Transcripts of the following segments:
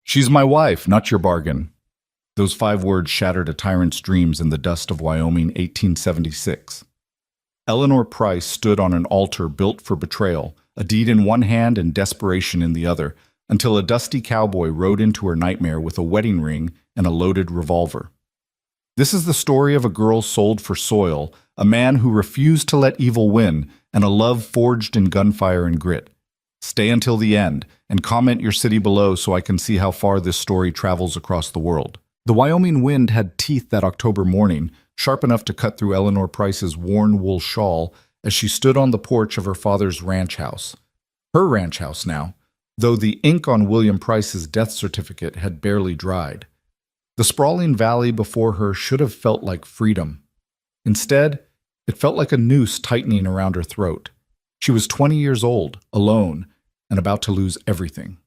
She's my wife, not your bargain. Those 5 words shattered a tyrant's dreams in the dust of Wyoming, 1876. Eleanor Price stood on an altar built for betrayal, a deed in one hand and desperation in the other, until a dusty cowboy rode into her nightmare with a wedding ring and a loaded revolver. This is the story of a girl sold for soil, a man who refused to let evil win, and a love forged in gunfire and grit. Stay until the end, and comment your city below so I can see how far this story travels across the world. The Wyoming wind had teeth that October morning, sharp enough to cut through Eleanor Price's worn wool shawl as she stood on the porch of her father's ranch house. Her ranch house now, though the ink on William Price's death certificate had barely dried. The sprawling valley before her should have felt like freedom. Instead, it felt like a noose tightening around her throat. She was 20 years old, alone, and about to lose everything.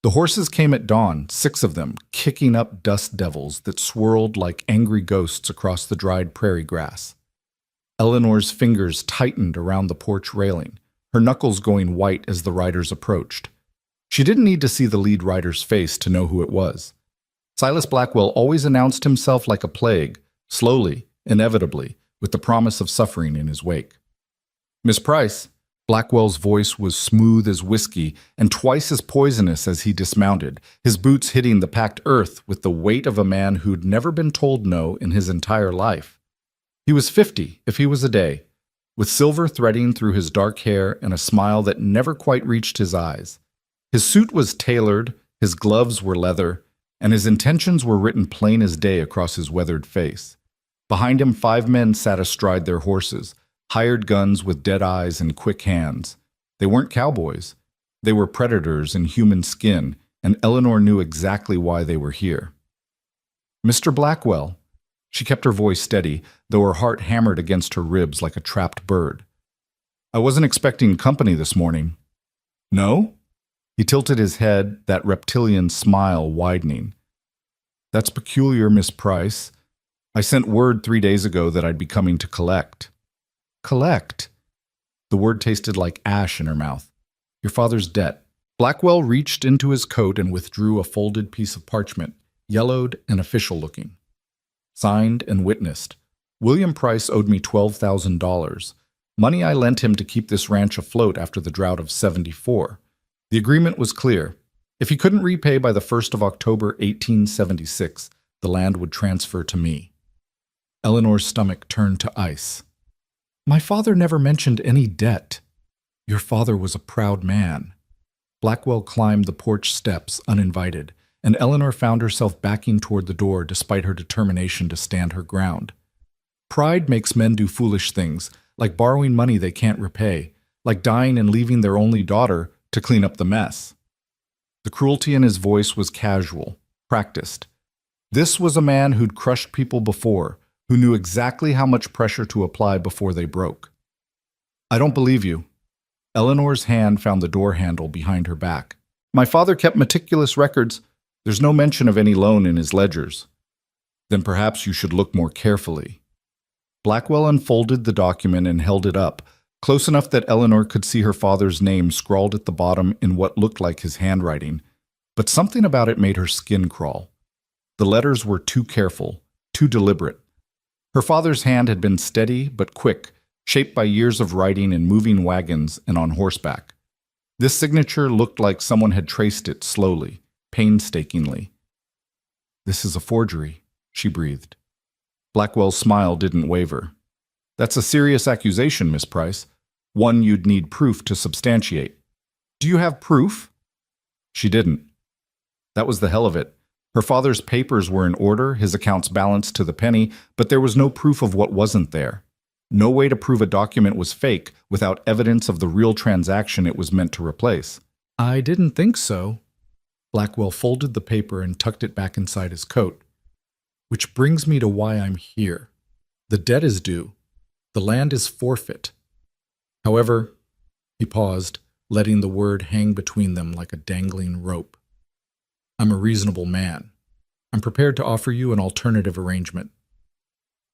The horses came at dawn, 6 of them, kicking up dust devils that swirled like angry ghosts across the dried prairie grass. Eleanor's fingers tightened around the porch railing, her knuckles going white as the riders approached. She didn't need to see the lead rider's face to know who it was. Silas Blackwell always announced himself like a plague, slowly, inevitably, with the promise of suffering in his wake. "Miss Price." Blackwell's voice was smooth as whiskey and twice as poisonous as he dismounted, his boots hitting the packed earth with the weight of a man who'd never been told no in his entire life. He was 50, if he was a day, with silver threading through his dark hair and a smile that never quite reached his eyes. His suit was tailored, his gloves were leather, and his intentions were written plain as day across his weathered face. Behind him, 5 men sat astride their horses, hired guns with dead eyes and quick hands. They weren't cowboys. They were predators in human skin, and Eleanor knew exactly why they were here. "Mr. Blackwell." She kept her voice steady, though her heart hammered against her ribs like a trapped bird. "I wasn't expecting company this morning." "No?" He tilted his head, that reptilian smile widening. "That's peculiar, Miss Price. I sent word 3 days ago that I'd be coming to collect." "Collect?" The word tasted like ash in her mouth. "Your father's debt." Blackwell reached into his coat and withdrew a folded piece of parchment, yellowed and official-looking. Signed and witnessed. William Price owed me $12,000, money I lent him to keep this ranch afloat after the drought of '74. The agreement was clear. If he couldn't repay by the 1st of October, 1876, the land would transfer to me. Eleanor's stomach turned to ice. "My father never mentioned any debt." "Your father was a proud man." Blackwell climbed the porch steps uninvited, and Eleanor found herself backing toward the door despite her determination to stand her ground. Pride makes men do foolish things, like borrowing money they can't repay, like dying and leaving their only daughter to clean up the mess. The cruelty in his voice was casual, practiced. This was a man who'd crushed people before, who knew exactly how much pressure to apply before they broke. "I don't believe you." Eleanor's hand found the door handle behind her back. "My father kept meticulous records. There's no mention of any loan in his ledgers." "Then perhaps you should look more carefully." Blackwell unfolded the document and held it up, close enough that Eleanor could see her father's name scrawled at the bottom in what looked like his handwriting, but something about it made her skin crawl. The letters were too careful, too deliberate. Her father's hand had been steady but quick, shaped by years of riding in moving wagons and on horseback. This signature looked like someone had traced it slowly, painstakingly. "This is a forgery," she breathed. Blackwell's smile didn't waver. "That's a serious accusation, Miss Price. One you'd need proof to substantiate." "Do you have proof?" She didn't. That was the hell of it. Her father's papers were in order, his accounts balanced to the penny, but there was no proof of what wasn't there. No way to prove a document was fake without evidence of the real transaction it was meant to replace. "I didn't think so." Blackwell folded the paper and tucked it back inside his coat. "Which brings me to why I'm here. The debt is due. The land is forfeit. However," he paused, letting the word hang between them like a dangling rope. "I'm a reasonable man. I'm prepared to offer you an alternative arrangement."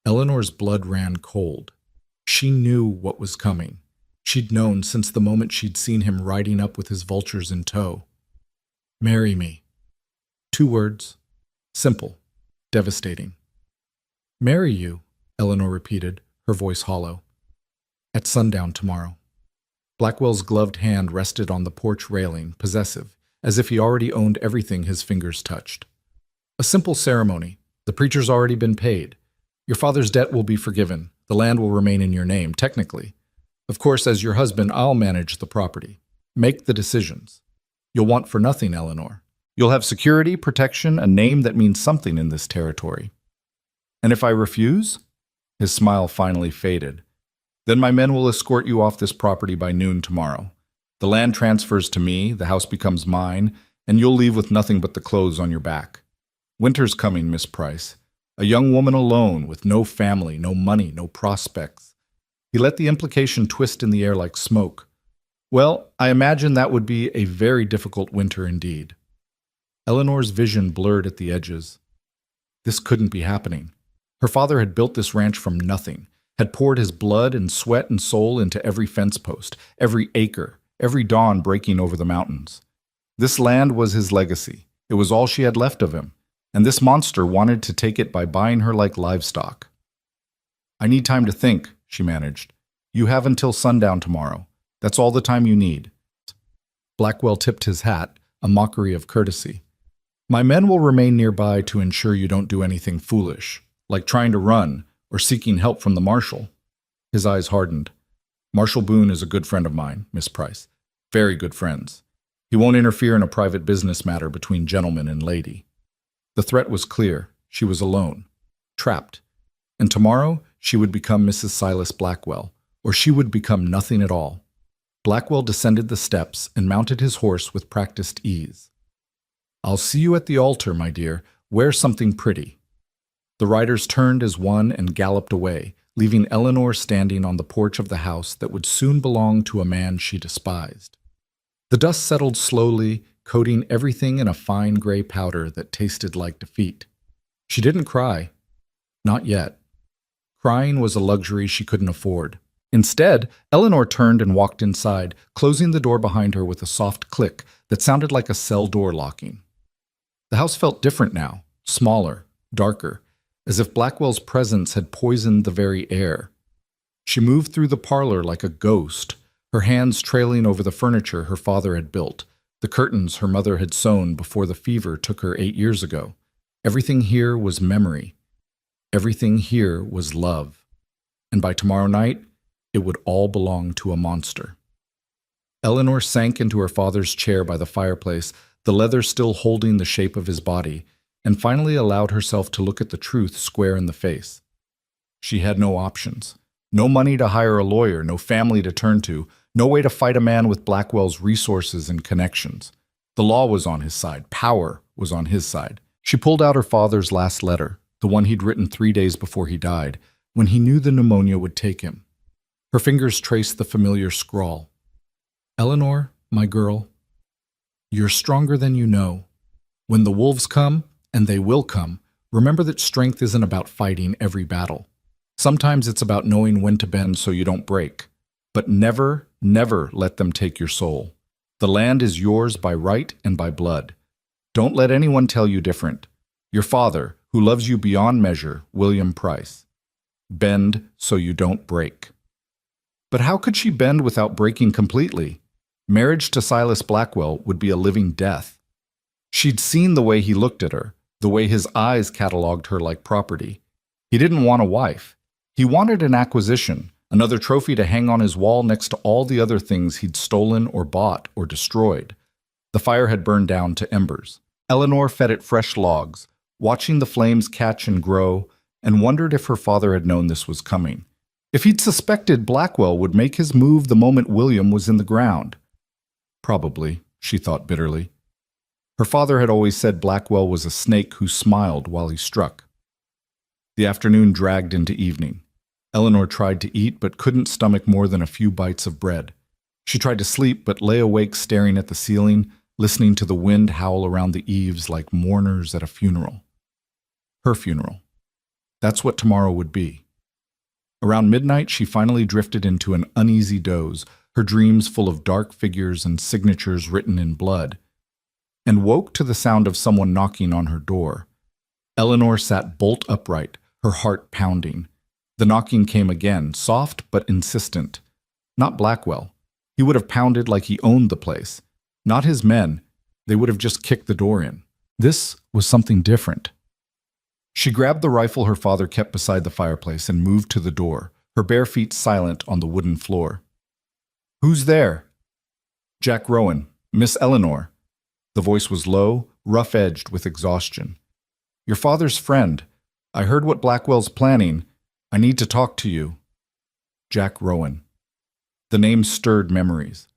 Eleanor's blood ran cold. She knew what was coming. She'd known since the moment she'd seen him riding up with his vultures in tow. "Marry me," 2 words. Simple. Devastating. Marry you, Eleanor repeated, her voice hollow. At sundown tomorrow. Blackwell's gloved hand rested on the porch railing, possessive, as if he already owned everything his fingers touched. A simple ceremony. The preacher's already been paid. Your father's debt will be forgiven. The land will remain in your name, technically. Of course, as your husband, I'll manage the property. Make the decisions. You'll want for nothing, Eleanor. You'll have security, protection, a name that means something in this territory. And if I refuse? His smile finally faded. Then my men will escort you off this property by noon tomorrow. The land transfers to me, the house becomes mine, and you'll leave with nothing but the clothes on your back. Winter's coming, Miss Price. A young woman alone, with no family, no money, no prospects. He let the implication twist in the air like smoke. Well, I imagine that would be a very difficult winter indeed. Eleanor's vision blurred at the edges. This couldn't be happening. Her father had built this ranch from nothing, had poured his blood and sweat and soul into every fence post, every acre, every dawn breaking over the mountains. This land was his legacy. It was all she had left of him, and this monster wanted to take it by buying her like livestock. I need time to think, she managed. You have until sundown tomorrow. That's all the time you need. Blackwell tipped his hat, a mockery of courtesy. My men will remain nearby to ensure you don't do anything foolish, like trying to run or seeking help from the marshal. His eyes hardened. Marshal Boone is a good friend of mine, Miss Price. Very good friends. He won't interfere in a private business matter between gentleman and lady. The threat was clear. She was alone, trapped. And tomorrow she would become Mrs. Silas Blackwell, or she would become nothing at all. Blackwell descended the steps and mounted his horse with practiced ease. I'll see you at the altar, my dear. Wear something pretty. The riders turned as one and galloped away, leaving Eleanor standing on the porch of the house that would soon belong to a man she despised. The dust settled slowly, coating everything in a fine gray powder that tasted like defeat. She didn't cry. Not yet. Crying was a luxury she couldn't afford. Instead, Eleanor turned and walked inside, closing the door behind her with a soft click that sounded like a cell door locking. The house felt different now, smaller, darker, as if Blackwell's presence had poisoned the very air. She moved through the parlor like a ghost, her hands trailing over the furniture her father had built, the curtains her mother had sewn before the fever took her 8 years ago. Everything here was memory. Everything here was love. And by tomorrow night, it would all belong to a monster. Eleanor sank into her father's chair by the fireplace, the leather still holding the shape of his body, and finally allowed herself to look at the truth square in the face. She had no options. No money to hire a lawyer, no family to turn to, no way to fight a man with Blackwell's resources and connections. The law was on his side. Power was on his side. She pulled out her father's last letter, the one he'd written 3 days before he died, when he knew the pneumonia would take him. Her fingers traced the familiar scrawl. Eleanor, my girl, you're stronger than you know. When the wolves come, and they will come, remember that strength isn't about fighting every battle. Sometimes it's about knowing when to bend so you don't break. But never, never let them take your soul. The land is yours by right and by blood. Don't let anyone tell you different. Your father, who loves you beyond measure, William Price. Bend so you don't break. But how could she bend without breaking completely? Marriage to Silas Blackwell would be a living death. She'd seen the way he looked at her, the way his eyes catalogued her like property. He didn't want a wife. He wanted an acquisition, another trophy to hang on his wall next to all the other things he'd stolen or bought or destroyed. The fire had burned down to embers. Eleanor fed it fresh logs, watching the flames catch and grow, and wondered if her father had known this was coming. If he'd suspected Blackwell would make his move the moment William was in the ground. Probably, she thought bitterly. Her father had always said Blackwell was a snake who smiled while he struck. The afternoon dragged into evening. Eleanor tried to eat but couldn't stomach more than a few bites of bread. She tried to sleep but lay awake staring at the ceiling, listening to the wind howl around the eaves like mourners at a funeral. Her funeral. That's what tomorrow would be. Around midnight, she finally drifted into an uneasy doze, her dreams full of dark figures and signatures written in blood. and woke to the sound of someone knocking on her door. Eleanor sat bolt upright, her heart pounding. The knocking came again, soft but insistent. Not Blackwell. He would have pounded like he owned the place. Not his men. They would have just kicked the door in. This was something different. She grabbed the rifle her father kept beside the fireplace and moved to the door, her bare feet silent on the wooden floor. "Who's there?" "Jack Rowan. Miss Eleanor." The voice was low, rough-edged with exhaustion. "Your father's friend. I heard what Blackwell's planning. I need to talk to you." Jack Rowan. The name stirred memories.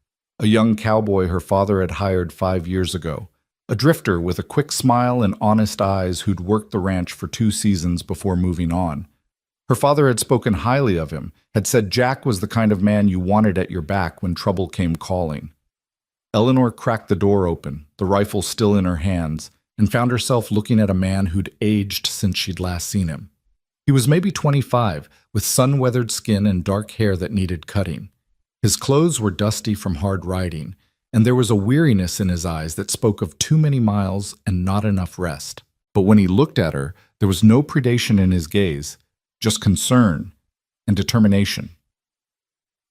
A young cowboy her father had hired 5 years ago. A drifter with a quick smile and honest eyes who'd worked the ranch for 2 seasons before moving on. Her father had spoken highly of him, had said Jack was the kind of man you wanted at your back when trouble came calling. Eleanor cracked the door open, the rifle still in her hands, and found herself looking at a man who'd aged since she'd last seen him. He was maybe 25, with sun-weathered skin and dark hair that needed cutting. His clothes were dusty from hard riding, and there was a weariness in his eyes that spoke of too many miles and not enough rest. But when he looked at her, there was no predation in his gaze, just concern and determination.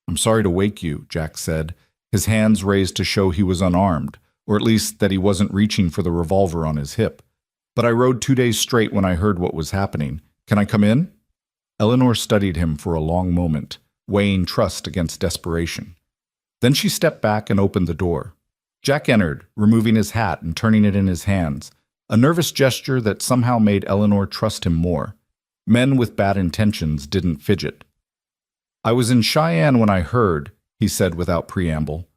"I'm sorry to wake you," Jack said, his hands raised to show he was unarmed, or at least that he wasn't reaching for the revolver on his hip. "But I rode 2 days straight when I heard what was happening. Can I come in?" Eleanor studied him for a long moment, weighing trust against desperation. Then she stepped back and opened the door. Jack entered, removing his hat and turning it in his hands, a nervous gesture that somehow made Eleanor trust him more. Men with bad intentions didn't fidget. "I was in Cheyenne when I heard," he said without preamble.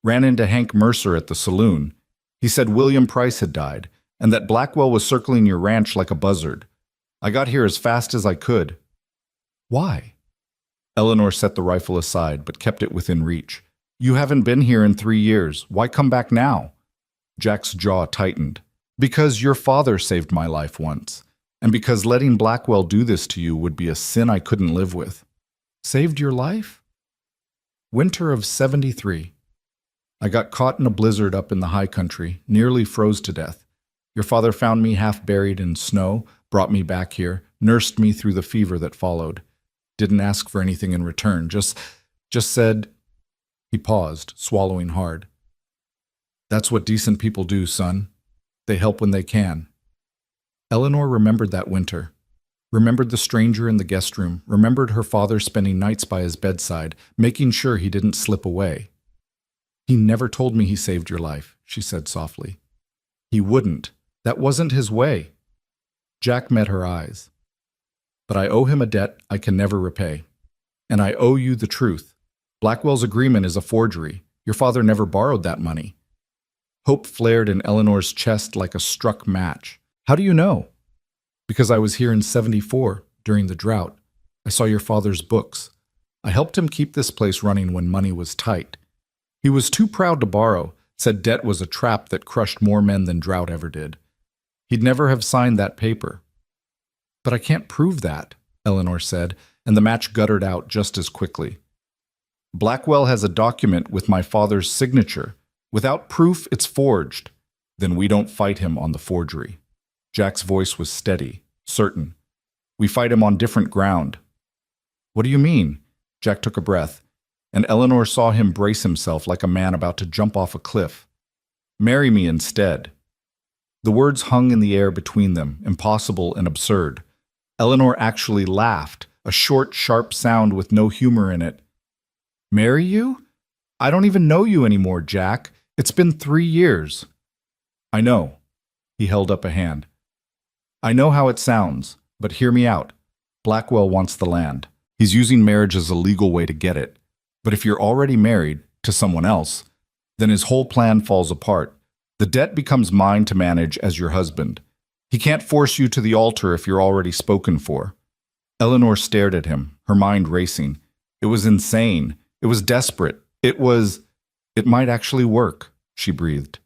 "Ran into Hank Mercer at the saloon. He said William Price had died, and that Blackwell was circling your ranch like a buzzard. I got here as fast as I could." "Why?" Eleanor set the rifle aside, but kept it within reach. "You haven't been here in 3 years. Why come back now?" Jack's jaw tightened. "Because your father saved my life once, and because letting Blackwell do this to you would be a sin I couldn't live with." "Saved your life?" "Winter of '73. I got caught in a blizzard up in the high country, nearly froze to death. Your father found me half buried in snow, brought me back here, nursed me through the fever that followed. Didn't ask for anything in return, just said—" He paused, swallowing hard. "That's what decent people do, son. They help when they can." Eleanor remembered that winter, remembered the stranger in the guest room, remembered her father spending nights by his bedside, making sure he didn't slip away. "He never told me he saved your life," she said softly. "He wouldn't. That wasn't his way." Jack met her eyes. "But I owe him a debt I can never repay. And I owe you the truth. Blackwell's agreement is a forgery. Your father never borrowed that money." Hope flared in Eleanor's chest like a struck match. "How do you know?" "Because I was here in '74, during the drought. I saw your father's books. I helped him keep this place running when money was tight. He was too proud to borrow, said debt was a trap that crushed more men than drought ever did. He'd never have signed that paper." "But I can't prove that," Eleanor said, and the match guttered out just as quickly. "Blackwell has a document with my father's signature. Without proof, it's forged. Then we don't fight him on the forgery." Jack's voice was steady, certain. "We fight him on different ground." "What do you mean?" Jack took a breath, and Eleanor saw him brace himself like a man about to jump off a cliff. "Marry me instead." The words hung in the air between them, impossible and absurd. Eleanor actually laughed, a short, sharp sound with no humor in it. "Marry you? I don't even know you anymore, Jack. It's been 3 years." "I know." He held up a hand. "I know how it sounds, but hear me out. Blackwell wants the land. He's using marriage as a legal way to get it. But if you're already married to someone else, then his whole plan falls apart. The debt becomes mine to manage as your husband. He can't force you to the altar if you're already spoken for." Eleanor stared at him, her mind racing. It was insane. It was desperate. It might actually work, she breathed.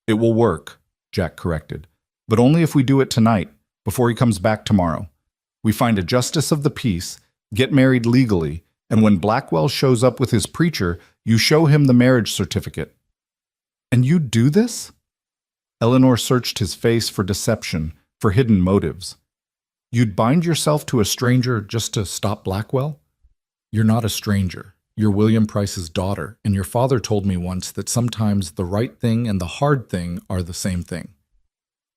"It will work," Jack corrected. "But only if we do it tonight, before he comes back tomorrow. We find a justice of the peace, get married legally, and when Blackwell shows up with his preacher, you show him the marriage certificate." "And you do this?" Eleanor searched his face for deception, for hidden motives. You'd bind yourself to a stranger just to stop Blackwell? You're not a stranger. You're William Price's daughter, and your father told me once that sometimes the right thing and the hard thing are the same thing.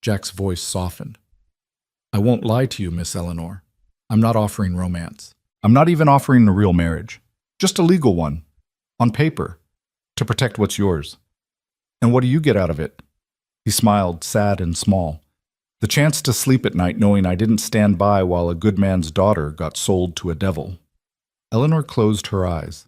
Jack's voice softened. I won't lie to you, Miss Eleanor. I'm not offering romance. I'm not even offering a real marriage. Just a legal one. On paper. To protect what's yours. And what do you get out of it? He smiled, sad and small. The chance to sleep at night knowing I didn't stand by while a good man's daughter got sold to a devil. Eleanor closed her eyes.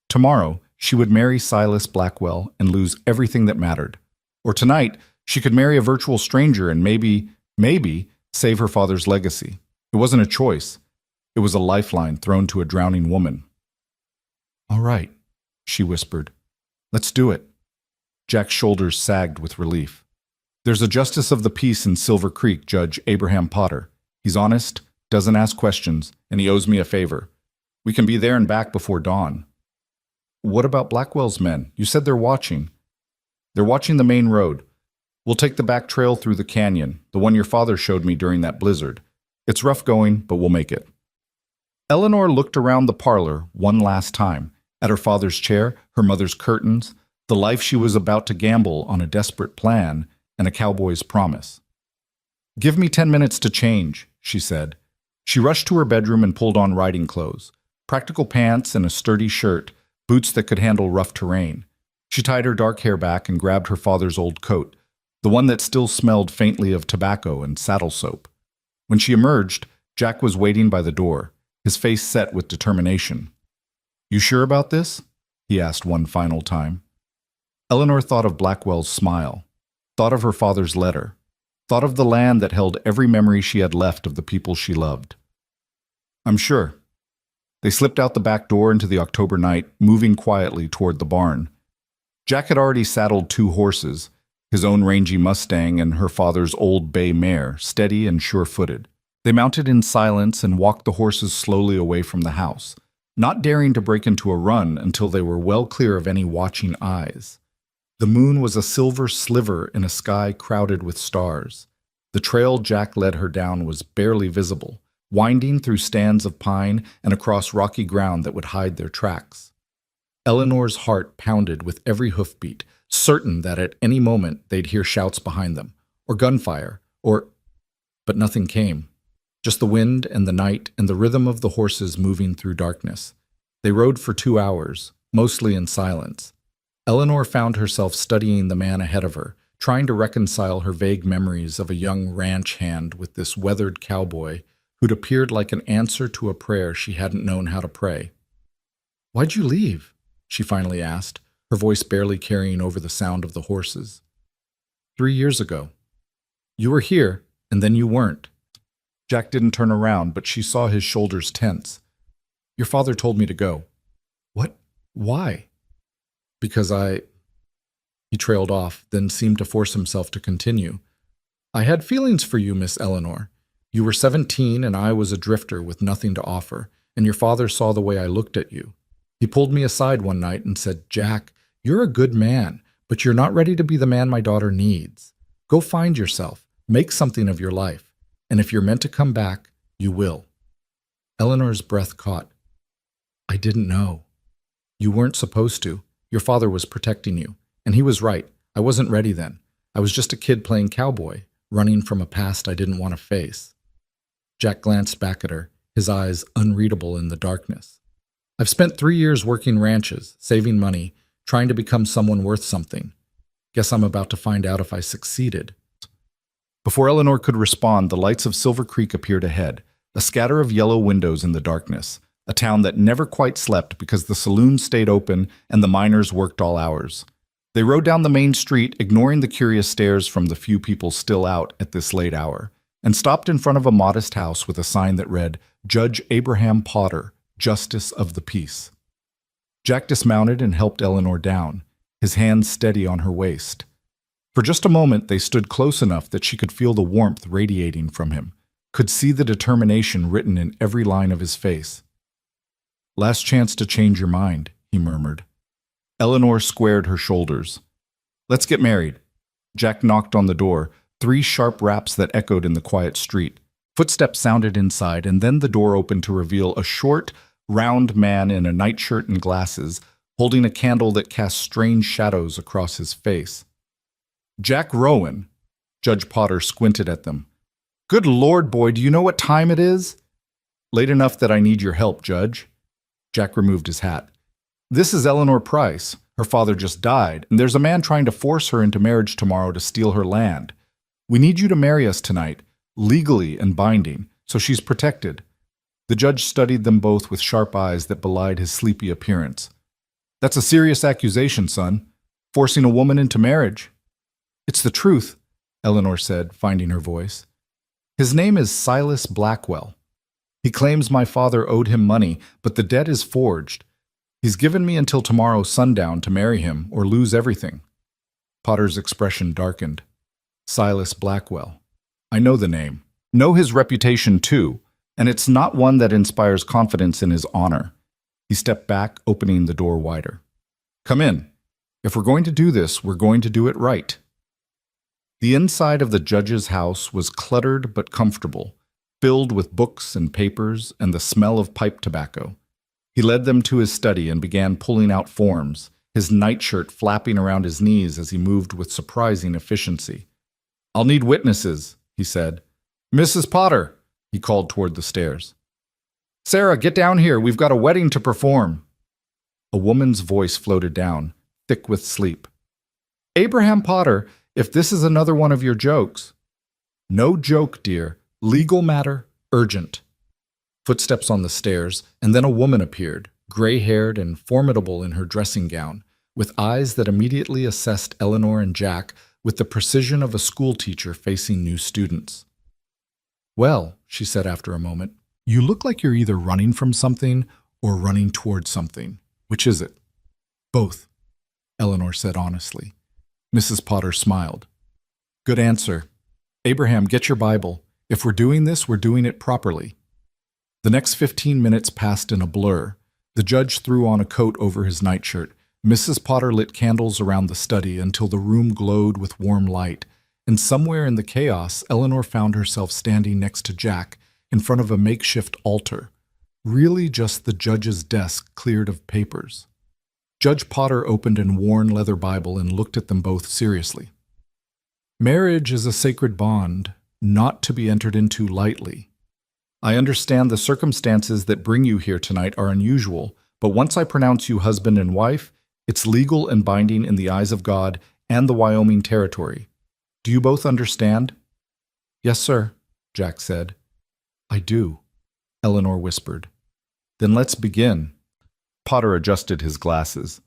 Tomorrow, she would marry Silas Blackwell and lose everything that mattered. Or tonight, she could marry a virtual stranger and maybe, save her father's legacy. It wasn't a choice. It was a lifeline thrown to a drowning woman. All right, she whispered. Let's do it. Jack's shoulders sagged with relief. There's a justice of the peace in Silver Creek, Judge Abraham Potter. He's honest, doesn't ask questions, and he owes me a favor. We can be there and back before dawn. What about Blackwell's men? You said they're watching. They're watching the main road. We'll take the back trail through the canyon, the one your father showed me during that blizzard. It's rough going, but we'll make it. Eleanor looked around the parlor one last time, at her father's chair, her mother's curtains, the life she was about to gamble on a desperate plan, and a cowboy's promise. Give me 10 minutes to change, she said. She rushed to her bedroom and pulled on riding clothes, practical pants and a sturdy shirt, boots that could handle rough terrain. She tied her dark hair back and grabbed her father's old coat, the one that still smelled faintly of tobacco and saddle soap. When she emerged, Jack was waiting by the door, his face set with determination. You sure about this? He asked one final time. Eleanor thought of Blackwell's smile, thought of her father's letter, thought of the land that held every memory she had left of the people she loved. I'm sure. They slipped out the back door into the October night, moving quietly toward the barn. Jack had already saddled 2 horses, his own rangy Mustang and her father's old bay mare, steady and sure-footed. They mounted in silence and walked the horses slowly away from the house, not daring to break into a run until they were well clear of any watching eyes. The moon was a silver sliver in a sky crowded with stars. The trail Jack led her down was barely visible, winding through stands of pine and across rocky ground that would hide their tracks. Eleanor's heart pounded with every hoofbeat, certain that at any moment they'd hear shouts behind them, or gunfire, But nothing came. Just the wind and the night and the rhythm of the horses moving through darkness. They rode for 2 hours, mostly in silence. Eleanor found herself studying the man ahead of her, trying to reconcile her vague memories of a young ranch hand with this weathered cowboy who'd appeared like an answer to a prayer she hadn't known how to pray. Why'd you leave? She finally asked, her voice barely carrying over the sound of the horses. 3 years ago. You were here, and then you weren't. Jack didn't turn around, but she saw his shoulders tense. Your father told me to go. What? Why? Because He trailed off, then seemed to force himself to continue. I had feelings for you, Miss Eleanor. You were 17 and I was a drifter with nothing to offer, and your father saw the way I looked at you. He pulled me aside one night and said, Jack, you're a good man, but you're not ready to be the man my daughter needs. Go find yourself, make something of your life, and if you're meant to come back, you will. Eleanor's breath caught. I didn't know. You weren't supposed to. Your father was protecting you, and he was right. I wasn't ready then. I was just a kid playing cowboy, running from a past I didn't want to face. Jack glanced back at her, his eyes unreadable in the darkness. I've spent 3 years working ranches, saving money, trying to become someone worth something. Guess I'm about to find out if I succeeded. Before Eleanor could respond, the lights of Silver Creek appeared ahead, a scatter of yellow windows in the darkness, a town that never quite slept because the saloons stayed open and the miners worked all hours. They rode down the main street, ignoring the curious stares from the few people still out at this late hour, and stopped in front of a modest house with a sign that read, Judge Abraham Potter, Justice of the Peace. Jack dismounted and helped Eleanor down, his hands steady on her waist. For just a moment, they stood close enough that she could feel the warmth radiating from him, could see the determination written in every line of his face. Last chance to change your mind, he murmured. Eleanor squared her shoulders. Let's get married. Jack knocked on the door, 3 sharp raps that echoed in the quiet street. Footsteps sounded inside, and then the door opened to reveal a short, round man in a nightshirt and glasses, holding a candle that cast strange shadows across his face. Jack Rowan. Judge Potter squinted at them. Good Lord, boy, do you know what time it is? Late enough that I need your help, Judge. Jack removed his hat. This is Eleanor Price. Her father just died, and there's a man trying to force her into marriage tomorrow to steal her land. We need you to marry us tonight, legally and binding, so she's protected. The judge studied them both with sharp eyes that belied his sleepy appearance. That's a serious accusation, son. Forcing a woman into marriage. It's the truth, Eleanor said, finding her voice. His name is Silas Blackwell. He claims my father owed him money, but the debt is forged. He's given me until tomorrow sundown to marry him or lose everything. Potter's expression darkened. Silas Blackwell. I know the name. Know his reputation too, and it's not one that inspires confidence in his honor. He stepped back, opening the door wider. Come in. If we're going to do this, we're going to do it right. The inside of the judge's house was cluttered but comfortable, filled with books and papers and the smell of pipe tobacco. He led them to his study and began pulling out forms, his nightshirt flapping around his knees as he moved with surprising efficiency. I'll need witnesses, he said. Mrs. Potter, he called toward the stairs. Sarah, get down here. We've got a wedding to perform. A woman's voice floated down, thick with sleep. Abraham Potter, if this is another one of your jokes. No joke, dear. Legal matter, urgent. Footsteps on the stairs, and then a woman appeared, gray-haired and formidable in her dressing gown, with eyes that immediately assessed Eleanor and Jack with the precision of a schoolteacher facing new students. Well, she said after a moment, you look like you're either running from something or running toward something. Which is it? Both, Eleanor said honestly. Mrs. Potter smiled. Good answer. Abraham, get your Bible. If we're doing this, we're doing it properly. The next 15 minutes passed in a blur. The judge threw on a coat over his nightshirt. Mrs. Potter lit candles around the study until the room glowed with warm light, and somewhere in the chaos, Eleanor found herself standing next to Jack in front of a makeshift altar, really just the judge's desk cleared of papers. Judge Potter opened an worn leather Bible and looked at them both seriously. Marriage is a sacred bond, not to be entered into lightly. I understand the circumstances that bring you here tonight are unusual, but once I pronounce you husband and wife, it's legal and binding in the eyes of God and the Wyoming Territory. Do you both understand? Yes, sir, Jack said. I do, Eleanor whispered. Then let's begin. Potter adjusted his glasses.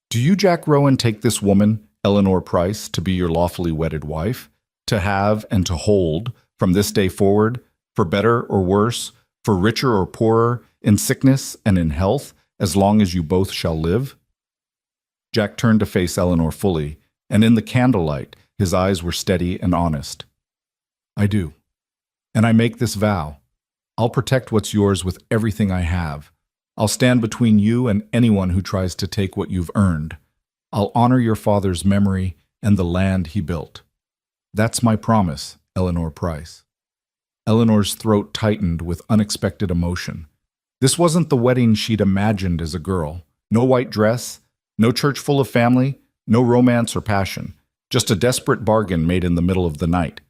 Do you, Jack Rowan, take this woman, Eleanor Price, to be your lawfully wedded wife, to have and to hold, from this day forward, for better or worse, for richer or poorer, in sickness and in health, as long as you both shall live? Jack turned to face Eleanor fully, and in the candlelight, his eyes were steady and honest. I do. And I make this vow. I'll protect what's yours with everything I have. I'll stand between you and anyone who tries to take what you've earned. I'll honor your father's memory and the land he built. That's my promise, Eleanor Price. Eleanor's throat tightened with unexpected emotion. This wasn't the wedding she'd imagined as a girl. No white dress, no church full of family, no romance or passion. Just a desperate bargain made in the middle of the night.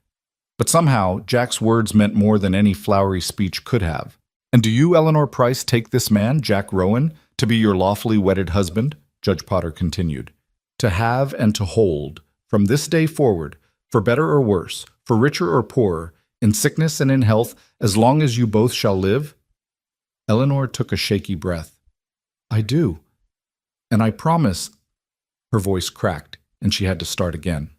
But somehow, Jack's words meant more than any flowery speech could have. And do you, Eleanor Price, take this man, Jack Rowan, to be your lawfully wedded husband? Judge Potter continued. To have and to hold, from this day forward, for better or worse, for richer or poorer, in sickness and in health, as long as you both shall live? Eleanor took a shaky breath. I do. And I promise. Her voice cracked, and she had to start again.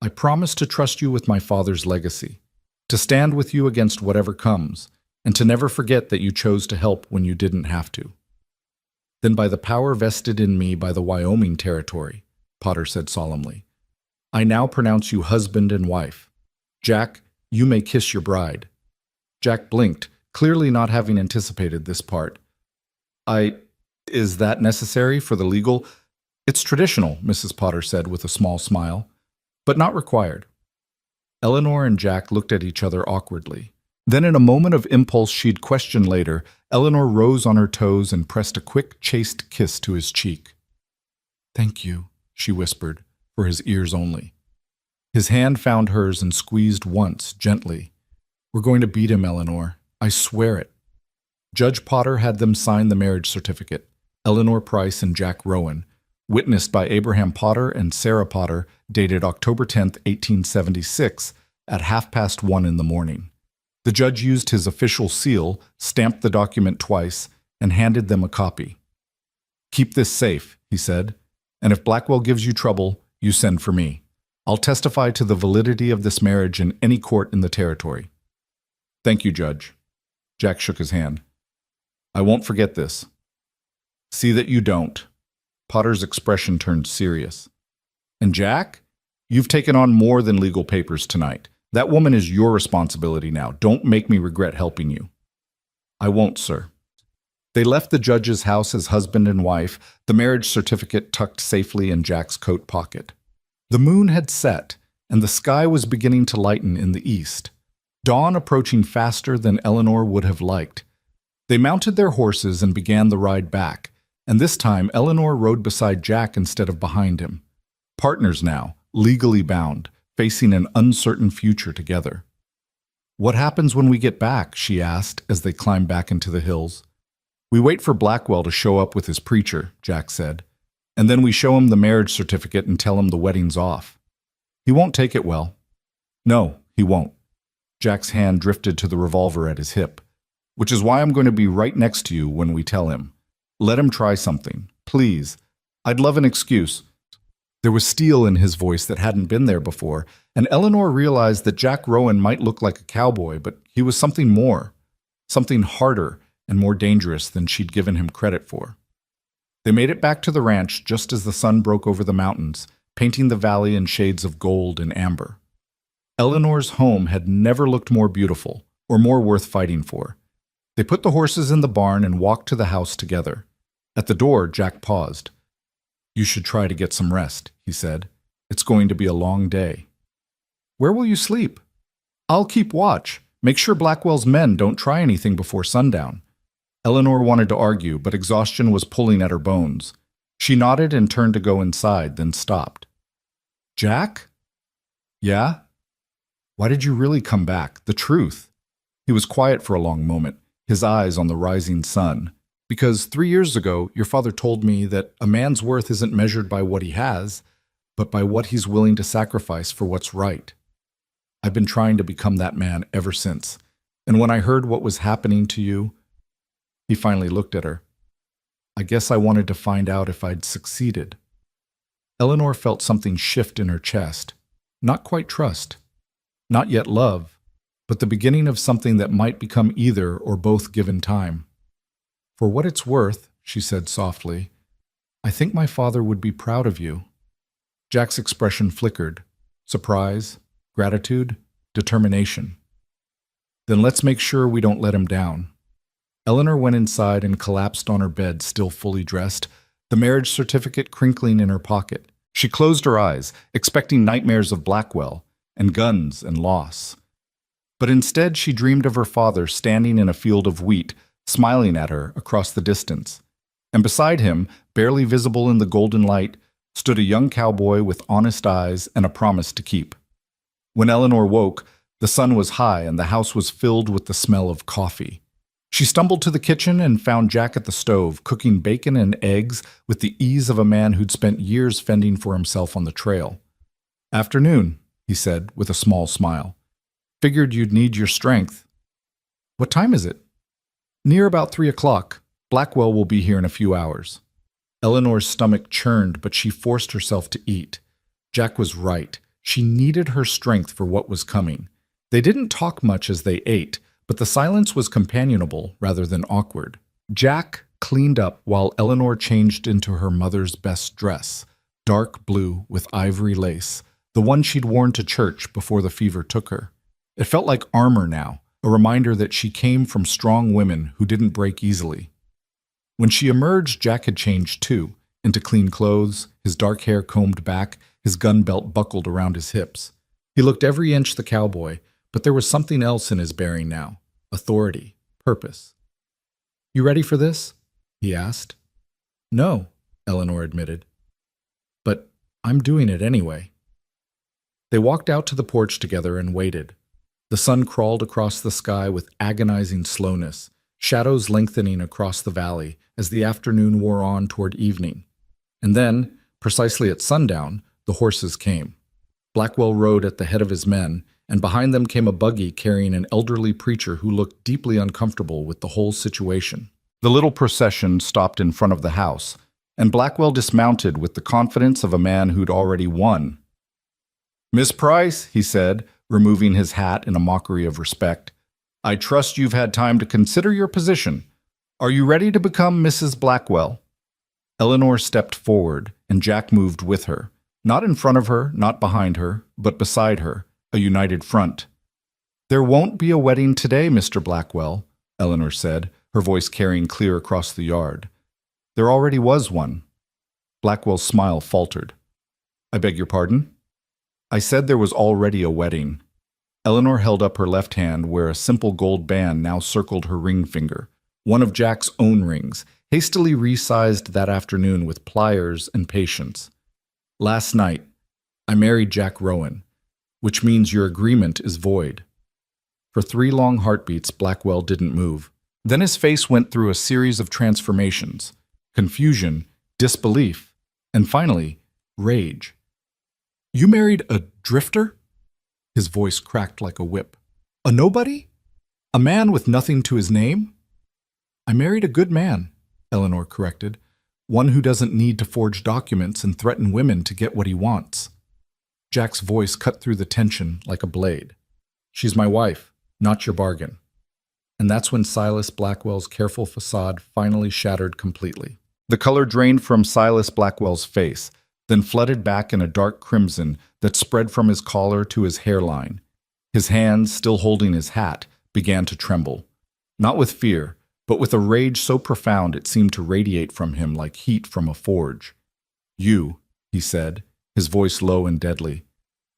I promise to trust you with my father's legacy, to stand with you against whatever comes, and to never forget that you chose to help when you didn't have to. Then by the power vested in me by the Wyoming Territory, Potter said solemnly, I now pronounce you husband and wife. Jack, you may kiss your bride. Jack blinked, clearly not having anticipated this part. Is that necessary for the legal? It's traditional, Mrs. Potter said with a small smile. but not required. Eleanor and Jack looked at each other awkwardly. Then, in a moment of impulse she'd question later, Eleanor rose on her toes and pressed a quick, chaste kiss to his cheek. "Thank you," she whispered, for his ears only. His hand found hers and squeezed once, gently. "We're going to beat him, Eleanor. I swear it." Judge Potter had them sign the marriage certificate, Eleanor Price and Jack Rowan, witnessed by Abraham Potter and Sarah Potter, dated October 10, 1876, at 1:30 in the morning. The judge used his official seal, stamped the document twice, and handed them a copy. "Keep this safe," he said, "and if Blackwell gives you trouble, you send for me. I'll testify to the validity of this marriage in any court in the territory." "Thank you, Judge." Jack shook his hand. "I won't forget this." "See that you don't." Potter's expression turned serious. "And Jack, you've taken on more than legal papers tonight. That woman is your responsibility now. Don't make me regret helping you." "I won't, sir." They left the judge's house as husband and wife, the marriage certificate tucked safely in Jack's coat pocket. The moon had set, and the sky was beginning to lighten in the east, dawn approaching faster than Eleanor would have liked. They mounted their horses and began the ride back, and this time Eleanor rode beside Jack instead of behind him. Partners now, legally bound, facing an uncertain future together. "What happens when we get back?" she asked as they climbed back into the hills. "We wait for Blackwell to show up with his preacher," Jack said, "and then we show him the marriage certificate and tell him the wedding's off. He won't take it well." "No, he won't." Jack's hand drifted to the revolver at his hip. "Which is why I'm going to be right next to you when we tell him. Let him try something, please. I'd love an excuse." There was steel in his voice that hadn't been there before, and Eleanor realized that Jack Rowan might look like a cowboy, but he was something more, something harder and more dangerous than she'd given him credit for. They made it back to the ranch just as the sun broke over the mountains, painting the valley in shades of gold and amber. Eleanor's home had never looked more beautiful or more worth fighting for. They put the horses in the barn and walked to the house together. At the door, Jack paused. "You should try to get some rest," he said. "It's going to be a long day." "Where will you sleep?" "I'll keep watch. Make sure Blackwell's men don't try anything before sundown." Eleanor wanted to argue, but exhaustion was pulling at her bones. She nodded and turned to go inside, then stopped. "Jack?" "Yeah?" "Why did you really come back? The truth." He was quiet for a long moment, his eyes on the rising sun. "Because 3 years ago, your father told me that a man's worth isn't measured by what he has, but by what he's willing to sacrifice for what's right. I've been trying to become that man ever since, and when I heard what was happening to you..." He finally looked at her. "I guess I wanted to find out if I'd succeeded." Eleanor felt something shift in her chest. Not quite trust. Not yet love, but the beginning of something that might become either or both given time. "For what it's worth," she said softly, "I think my father would be proud of you." Jack's expression flickered. Surprise, gratitude, determination. "Then let's make sure we don't let him down." Eleanor went inside and collapsed on her bed, still fully dressed, the marriage certificate crinkling in her pocket. She closed her eyes, expecting nightmares of Blackwell, and guns and loss. But instead she dreamed of her father standing in a field of wheat, smiling at her across the distance. And beside him, barely visible in the golden light, stood a young cowboy with honest eyes and a promise to keep. When Eleanor woke, the sun was high and the house was filled with the smell of coffee. She stumbled to the kitchen and found Jack at the stove, cooking bacon and eggs with the ease of a man who'd spent years fending for himself on the trail. "Afternoon," he said with a small smile. "Figured you'd need your strength." "What time is it?" "Near about 3 o'clock. Blackwell will be here in a few hours." Eleanor's stomach churned, but she forced herself to eat. Jack was right. She needed her strength for what was coming. They didn't talk much as they ate, but the silence was companionable rather than awkward. Jack cleaned up while Eleanor changed into her mother's best dress, dark blue with ivory lace, the one she'd worn to church before the fever took her. It felt like armor now, a reminder that she came from strong women who didn't break easily. When she emerged, Jack had changed too, into clean clothes, his dark hair combed back, his gun belt buckled around his hips. He looked every inch the cowboy, but there was something else in his bearing now. Authority, purpose. "You ready for this?" he asked. "No," Eleanor admitted. "But I'm doing it anyway." They walked out to the porch together and waited. The sun crawled across the sky with agonizing slowness, shadows lengthening across the valley as the afternoon wore on toward evening. And then, precisely at sundown, the horses came. Blackwell rode at the head of his men, and behind them came a buggy carrying an elderly preacher who looked deeply uncomfortable with the whole situation. The little procession stopped in front of the house, and Blackwell dismounted with the confidence of a man who'd already won. "Miss Price," he said, removing his hat in a mockery of respect, "I trust you've had time to consider your position. Are you ready to become Mrs. Blackwell?" Eleanor stepped forward, and Jack moved with her. Not in front of her, not behind her, but beside her, a united front. "There won't be a wedding today, Mr. Blackwell," Eleanor said, her voice carrying clear across the yard. "There already was one." Blackwell's smile faltered. "I beg your pardon?" "I said there was already a wedding." Eleanor held up her left hand where a simple gold band now circled her ring finger, one of Jack's own rings, hastily resized that afternoon with pliers and patience. "Last night, I married Jack Rowan, which means your agreement is void." For 3 long heartbeats, Blackwell didn't move. Then his face went through a series of transformations: confusion, disbelief, and finally, rage. "You married a drifter?" His voice cracked like a whip. "A nobody? A man with nothing to his name?" "I married a good man," Eleanor corrected. "One who doesn't need to forge documents and threaten women to get what he wants." Jack's voice cut through the tension like a blade. "She's my wife, not your bargain." And that's when Silas Blackwell's careful facade finally shattered completely. The color drained from Silas Blackwell's face, then flooded back in a dark crimson that spread from his collar to his hairline. His hands, still holding his hat, began to tremble. Not with fear, but with a rage so profound it seemed to radiate from him like heat from a forge. "You," he said, his voice low and deadly,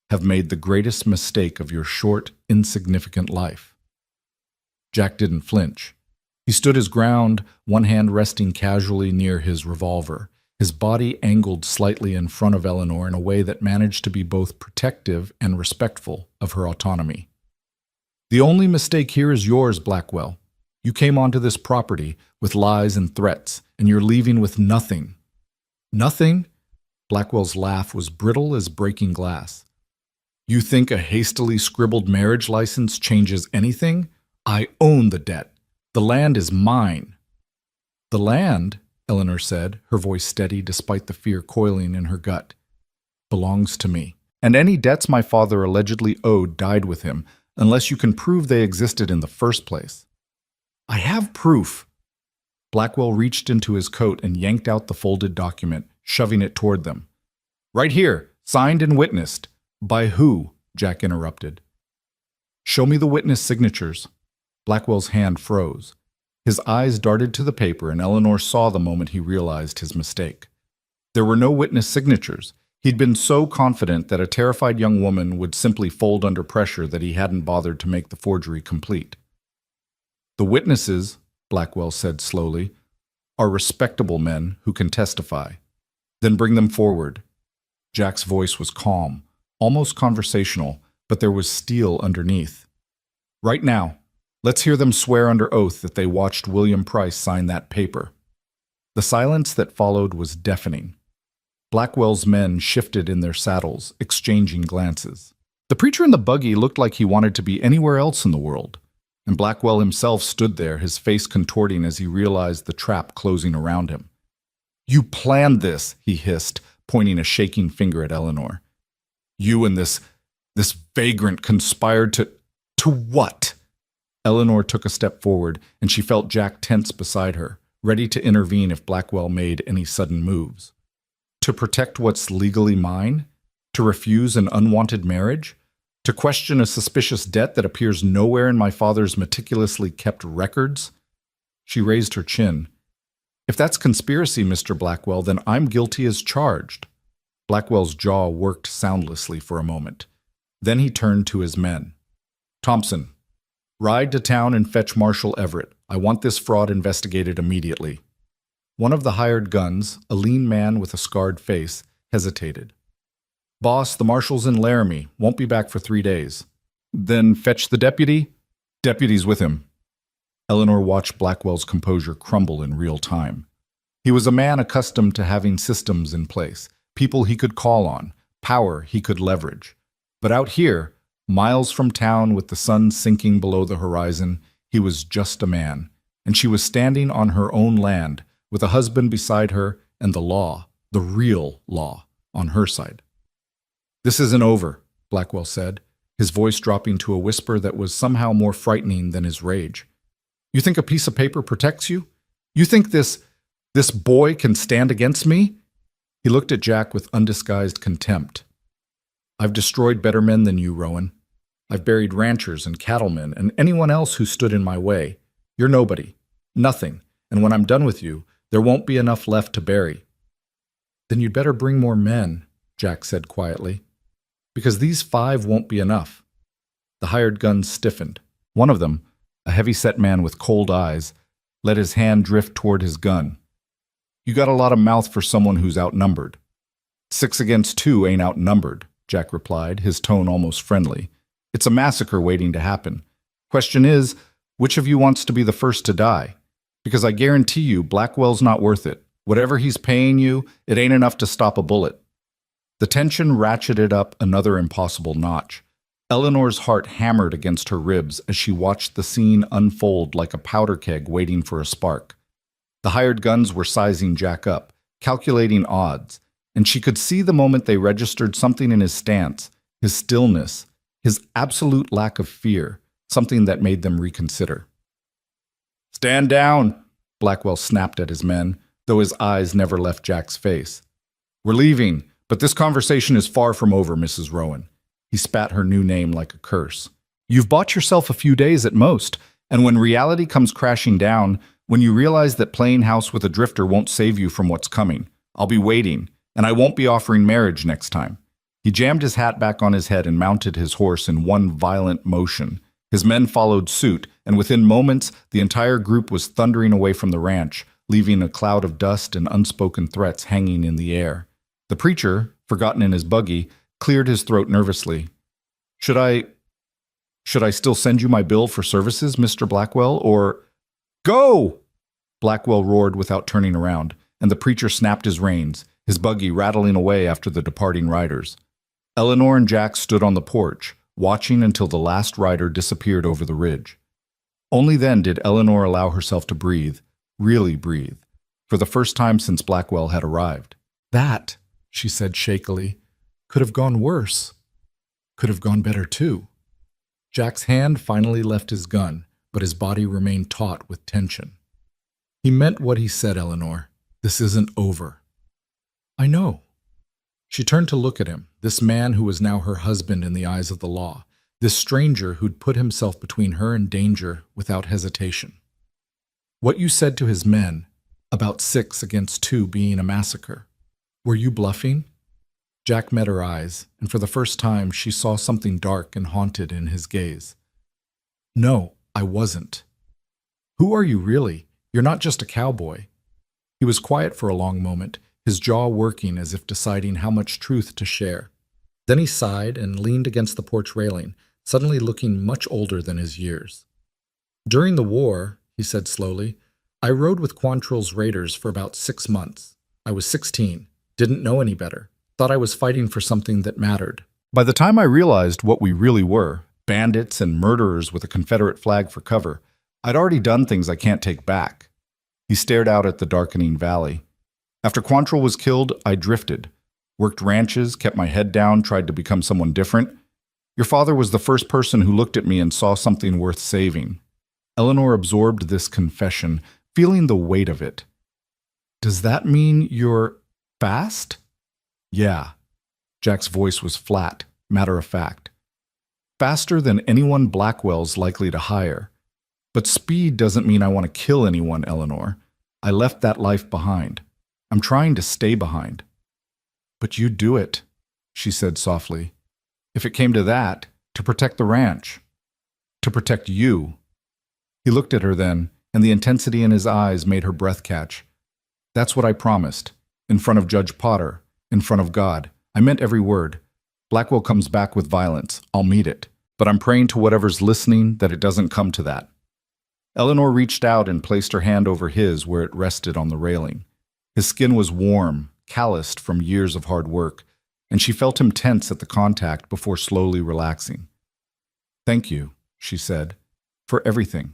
"have made the greatest mistake of your short, insignificant life." Jack didn't flinch. He stood his ground, one hand resting casually near his revolver, his body angled slightly in front of Eleanor in a way that managed to be both protective and respectful of her autonomy. "The only mistake here is yours, Blackwell. You came onto this property with lies and threats, and you're leaving with nothing." "Nothing?" Blackwell's laugh was brittle as breaking glass. "You think a hastily scribbled marriage license changes anything? I own the debt. The land is mine." "The land," Eleanor said, her voice steady despite the fear coiling in her gut, "belongs to me. And any debts my father allegedly owed died with him, unless you can prove they existed in the first place." "I have proof." Blackwell reached into his coat and yanked out the folded document, shoving it toward them. "Right here, signed and witnessed." "By who?" Jack interrupted. "Show me the witness signatures." Blackwell's hand froze. His eyes darted to the paper, and Eleanor saw the moment he realized his mistake. There were no witness signatures. He'd been so confident that a terrified young woman would simply fold under pressure that he hadn't bothered to make the forgery complete. "The witnesses," Blackwell said slowly, "are respectable men who can testify. Then bring them forward." Jack's voice was calm, almost conversational, but there was steel underneath. "Right now, let's hear them swear under oath that they watched William Price sign that paper." The silence that followed was deafening. Blackwell's men shifted in their saddles, exchanging glances. The preacher in the buggy looked like he wanted to be anywhere else in the world, and Blackwell himself stood there, his face contorting as he realized the trap closing around him. "You planned this," he hissed, pointing a shaking finger at Eleanor. "You and this vagrant conspired to what?" Eleanor took a step forward, and she felt Jack tense beside her, ready to intervene if Blackwell made any sudden moves. "To protect what's legally mine? To refuse an unwanted marriage? To question a suspicious debt that appears nowhere in my father's meticulously kept records?" She raised her chin. "If that's conspiracy, Mr. Blackwell, then I'm guilty as charged." Blackwell's jaw worked soundlessly for a moment. Then he turned to his men. Thompson, ride to town and fetch Marshal Everett. I want this fraud investigated immediately. One of the hired guns, a lean man with a scarred face, hesitated. Boss, the marshal's in Laramie. Won't be back for 3 days. Then fetch the deputy? Deputy's with him. Eleanor watched Blackwell's composure crumble in real time. He was a man accustomed to having systems in place, people he could call on, power he could leverage. But out here, miles from town with the sun sinking below the horizon, he was just a man, and she was standing on her own land with a husband beside her and the law, the real law, on her side. This isn't over, Blackwell said, his voice dropping to a whisper that was somehow more frightening than his rage. You think a piece of paper protects you? You think this boy can stand against me? He looked at Jack with undisguised contempt. I've destroyed better men than you, Rowan. I've buried ranchers and cattlemen and anyone else who stood in my way. You're nobody. Nothing. And when I'm done with you, there won't be enough left to bury. Then you'd better bring more men, Jack said quietly. Because these 5 won't be enough. The hired guns stiffened. One of them, a heavy-set man with cold eyes, let his hand drift toward his gun. You got a lot of mouth for someone who's outnumbered. 6 against 2 ain't outnumbered, Jack replied, his tone almost friendly. It's a massacre waiting to happen. Question is, which of you wants to be the first to die? Because I guarantee you, Blackwell's not worth it. Whatever he's paying you, it ain't enough to stop a bullet. The tension ratcheted up another impossible notch. Eleanor's heart hammered against her ribs as she watched the scene unfold like a powder keg waiting for a spark. The hired guns were sizing Jack up, calculating odds, and she could see the moment they registered something in his stance, his stillness, his absolute lack of fear, something that made them reconsider. Stand down, Blackwell snapped at his men, though his eyes never left Jack's face. We're leaving, but this conversation is far from over, Mrs. Rowan. He spat her new name like a curse. You've bought yourself a few days at most, and when reality comes crashing down, when you realize that playing house with a drifter won't save you from what's coming, I'll be waiting, and I won't be offering marriage next time. He jammed his hat back on his head and mounted his horse in one violent motion. His men followed suit, and within moments, the entire group was thundering away from the ranch, leaving a cloud of dust and unspoken threats hanging in the air. The preacher, forgotten in his buggy, cleared his throat nervously. Should I still send you my bill for services, Mr. Blackwell, or... Go! Blackwell roared without turning around, and the preacher snapped his reins, his buggy rattling away after the departing riders. Eleanor and Jack stood on the porch, watching until the last rider disappeared over the ridge. Only then did Eleanor allow herself to breathe, really breathe, for the first time since Blackwell had arrived. That, she said shakily, could have gone worse. Could have gone better, too. Jack's hand finally left his gun, but his body remained taut with tension. He meant what he said, Eleanor. This isn't over. I know. She turned to look at him, this man who was now her husband in the eyes of the law, this stranger who'd put himself between her and danger without hesitation. What you said to his men, about 6 against 2 being a massacre, were you bluffing? Jack met her eyes, and for the first time she saw something dark and haunted in his gaze. No, I wasn't. Who are you really? You're not just a cowboy. He was quiet for a long moment, his jaw working as if deciding how much truth to share. Then he sighed and leaned against the porch railing, suddenly looking much older than his years. During the war, he said slowly, I rode with Quantrill's raiders for about 6 months. I was 16, didn't know any better. Thought I was fighting for something that mattered. By the time I realized what we really were, bandits and murderers with a Confederate flag for cover, I'd already done things I can't take back. He stared out at the darkening valley. After Quantrill was killed, I drifted. Worked ranches, kept my head down, tried to become someone different. Your father was the first person who looked at me and saw something worth saving. Eleanor absorbed this confession, feeling the weight of it. Does that mean you're fast? Yeah. Jack's voice was flat, matter-of-fact. Faster than anyone Blackwell's likely to hire. But speed doesn't mean I want to kill anyone, Eleanor. I left that life behind. I'm trying to stay behind. But you'd do it, she said softly. If it came to that, to protect the ranch. To protect you. He looked at her then, and the intensity in his eyes made her breath catch. That's what I promised. In front of Judge Potter. In front of God. I meant every word. Blackwell comes back with violence. I'll meet it. But I'm praying to whatever's listening that it doesn't come to that. Eleanor reached out and placed her hand over his where it rested on the railing. His skin was warm, calloused from years of hard work, and she felt him tense at the contact before slowly relaxing. Thank you, she said, for everything.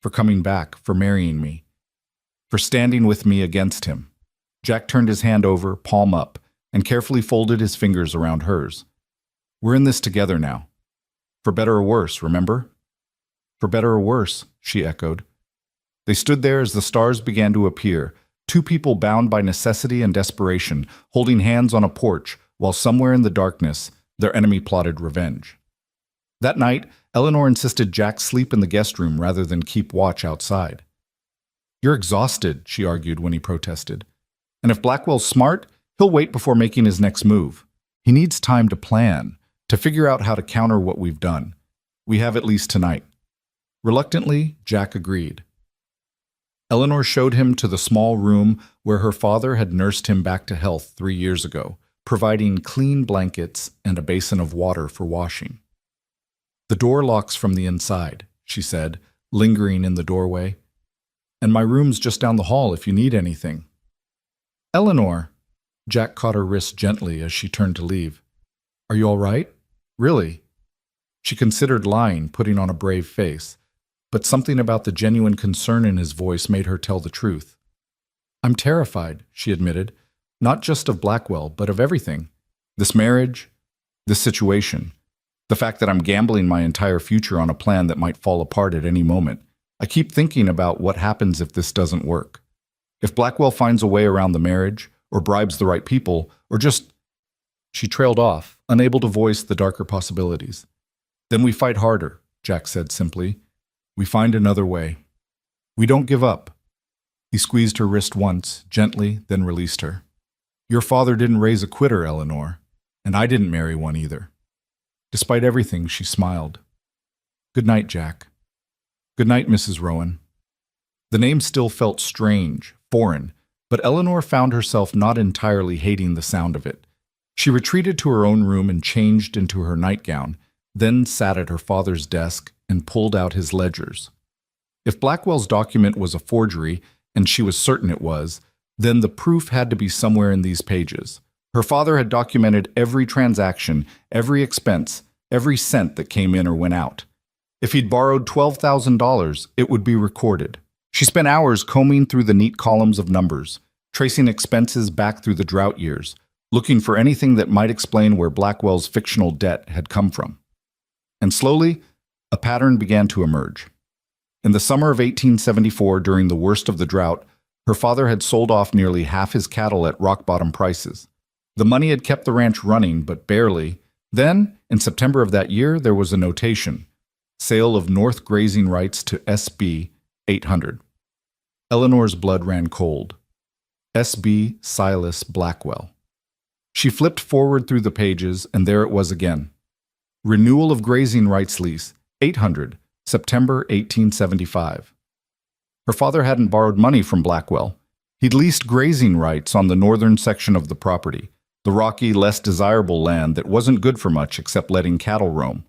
For coming back, for marrying me. For standing with me against him. Jack turned his hand over, palm up, and carefully folded his fingers around hers. We're in this together now. For better or worse, remember? For better or worse, she echoed. They stood there as the stars began to appear, two people bound by necessity and desperation, holding hands on a porch, while somewhere in the darkness, their enemy plotted revenge. That night, Eleanor insisted Jack sleep in the guest room rather than keep watch outside. You're exhausted, she argued when he protested. And if Blackwell's smart, he'll wait before making his next move. He needs time to plan, to figure out how to counter what we've done. We have at least tonight. Reluctantly, Jack agreed. Eleanor showed him to the small room where her father had nursed him back to health 3 years ago, providing clean blankets and a basin of water for washing. The door locks from the inside, she said, lingering in the doorway. And my room's just down the hall if you need anything. Eleanor, Jack caught her wrist gently as she turned to leave. Are you all right? Really? She considered lying, putting on a brave face, but something about the genuine concern in his voice made her tell the truth. I'm terrified, she admitted, not just of Blackwell, but of everything. This marriage, this situation, the fact that I'm gambling my entire future on a plan that might fall apart at any moment. I keep thinking about what happens if this doesn't work. If Blackwell finds a way around the marriage, or bribes the right people, or just... She trailed off, unable to voice the darker possibilities. Then we fight harder, Jack said simply. We find another way. We don't give up. He squeezed her wrist once, gently, then released her. Your father didn't raise a quitter, Eleanor, and I didn't marry one either. Despite everything, she smiled. Good night, Jack. Good night, Mrs. Rowan. The name still felt strange, foreign, but Eleanor found herself not entirely hating the sound of it. She retreated to her own room and changed into her nightgown, then sat at her father's desk and pulled out his ledgers. If Blackwell's document was a forgery, and she was certain it was, then the proof had to be somewhere in these pages. Her father had documented every transaction, every expense, every cent that came in or went out. If he'd borrowed $12,000, it would be recorded. She spent hours combing through the neat columns of numbers, tracing expenses back through the drought years, looking for anything that might explain where Blackwell's fictional debt had come from. And slowly, a pattern began to emerge. In the summer of 1874, during the worst of the drought, her father had sold off nearly half his cattle at rock-bottom prices. The money had kept the ranch running, but barely. Then, in September of that year, there was a notation. Sale of North grazing rights to SB 800. Eleanor's blood ran cold. SB Silas Blackwell. She flipped forward through the pages, and there it was again. Renewal of grazing rights lease, 800, September 1875. Her father hadn't borrowed money from Blackwell. He'd leased grazing rights on the northern section of the property, the rocky, less desirable land that wasn't good for much except letting cattle roam.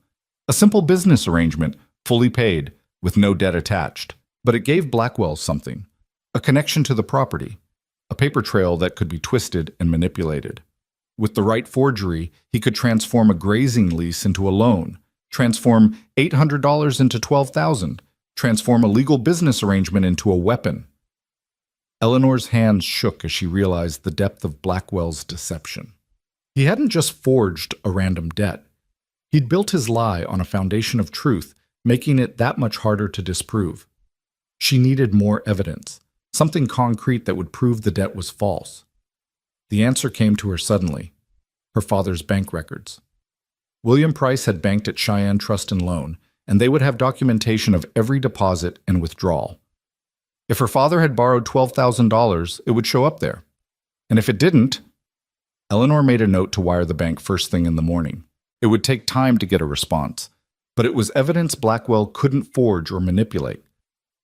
A simple business arrangement, fully paid, with no debt attached. But it gave Blackwell something. A connection to the property. A paper trail that could be twisted and manipulated. With the right forgery, he could transform a grazing lease into a loan, transform $800 into $12,000, transform a legal business arrangement into a weapon. Eleanor's hands shook as she realized the depth of Blackwell's deception. He hadn't just forged a random debt. He'd built his lie on a foundation of truth, making it that much harder to disprove. She needed more evidence, something concrete that would prove the debt was false. The answer came to her suddenly. Her father's bank records. William Price had banked at Cheyenne Trust and Loan, and they would have documentation of every deposit and withdrawal. If her father had borrowed $12,000, it would show up there. And if it didn't, Eleanor made a note to wire the bank first thing in the morning. It would take time to get a response, but it was evidence Blackwell couldn't forge or manipulate.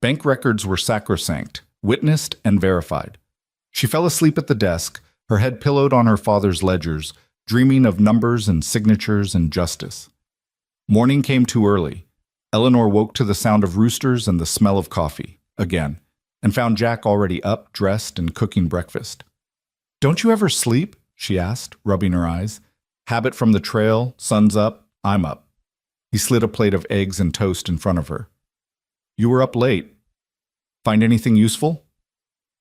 Bank records were sacrosanct, witnessed and verified. She fell asleep at the desk, her head pillowed on her father's ledgers, dreaming of numbers and signatures and justice. Morning came too early. Eleanor woke to the sound of roosters and the smell of coffee, again, and found Jack already up, dressed, and cooking breakfast. "Don't you ever sleep?" she asked, rubbing her eyes. "Habit from the trail, sun's up, I'm up." He slid a plate of eggs and toast in front of her. "You were up late. Find anything useful?"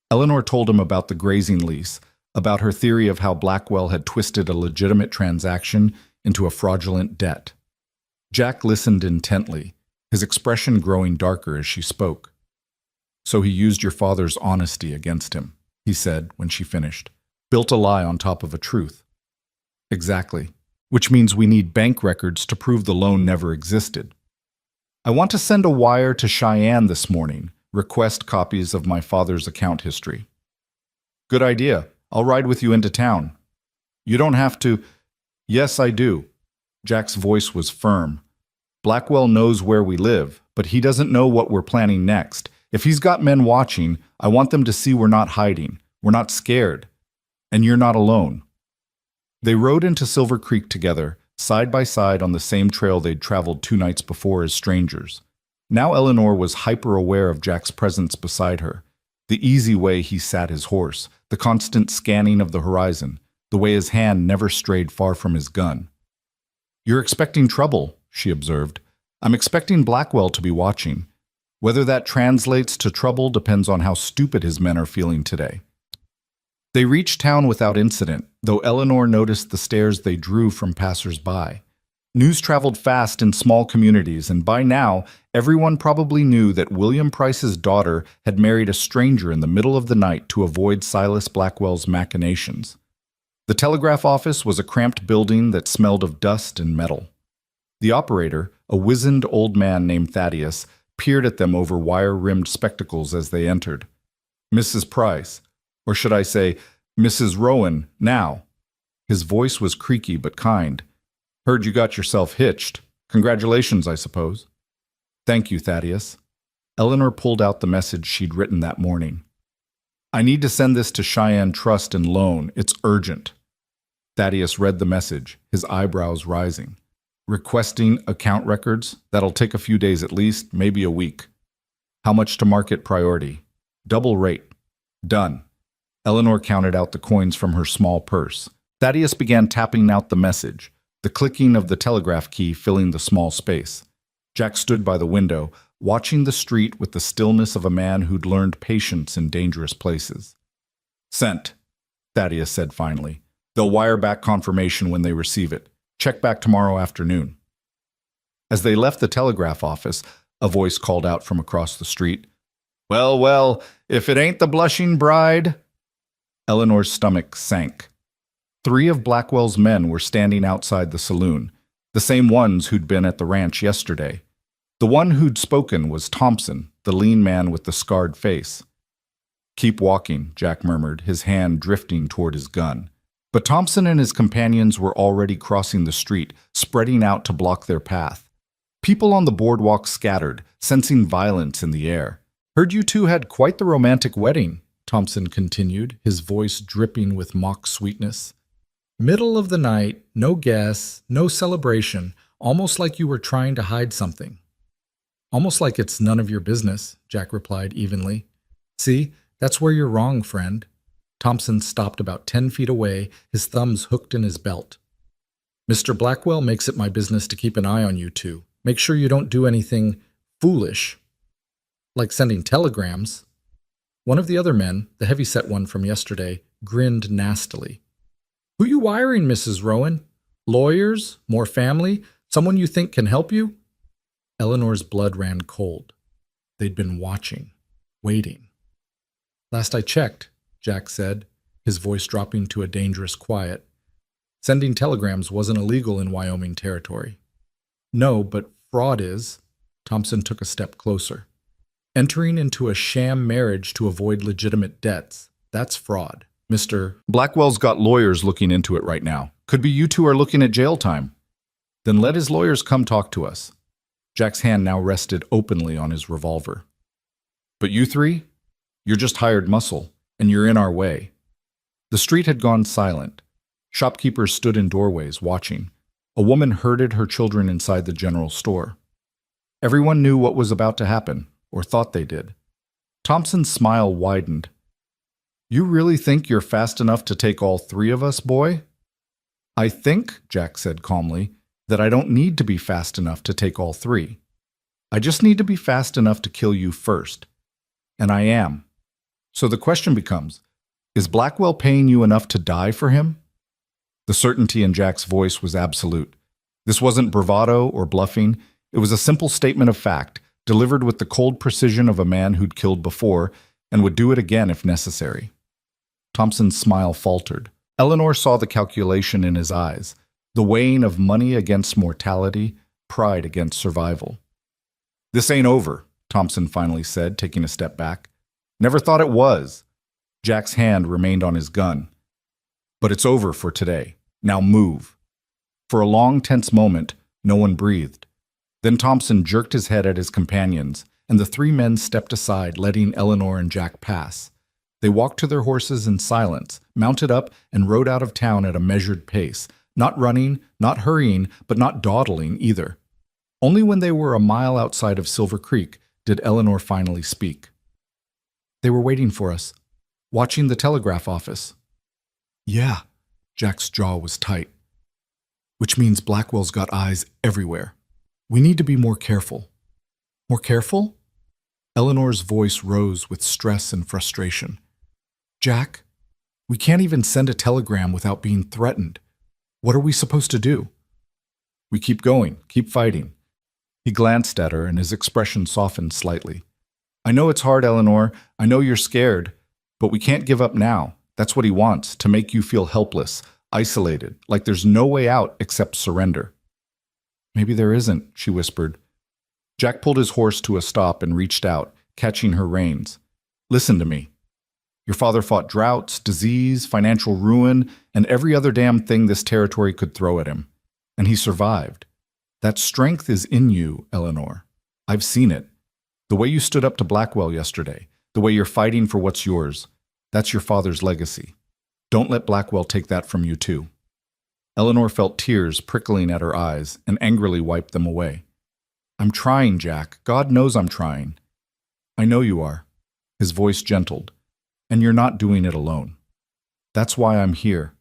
Eleanor told him about the grazing lease, about her theory of how Blackwell had twisted a legitimate transaction into a fraudulent debt. Jack listened intently, his expression growing darker as she spoke. "So he used your father's honesty against him," he said when she finished. "Built a lie on top of a truth." "Exactly. Which means we need bank records to prove the loan never existed. I want to send a wire to Cheyenne this morning, request copies of my father's account history." "Good idea. I'll ride with you into town." "You don't have to." "Yes, I do." Jack's voice was firm. "Blackwell knows where we live, but he doesn't know what we're planning next. If he's got men watching, I want them to see we're not hiding, we're not scared, and you're not alone." They rode into Silver Creek together, side by side on the same trail they'd traveled 2 nights before as strangers. Now Eleanor was hyper-aware of Jack's presence beside her, the easy way he sat his horse, the constant scanning of the horizon, the way his hand never strayed far from his gun. "You're expecting trouble," she observed. "I'm expecting Blackwell to be watching. Whether that translates to trouble depends on how stupid his men are feeling today." They reached town without incident, though Eleanor noticed the stares they drew from passers-by. News traveled fast in small communities, and by now, everyone probably knew that William Price's daughter had married a stranger in the middle of the night to avoid Silas Blackwell's machinations. The telegraph office was a cramped building that smelled of dust and metal. The operator, a wizened old man named Thaddeus, peered at them over wire-rimmed spectacles as they entered. "Mrs. Price, or should I say, Mrs. Rowan, now." His voice was creaky but kind. "Heard you got yourself hitched. Congratulations, I suppose." "Thank you, Thaddeus." Eleanor pulled out the message she'd written that morning. "I need to send this to Cheyenne Trust and Loan. It's urgent." Thaddeus read the message, his eyebrows rising. "Requesting account records? That'll take a few days at least, maybe a week. How much to market priority? Double rate. Done." Eleanor counted out the coins from her small purse. Thaddeus began tapping out the message, the clicking of the telegraph key filling the small space. Jack stood by the window, watching the street with the stillness of a man who'd learned patience in dangerous places. "Sent," Thaddeus said finally. "They'll wire back confirmation when they receive it. Check back tomorrow afternoon." As they left the telegraph office, a voice called out from across the street. "Well, well, if it ain't the blushing bride." Eleanor's stomach sank. 3 of Blackwell's men were standing outside the saloon, the same ones who'd been at the ranch yesterday. The one who'd spoken was Thompson, the lean man with the scarred face. "Keep walking," Jack murmured, his hand drifting toward his gun. But Thompson and his companions were already crossing the street, spreading out to block their path. People on the boardwalk scattered, sensing violence in the air. "Heard you two had quite the romantic wedding," Thompson continued, his voice dripping with mock sweetness. "Middle of the night, no guests, no celebration, almost like you were trying to hide something." "Almost like it's none of your business," Jack replied evenly. "See, that's where you're wrong, friend." Thompson stopped about 10 feet away, his thumbs hooked in his belt. "Mr. Blackwell makes it my business to keep an eye on you two. Make sure you don't do anything foolish, like sending telegrams." One of the other men, the heavyset one from yesterday, grinned nastily. "Who you wiring, Mrs. Rowan? Lawyers? More family? Someone you think can help you?" Eleanor's blood ran cold. They'd been watching, waiting. "Last I checked," Jack said, his voice dropping to a dangerous quiet. "Sending telegrams wasn't illegal in Wyoming territory." "No, but fraud is." Thompson took a step closer. "Entering into a sham marriage to avoid legitimate debts, that's fraud. Mr. Blackwell's got lawyers looking into it right now. Could be you two are looking at jail time. Then let his lawyers come talk to us. Jack's hand now rested openly on his revolver. But you three? You're just hired muscle, and you're in our way. The street had gone silent. Shopkeepers stood in doorways, watching. A woman herded her children inside the general store. Everyone knew what was about to happen, or thought they did. Thompson's smile widened. You really think you're fast enough to take all three of us, boy? I think, Jack said calmly, that I don't need to be fast enough to take all three. I just need to be fast enough to kill you first. And I am. So the question becomes, is Blackwell paying you enough to die for him? The certainty in Jack's voice was absolute. This wasn't bravado or bluffing. It was a simple statement of fact, delivered with the cold precision of a man who'd killed before and would do it again if necessary. Thompson's smile faltered. Eleanor saw the calculation in his eyes, the weighing of money against mortality, pride against survival. This ain't over, Thompson finally said, taking a step back. Never thought it was. Jack's hand remained on his gun. But it's over for today. Now move. For a long, tense moment, no one breathed. Then Thompson jerked his head at his companions, and the three men stepped aside, letting Eleanor and Jack pass. They walked to their horses in silence, mounted up, and rode out of town at a measured pace, not running, not hurrying, but not dawdling either. Only when they were a mile outside of Silver Creek did Eleanor finally speak. They were waiting for us, watching the telegraph office. Yeah, Jack's jaw was tight. Which means Blackwell's got eyes everywhere. We need to be more careful. More careful? Eleanor's voice rose with stress and frustration. Jack, we can't even send a telegram without being threatened. What are we supposed to do? We keep going, keep fighting. He glanced at her and his expression softened slightly. I know it's hard, Eleanor. I know you're scared. But we can't give up now. That's what he wants, to make you feel helpless, isolated, like there's no way out except surrender. Maybe there isn't, she whispered. Jack pulled his horse to a stop and reached out, catching her reins. Listen to me. Your father fought droughts, disease, financial ruin, and every other damn thing this territory could throw at him. And he survived. That strength is in you, Eleanor. I've seen it. The way you stood up to Blackwell yesterday, the way you're fighting for what's yours, that's your father's legacy. Don't let Blackwell take that from you too. Eleanor felt tears prickling at her eyes and angrily wiped them away. I'm trying, Jack. God knows I'm trying. I know you are. His voice gentled. And you're not doing it alone. That's why I'm here.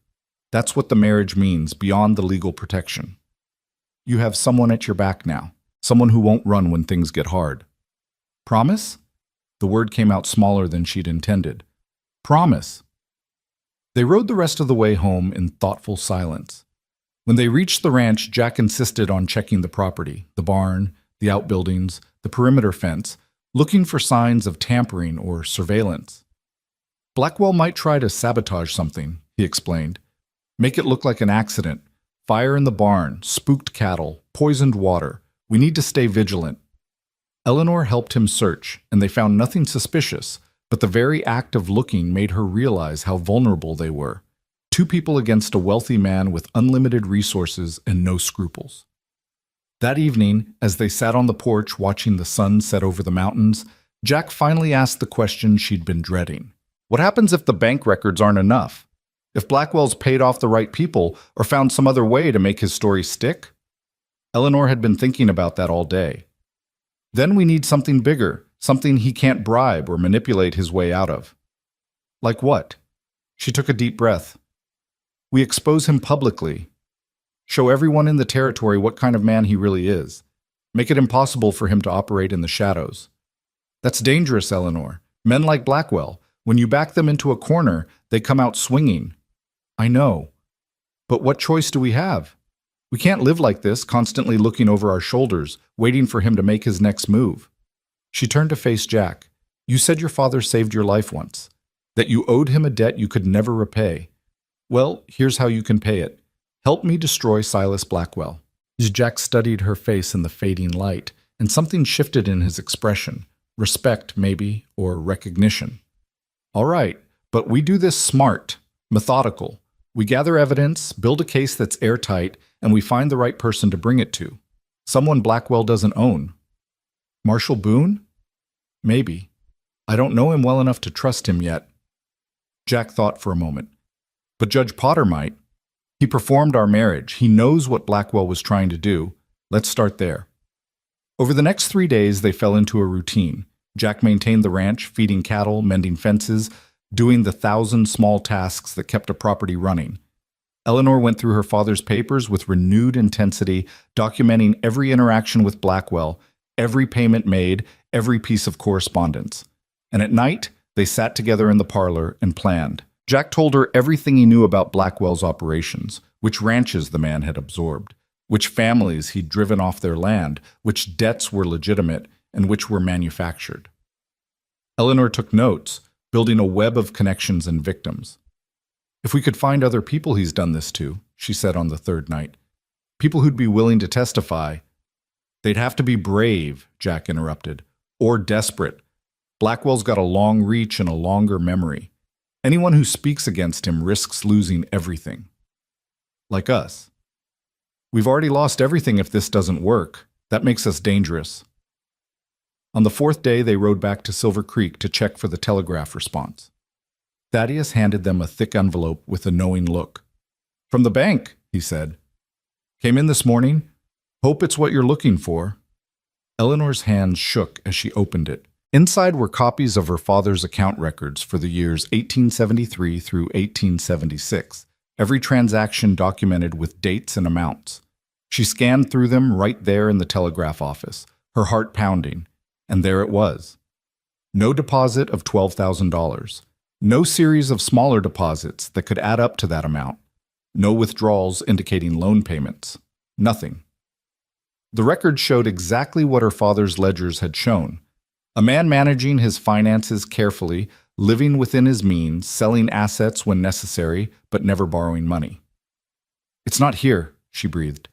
That's what the marriage means beyond the legal protection. You have someone at your back now, someone who won't run when things get hard. Promise? The word came out smaller than she'd intended. Promise. They rode the rest of the way home in thoughtful silence. When they reached the ranch, Jack insisted on checking the property, the barn, the outbuildings, the perimeter fence, looking for signs of tampering or surveillance. Blackwell might try to sabotage something, he explained. Make it look like an accident. Fire in the barn, spooked cattle, poisoned water. We need to stay vigilant. Eleanor helped him search, and they found nothing suspicious, but the very act of looking made her realize how vulnerable they were. Two people against a wealthy man with unlimited resources and no scruples. That evening, as they sat on the porch watching the sun set over the mountains, Jack finally asked the question she'd been dreading. What happens if the bank records aren't enough? If Blackwell's paid off the right people or found some other way to make his story stick? Eleanor had been thinking about that all day. Then we need something bigger, something he can't bribe or manipulate his way out of. Like what? She took a deep breath. We expose him publicly. Show everyone in the territory what kind of man he really is. Make it impossible for him to operate in the shadows. That's dangerous, Eleanor. Men like Blackwell, when you back them into a corner, they come out swinging. I know. But what choice do we have? We can't live like this, constantly looking over our shoulders, waiting for him to make his next move. She turned to face Jack. You said your father saved your life once, that you owed him a debt you could never repay. Well, here's how you can pay it. Help me destroy Silas Blackwell. Jack studied her face in the fading light, and something shifted in his expression. Respect, maybe, or recognition. All right, But we do this smart, methodical. We gather evidence, build a case that's airtight, and we find the right person to bring it to. Someone Blackwell doesn't own. Marshall Boone? Maybe. I don't know him well enough to trust him yet. Jack thought for a moment. But Judge Potter might. He performed our marriage. He knows what Blackwell was trying to do. Let's start there. Over the next 3 days, they fell into a routine. Jack maintained the ranch, feeding cattle, mending fences, doing the 1,000 small tasks that kept a property running. Eleanor went through her father's papers with renewed intensity, documenting every interaction with Blackwell, every payment made, every piece of correspondence. And at night, they sat together in the parlor and planned. Jack told her everything he knew about Blackwell's operations, which ranches the man had absorbed, which families he'd driven off their land, which debts were legitimate, and which were manufactured. Eleanor took notes, building a web of connections and victims. If we could find other people he's done this to, she said on the third night, people who'd be willing to testify. They'd have to be brave, Jack interrupted, or desperate. Blackwell's got a long reach and a longer memory. Anyone who speaks against him risks losing everything. Like us. We've already lost everything if this doesn't work. That makes us dangerous. On the fourth day, they rode back to Silver Creek to check for the telegraph response. Thaddeus handed them a thick envelope with a knowing look. From the bank, he said. Came in this morning. Hope it's what you're looking for. Eleanor's hands shook as she opened it. Inside were copies of her father's account records for the years 1873 through 1876, every transaction documented with dates and amounts. She scanned through them right there in the telegraph office, her heart pounding, and there it was. No deposit of $12,000. No series of smaller deposits that could add up to that amount. No withdrawals indicating loan payments. Nothing. The record showed exactly what her father's ledgers had shown. A man managing his finances carefully, living within his means, selling assets when necessary, but never borrowing money. It's not here, she breathed.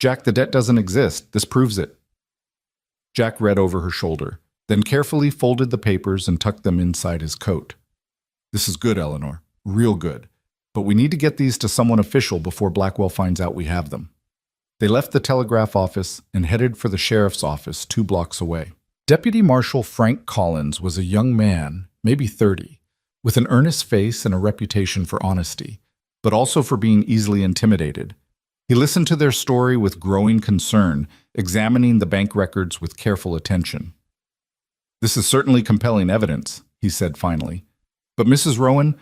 Jack, the debt doesn't exist. This proves it. Jack read over her shoulder, then carefully folded the papers and tucked them inside his coat. This is good, Eleanor. Real good. But we need to get these to someone official before Blackwell finds out we have them. They left the telegraph office and headed for the sheriff's office 2 blocks away. Deputy Marshal Frank Collins was a young man, maybe 30, with an earnest face and a reputation for honesty, but also for being easily intimidated. He listened to their story with growing concern, examining the bank records with careful attention. This is certainly compelling evidence, he said finally. But Mrs. Rowan,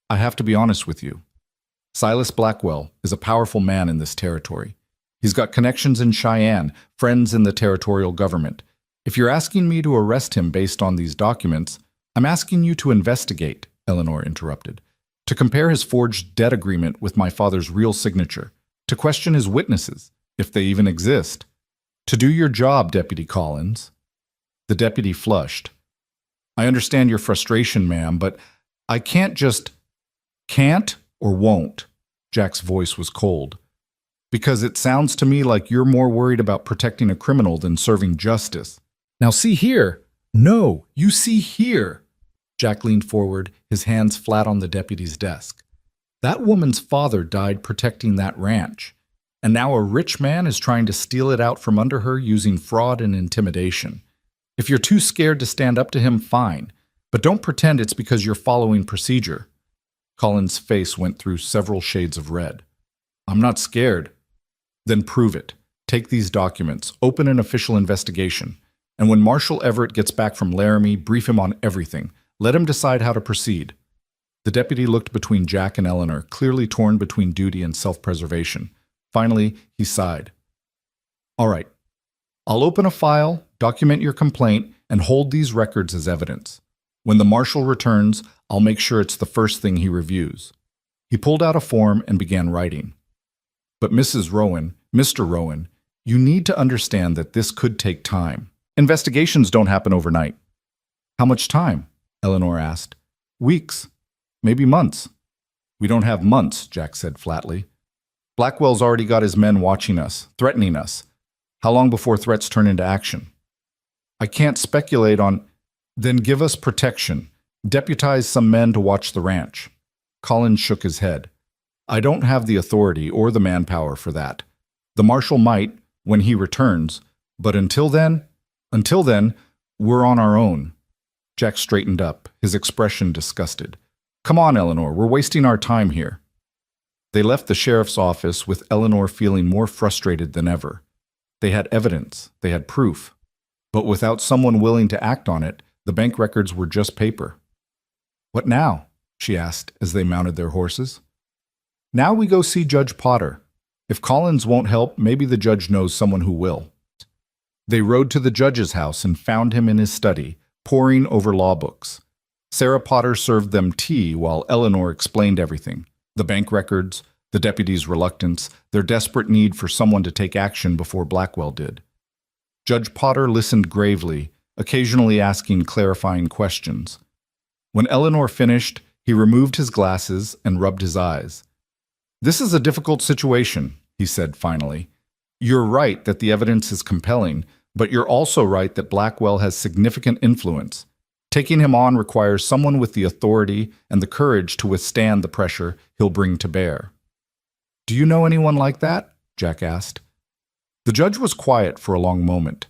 I have to be honest with you. Silas Blackwell is a powerful man in this territory. He's got connections in Cheyenne, friends in the territorial government. If you're asking me to arrest him based on these documents, I'm asking you to investigate, Eleanor interrupted, to compare his forged debt agreement with my father's real signature, to question his witnesses, if they even exist. To do your job, Deputy Collins. The deputy flushed. I understand your frustration, ma'am, but I can't just... Can't or won't? Jack's voice was cold. Because it sounds to me like you're more worried about protecting a criminal than serving justice. Now see here. No, you see here. Jack leaned forward, his hands flat on the deputy's desk. That woman's father died protecting that ranch, and now a rich man is trying to steal it out from under her using fraud and intimidation. If you're too scared to stand up to him, fine, but don't pretend it's because you're following procedure. Colin's face went through several shades of red. I'm not scared. Then prove it. Take these documents, open an official investigation, and when Marshal Everett gets back from Laramie, brief him on everything. Let him decide how to proceed. The deputy looked between Jack and Eleanor, clearly torn between duty and self-preservation. Finally, he sighed. All right. I'll open a file, document your complaint, and hold these records as evidence. When the marshal returns, I'll make sure it's the first thing he reviews. He pulled out a form and began writing. But Mrs. Rowan, Mr. Rowan, you need to understand that this could take time. Investigations don't happen overnight. How much time? Eleanor asked. Weeks. Maybe months. We don't have months, Jack said flatly. Blackwell's already got his men watching us, threatening us. How long before threats turn into action? I can't speculate on... Then give us protection. Deputize some men to watch the ranch. Collins shook his head. I don't have the authority or the manpower for that. The marshal might, when he returns, but until then, we're on our own. Jack straightened up, his expression disgusted. Come on, Eleanor, we're wasting our time here. They left the sheriff's office with Eleanor feeling more frustrated than ever. They had evidence, they had proof. But without someone willing to act on it, the bank records were just paper. What now? She asked as they mounted their horses. Now we go see Judge Potter. If Collins won't help, maybe the judge knows someone who will. They rode to the judge's house and found him in his study, poring over law books. Sarah Potter served them tea while Eleanor explained everything. The bank records, the deputy's reluctance, their desperate need for someone to take action before Blackwell did. Judge Potter listened gravely, occasionally asking clarifying questions. When Eleanor finished, he removed his glasses and rubbed his eyes. This is a difficult situation, he said finally. You're right that the evidence is compelling, but you're also right that Blackwell has significant influence. Taking him on requires someone with the authority and the courage to withstand the pressure he'll bring to bear. Do you know anyone like that? Jack asked. The judge was quiet for a long moment.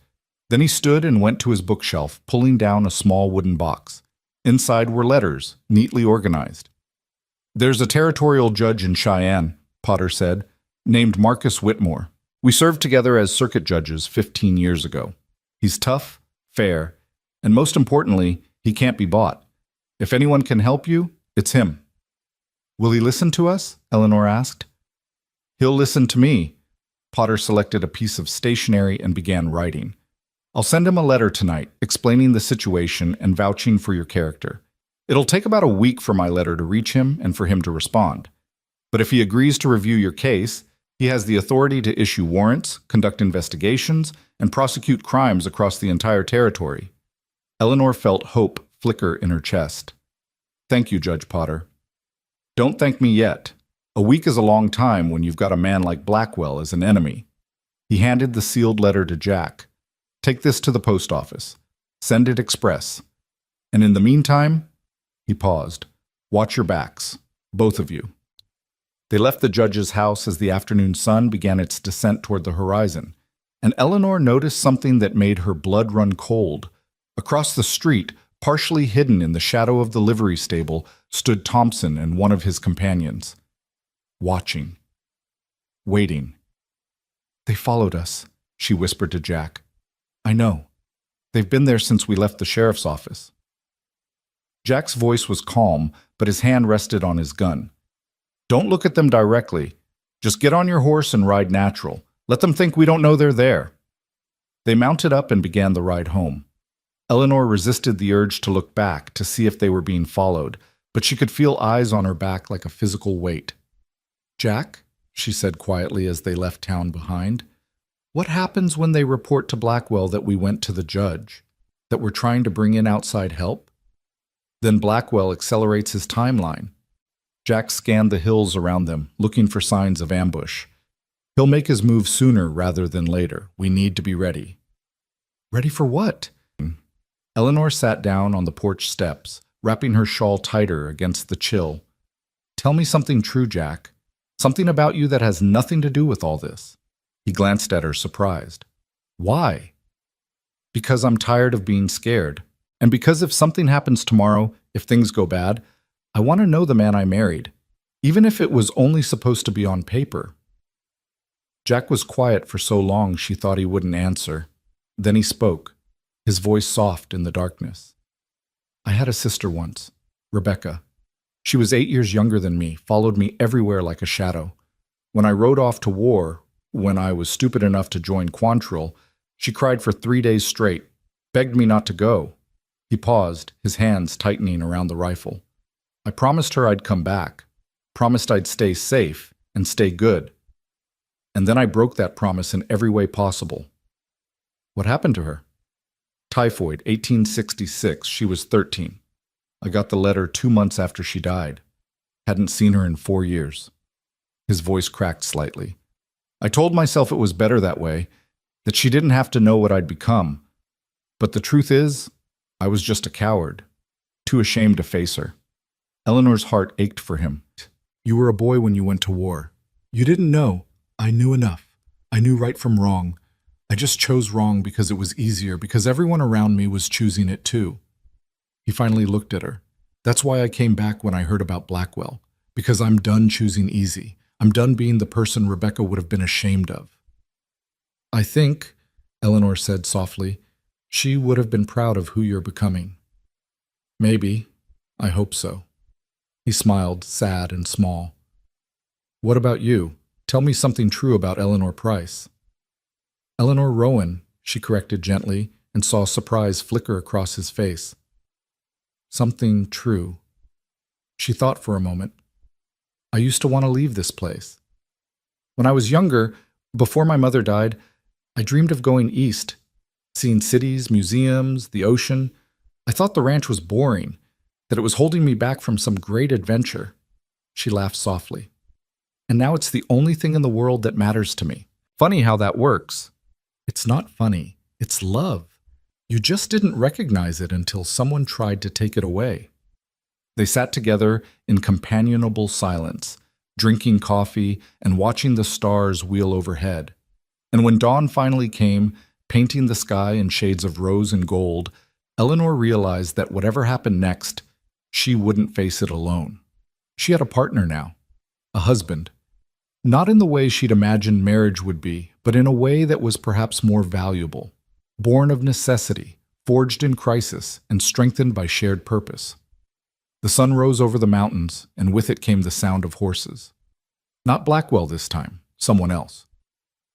Then he stood and went to his bookshelf, pulling down a small wooden box. Inside were letters, neatly organized. There's a territorial judge in Cheyenne, Potter said, named Marcus Whitmore. We served together as circuit judges 15 years ago. He's tough, fair, and most importantly, he can't be bought. If anyone can help you, it's him. Will he listen to us? Eleanor asked. He'll listen to me. Potter selected a piece of stationery and began writing. I'll send him a letter tonight, explaining the situation and vouching for your character. It'll take about a week for my letter to reach him and for him to respond. But if he agrees to review your case, he has the authority to issue warrants, conduct investigations, and prosecute crimes across the entire territory. Eleanor felt hope flicker in her chest. Thank you, Judge Potter. Don't thank me yet. A week is a long time when you've got a man like Blackwell as an enemy. He handed the sealed letter to Jack. Take this to the post office. Send it express. And in the meantime, he paused. Watch your backs, both of you. They left the judge's house as the afternoon sun began its descent toward the horizon, and Eleanor noticed something that made her blood run cold. Across the street, partially hidden in the shadow of the livery stable, stood Thompson and one of his companions. Watching. Waiting. They followed us, she whispered to Jack. I know. They've been there since we left the sheriff's office. Jack's voice was calm, but his hand rested on his gun. Don't look at them directly. Just get on your horse and ride natural. Let them think we don't know they're there. They mounted up and began the ride home. Eleanor resisted the urge to look back to see if they were being followed, but she could feel eyes on her back like a physical weight. Jack, she said quietly as they left town behind, what happens when they report to Blackwell that we went to the judge, that we're trying to bring in outside help? Then Blackwell accelerates his timeline. Jack scanned the hills around them, looking for signs of ambush. He'll make his move sooner rather than later. We need to be ready. Ready for what? Eleanor sat down on the porch steps, wrapping her shawl tighter against the chill. Tell me something true, Jack. Something about you that has nothing to do with all this. He glanced at her, surprised. Why? Because I'm tired of being scared. And because if something happens tomorrow, if things go bad, I want to know the man I married, even if it was only supposed to be on paper. Jack was quiet for so long she thought he wouldn't answer. Then he spoke, his voice soft in the darkness. I had a sister once, Rebecca. She was 8 years younger than me, followed me everywhere like a shadow. When I rode off to war, when I was stupid enough to join Quantrill, she cried for 3 days straight, begged me not to go. He paused, his hands tightening around the rifle. I promised her I'd come back, promised I'd stay safe and stay good. And then I broke that promise in every way possible. What happened to her? Typhoid, 1866, she was 13. I got the letter 2 months after she died. Hadn't seen her in 4 years. His voice cracked slightly. I told myself it was better that way, that she didn't have to know what I'd become. But the truth is, I was just a coward. too ashamed to face her. Eleanor's heart ached for him. You were a boy when you went to war. You didn't know. I knew enough. I knew right from wrong. I just chose wrong because it was easier, because everyone around me was choosing it too. He finally looked at her. That's why I came back when I heard about Blackwell, because I'm done choosing easy. I'm done being the person Rebecca would have been ashamed of. I think, Eleanor said softly, she would have been proud of who you're becoming. Maybe. I hope so. He smiled, sad and small. What about you? Tell me something true about Eleanor Price. Eleanor Rowan, she corrected gently, and saw surprise flicker across his face. Something true. She thought for a moment. I used to want to leave this place. When I was younger, before my mother died, I dreamed of going east, seeing cities, museums, the ocean. I thought the ranch was boring, that it was holding me back from some great adventure. She laughed softly. And now it's the only thing in the world that matters to me. Funny how that works. It's not funny. It's love. You just didn't recognize it until someone tried to take it away. They sat together in companionable silence, drinking coffee and watching the stars wheel overhead. And when dawn finally came, painting the sky in shades of rose and gold, Eleanor realized that whatever happened next, she wouldn't face it alone. She had a partner now, a husband. Not in the way she'd imagined marriage would be, but in a way that was perhaps more valuable. Born of necessity, forged in crisis, and strengthened by shared purpose. The sun rose over the mountains, and with it came the sound of horses. Not Blackwell this time, someone else.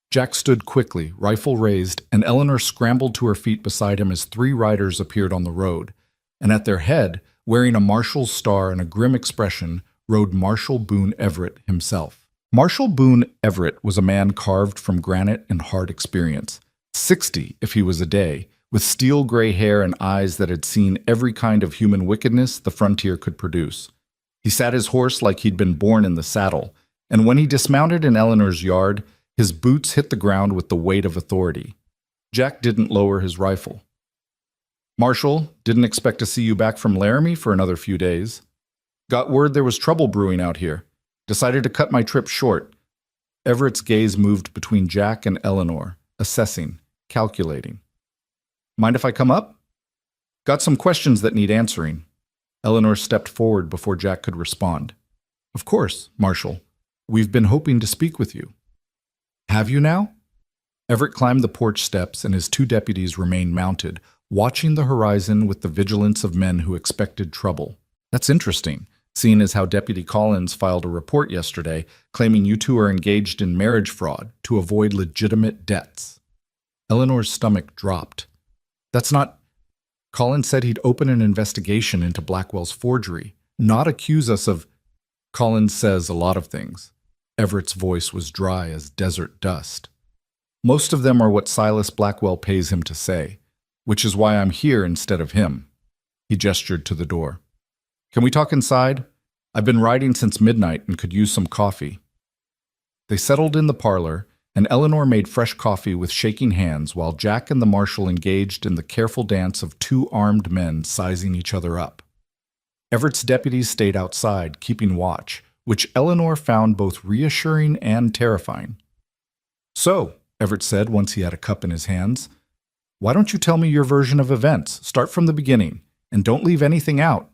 Jack stood quickly, rifle raised, and Eleanor scrambled to her feet beside him as 3 riders appeared on the road, and at their head, wearing a marshal's star and a grim expression, rode Marshal Boone Everett himself. Marshal Boone Everett was a man carved from granite and hard experience, 60 if he was a day, with steel gray hair and eyes that had seen every kind of human wickedness the frontier could produce. He sat his horse like he'd been born in the saddle, and when he dismounted in Eleanor's yard, his boots hit the ground with the weight of authority. Jack didn't lower his rifle. Marshal, didn't expect to see you back from Laramie for another few days. Got word there was trouble brewing out here. Decided to cut my trip short. Everett's gaze moved between Jack and Eleanor, assessing, calculating. Mind if I come up? Got some questions that need answering. Eleanor stepped forward before Jack could respond. Of course, Marshal. We've been hoping to speak with you. Have you now? Everett climbed the porch steps and his 2 deputies remained mounted, watching the horizon with the vigilance of men who expected trouble. That's interesting, seeing as how Deputy Collins filed a report yesterday claiming you 2 are engaged in marriage fraud to avoid legitimate debts. Eleanor's stomach dropped. That's not... Collins said he'd open an investigation into Blackwell's forgery, not accuse us of... Collins says a lot of things. Everett's voice was dry as desert dust. Most of them are what Silas Blackwell pays him to say, which is why I'm here instead of him. He gestured to the door. Can we talk inside? I've been riding since midnight and could use some coffee. They settled in the parlor, and Eleanor made fresh coffee with shaking hands while Jack and the marshal engaged in the careful dance of 2 armed men sizing each other up. Everett's deputies stayed outside, keeping watch, which Eleanor found both reassuring and terrifying. So, Everett said once he had a cup in his hands, why don't you tell me your version of events? Start from the beginning, and don't leave anything out.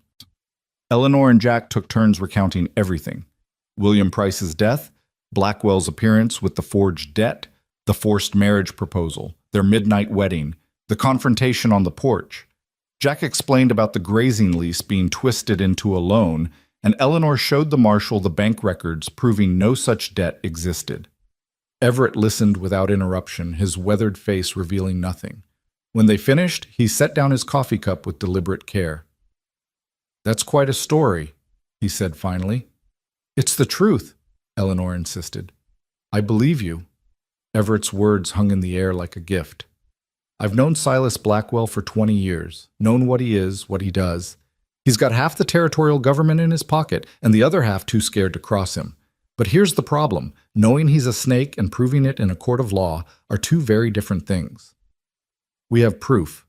Eleanor and Jack took turns recounting everything. William Price's death, Blackwell's appearance with the forged debt, the forced marriage proposal, their midnight wedding, the confrontation on the porch. Jack explained about the grazing lease being twisted into a loan, and Eleanor showed the marshal the bank records proving no such debt existed. Everett listened without interruption, his weathered face revealing nothing. When they finished, he set down his coffee cup with deliberate care. That's quite a story, he said finally. It's the truth, Eleanor insisted. I believe you. Everett's words hung in the air like a gift. I've known Silas Blackwell for 20 years, known what he is, what he does. He's got half the territorial government in his pocket and the other half too scared to cross him. But here's the problem. Knowing he's a snake and proving it in a court of law are 2 very different things. We have proof.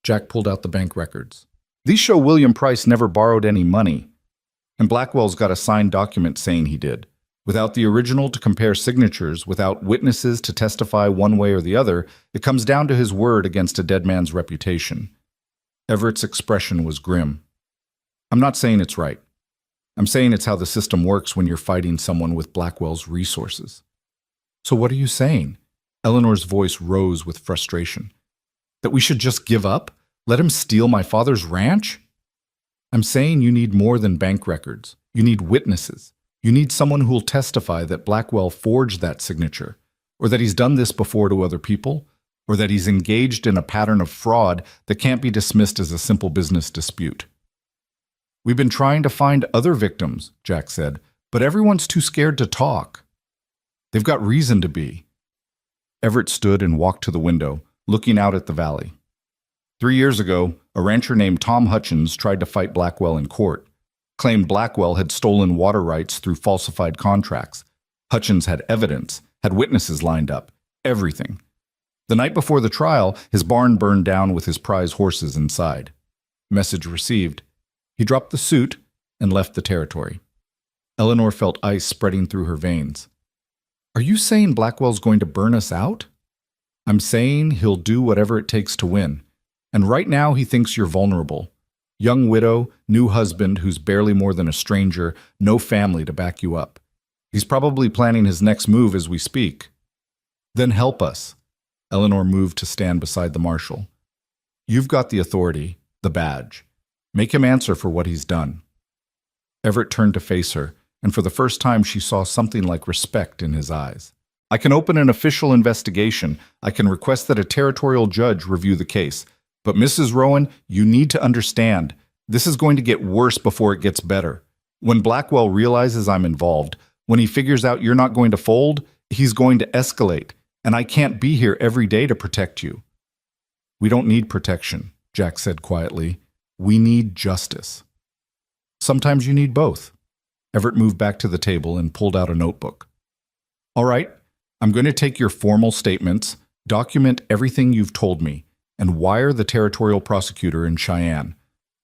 Jack pulled out the bank records. These show William Price never borrowed any money, and Blackwell's got a signed document saying he did. Without the original to compare signatures, without witnesses to testify one way or the other, it comes down to his word against a dead man's reputation. Everett's expression was grim. I'm not saying it's right. I'm saying it's how the system works when you're fighting someone with Blackwell's resources. So what are you saying? Eleanor's voice rose with frustration. That we should just give up? Let him steal my father's ranch? I'm saying you need more than bank records. You need witnesses. You need someone who will testify that Blackwell forged that signature, or that he's done this before to other people, or that he's engaged in a pattern of fraud that can't be dismissed as a simple business dispute. We've been trying to find other victims, Jack said, but everyone's too scared to talk. They've got reason to be. Everett stood and walked to the window, looking out at the valley. 3 years ago, a rancher named Tom Hutchins tried to fight Blackwell in court, claimed Blackwell had stolen water rights through falsified contracts. Hutchins had evidence, had witnesses lined up, everything. The night before the trial, his barn burned down with his prize horses inside. Message received. He dropped the suit and left the territory. Eleanor felt ice spreading through her veins. Are you saying Blackwell's going to burn us out? I'm saying he'll do whatever it takes to win. And right now he thinks you're vulnerable. Young widow, new husband who's barely more than a stranger, no family to back you up. He's probably planning his next move as we speak. Then help us. Eleanor moved to stand beside the marshal. You've got the authority, the badge. Make him answer for what he's done. Everett turned to face her, and for the first time she saw something like respect in his eyes. I can open an official investigation. I can request that a territorial judge review the case. But Mrs. Rowan, you need to understand, this is going to get worse before it gets better. When Blackwell realizes I'm involved, when he figures out you're not going to fold, he's going to escalate, and I can't be here every day to protect you. We don't need protection, Jack said quietly. We need justice. Sometimes you need both. Everett moved back to the table and pulled out a notebook. All right, I'm going to take your formal statements, document everything you've told me, and wire the territorial prosecutor in Cheyenne.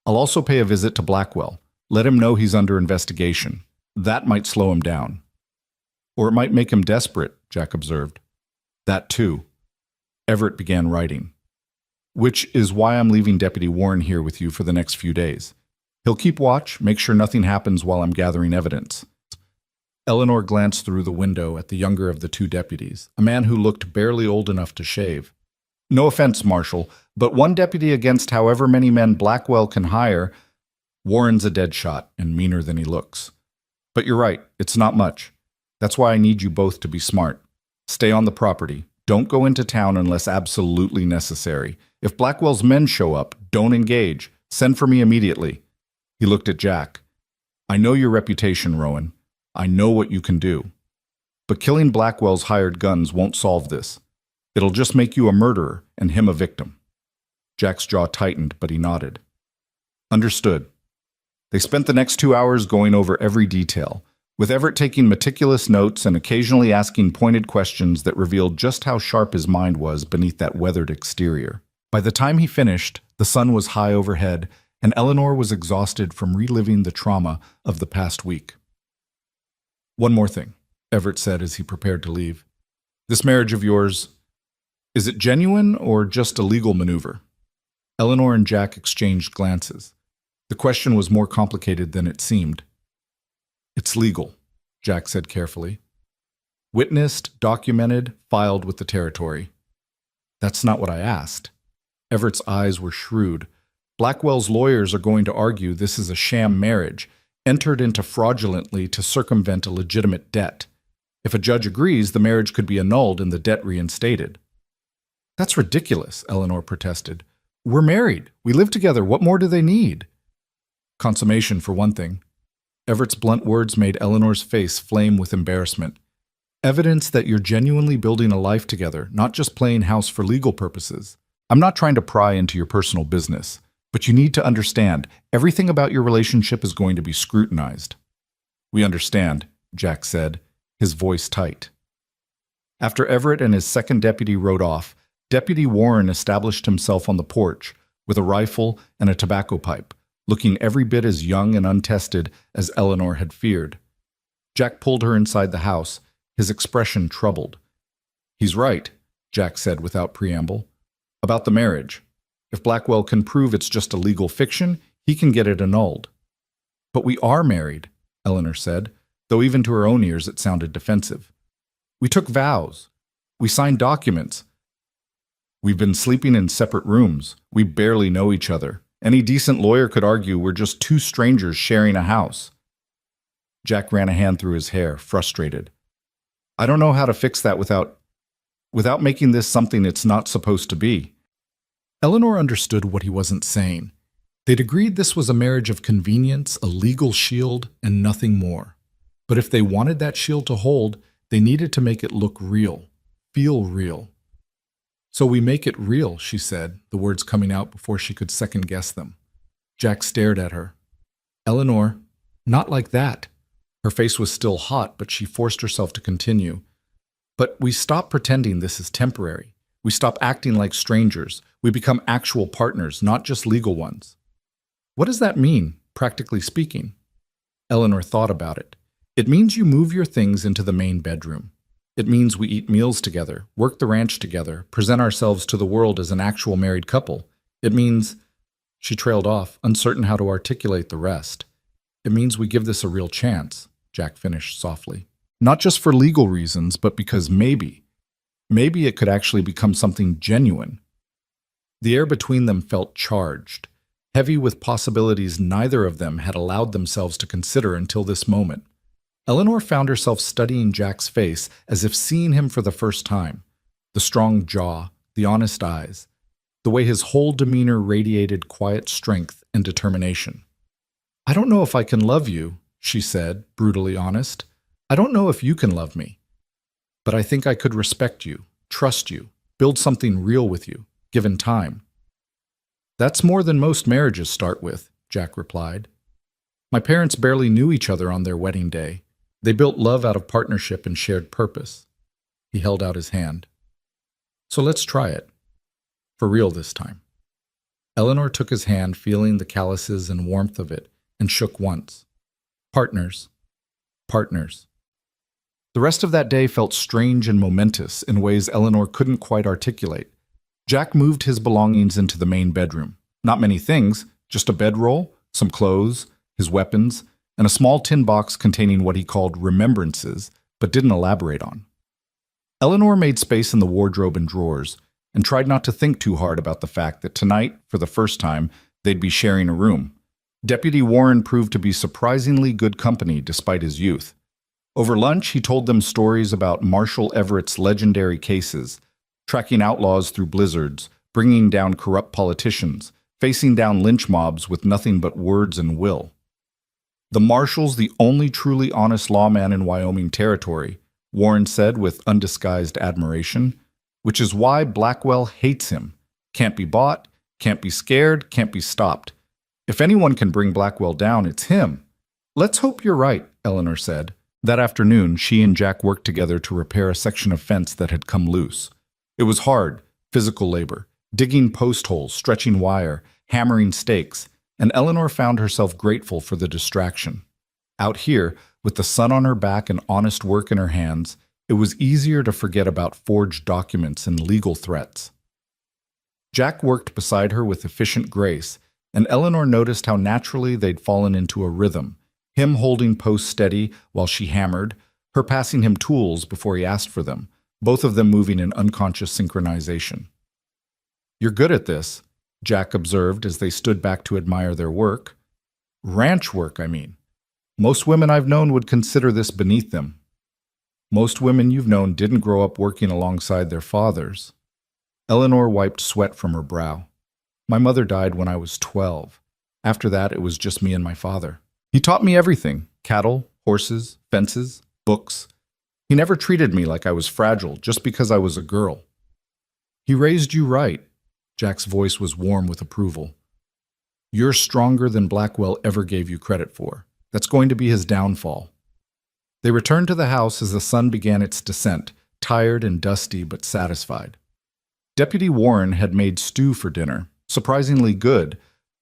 I'll also pay a visit to Blackwell. Let him know he's under investigation. That might slow him down. Or it might make him desperate, Jack observed. That too. Everett began writing. Which is why I'm leaving Deputy Warren here with you for the next few days. He'll keep watch, make sure nothing happens while I'm gathering evidence. Eleanor glanced through the window at the younger of the two deputies, a man who looked barely old enough to shave. No offense, Marshal, but one deputy against however many men Blackwell can hire, Warren's a dead shot and meaner than he looks. But you're right, it's not much. That's why I need you both to be smart. Stay on the property. Don't go into town unless absolutely necessary. If Blackwell's men show up, don't engage. Send for me immediately. He looked at Jack. I know your reputation, Rowan. I know what you can do. But killing Blackwell's hired guns won't solve this. It'll just make you a murderer and him a victim. Jack's jaw tightened, but he nodded. Understood. They spent the next 2 hours going over every detail, with Everett taking meticulous notes and occasionally asking pointed questions that revealed just how sharp his mind was beneath that weathered exterior. By the time he finished, the sun was high overhead, and Eleanor was exhausted from reliving the trauma of the past week. One more thing, Everett said as he prepared to leave. This marriage of yours, is it genuine or just a legal maneuver? Eleanor and Jack exchanged glances. The question was more complicated than it seemed. It's legal, Jack said carefully. Witnessed, documented, filed with the territory. That's not what I asked. Everett's eyes were shrewd. Blackwell's lawyers are going to argue this is a sham marriage, entered into fraudulently to circumvent a legitimate debt. If a judge agrees, the marriage could be annulled and the debt reinstated. That's ridiculous, Eleanor protested. We're married. We live together. What more do they need? Consummation, for one thing. Everett's blunt words made Eleanor's face flame with embarrassment. Evidence that you're genuinely building a life together, not just playing house for legal purposes. I'm not trying to pry into your personal business, but you need to understand, everything about your relationship is going to be scrutinized. We understand, Jack said, his voice tight. After Everett and his second deputy rode off, Deputy Warren established himself on the porch, with a rifle and a tobacco pipe, looking every bit as young and untested as Eleanor had feared. Jack pulled her inside the house, his expression troubled. "He's right," Jack said without preamble, "about the marriage. If Blackwell can prove it's just a legal fiction, he can get it annulled." "But we are married," Eleanor said, though even to her own ears it sounded defensive. "We took vows. We signed documents. We've been sleeping in separate rooms. We barely know each other. Any decent lawyer could argue we're just two strangers sharing a house." Jack ran a hand through his hair, frustrated. "I don't know how to fix that without making this something it's not supposed to be." Eleanor understood what he wasn't saying. They'd agreed this was a marriage of convenience, a legal shield, and nothing more. But if they wanted that shield to hold, they needed to make it look real, feel real. "So we make it real," she said, the words coming out before she could second-guess them. Jack stared at her. "Eleanor, not like that." Her face was still hot, but she forced herself to continue. "But we stop pretending this is temporary. We stop acting like strangers. We become actual partners, not just legal ones." "What does that mean, practically speaking?" Eleanor thought about it. "It means you move your things into the main bedroom. It means we eat meals together, work the ranch together, present ourselves to the world as an actual married couple. It means—" She trailed off, uncertain how to articulate the rest. "It means we give this a real chance," Jack finished softly. "Not just for legal reasons, but because maybe it could actually become something genuine." The air between them felt charged, heavy with possibilities neither of them had allowed themselves to consider until this moment. Eleanor found herself studying Jack's face as if seeing him for the first time. The strong jaw, the honest eyes, the way his whole demeanor radiated quiet strength and determination. "I don't know if I can love you," she said, brutally honest. "I don't know if you can love me. But I think I could respect you, trust you, build something real with you, given time." "That's more than most marriages start with," Jack replied. "My parents barely knew each other on their wedding day. They built love out of partnership and shared purpose." He held out his hand. "So let's try it. For real this time." Eleanor took his hand, feeling the calluses and warmth of it, and shook once. "Partners. Partners." The rest of that day felt strange and momentous in ways Eleanor couldn't quite articulate. Jack moved his belongings into the main bedroom. Not many things, just a bedroll, some clothes, his weapons, and a small tin box containing what he called remembrances, but didn't elaborate on. Eleanor made space in the wardrobe and drawers, and tried not to think too hard about the fact that tonight, for the first time, they'd be sharing a room. Deputy Warren proved to be surprisingly good company despite his youth. Over lunch, he told them stories about Marshall Everett's legendary cases, tracking outlaws through blizzards, bringing down corrupt politicians, facing down lynch mobs with nothing but words and will. "The Marshall's the only truly honest lawman in Wyoming territory," Warren said with undisguised admiration, "which is why Blackwell hates him. Can't be bought, can't be scared, can't be stopped. If anyone can bring Blackwell down, it's him." "Let's hope you're right," Eleanor said. That afternoon, she and Jack worked together to repair a section of fence that had come loose. It was hard, physical labor, digging post holes, stretching wire, hammering stakes, and Eleanor found herself grateful for the distraction. Out here, with the sun on her back and honest work in her hands, it was easier to forget about forged documents and legal threats. Jack worked beside her with efficient grace, and Eleanor noticed how naturally they'd fallen into a rhythm, him holding posts steady while she hammered, her passing him tools before he asked for them, both of them moving in unconscious synchronization. "You're good at this," Jack observed as they stood back to admire their work. "Ranch work, I mean. Most women I've known would consider this beneath them. Most women you've known didn't grow up working alongside their fathers." Eleanor wiped sweat from her brow. "My mother died when I was 12. After that, it was just me and my father. He taught me everything: cattle, horses, fences, books. He never treated me like I was fragile just because I was a girl." "He raised you right." Jack's voice was warm with approval. "You're stronger than Blackwell ever gave you credit for. That's going to be his downfall." They returned to the house as the sun began its descent, tired and dusty but satisfied. Deputy Warren had made stew for dinner, surprisingly good,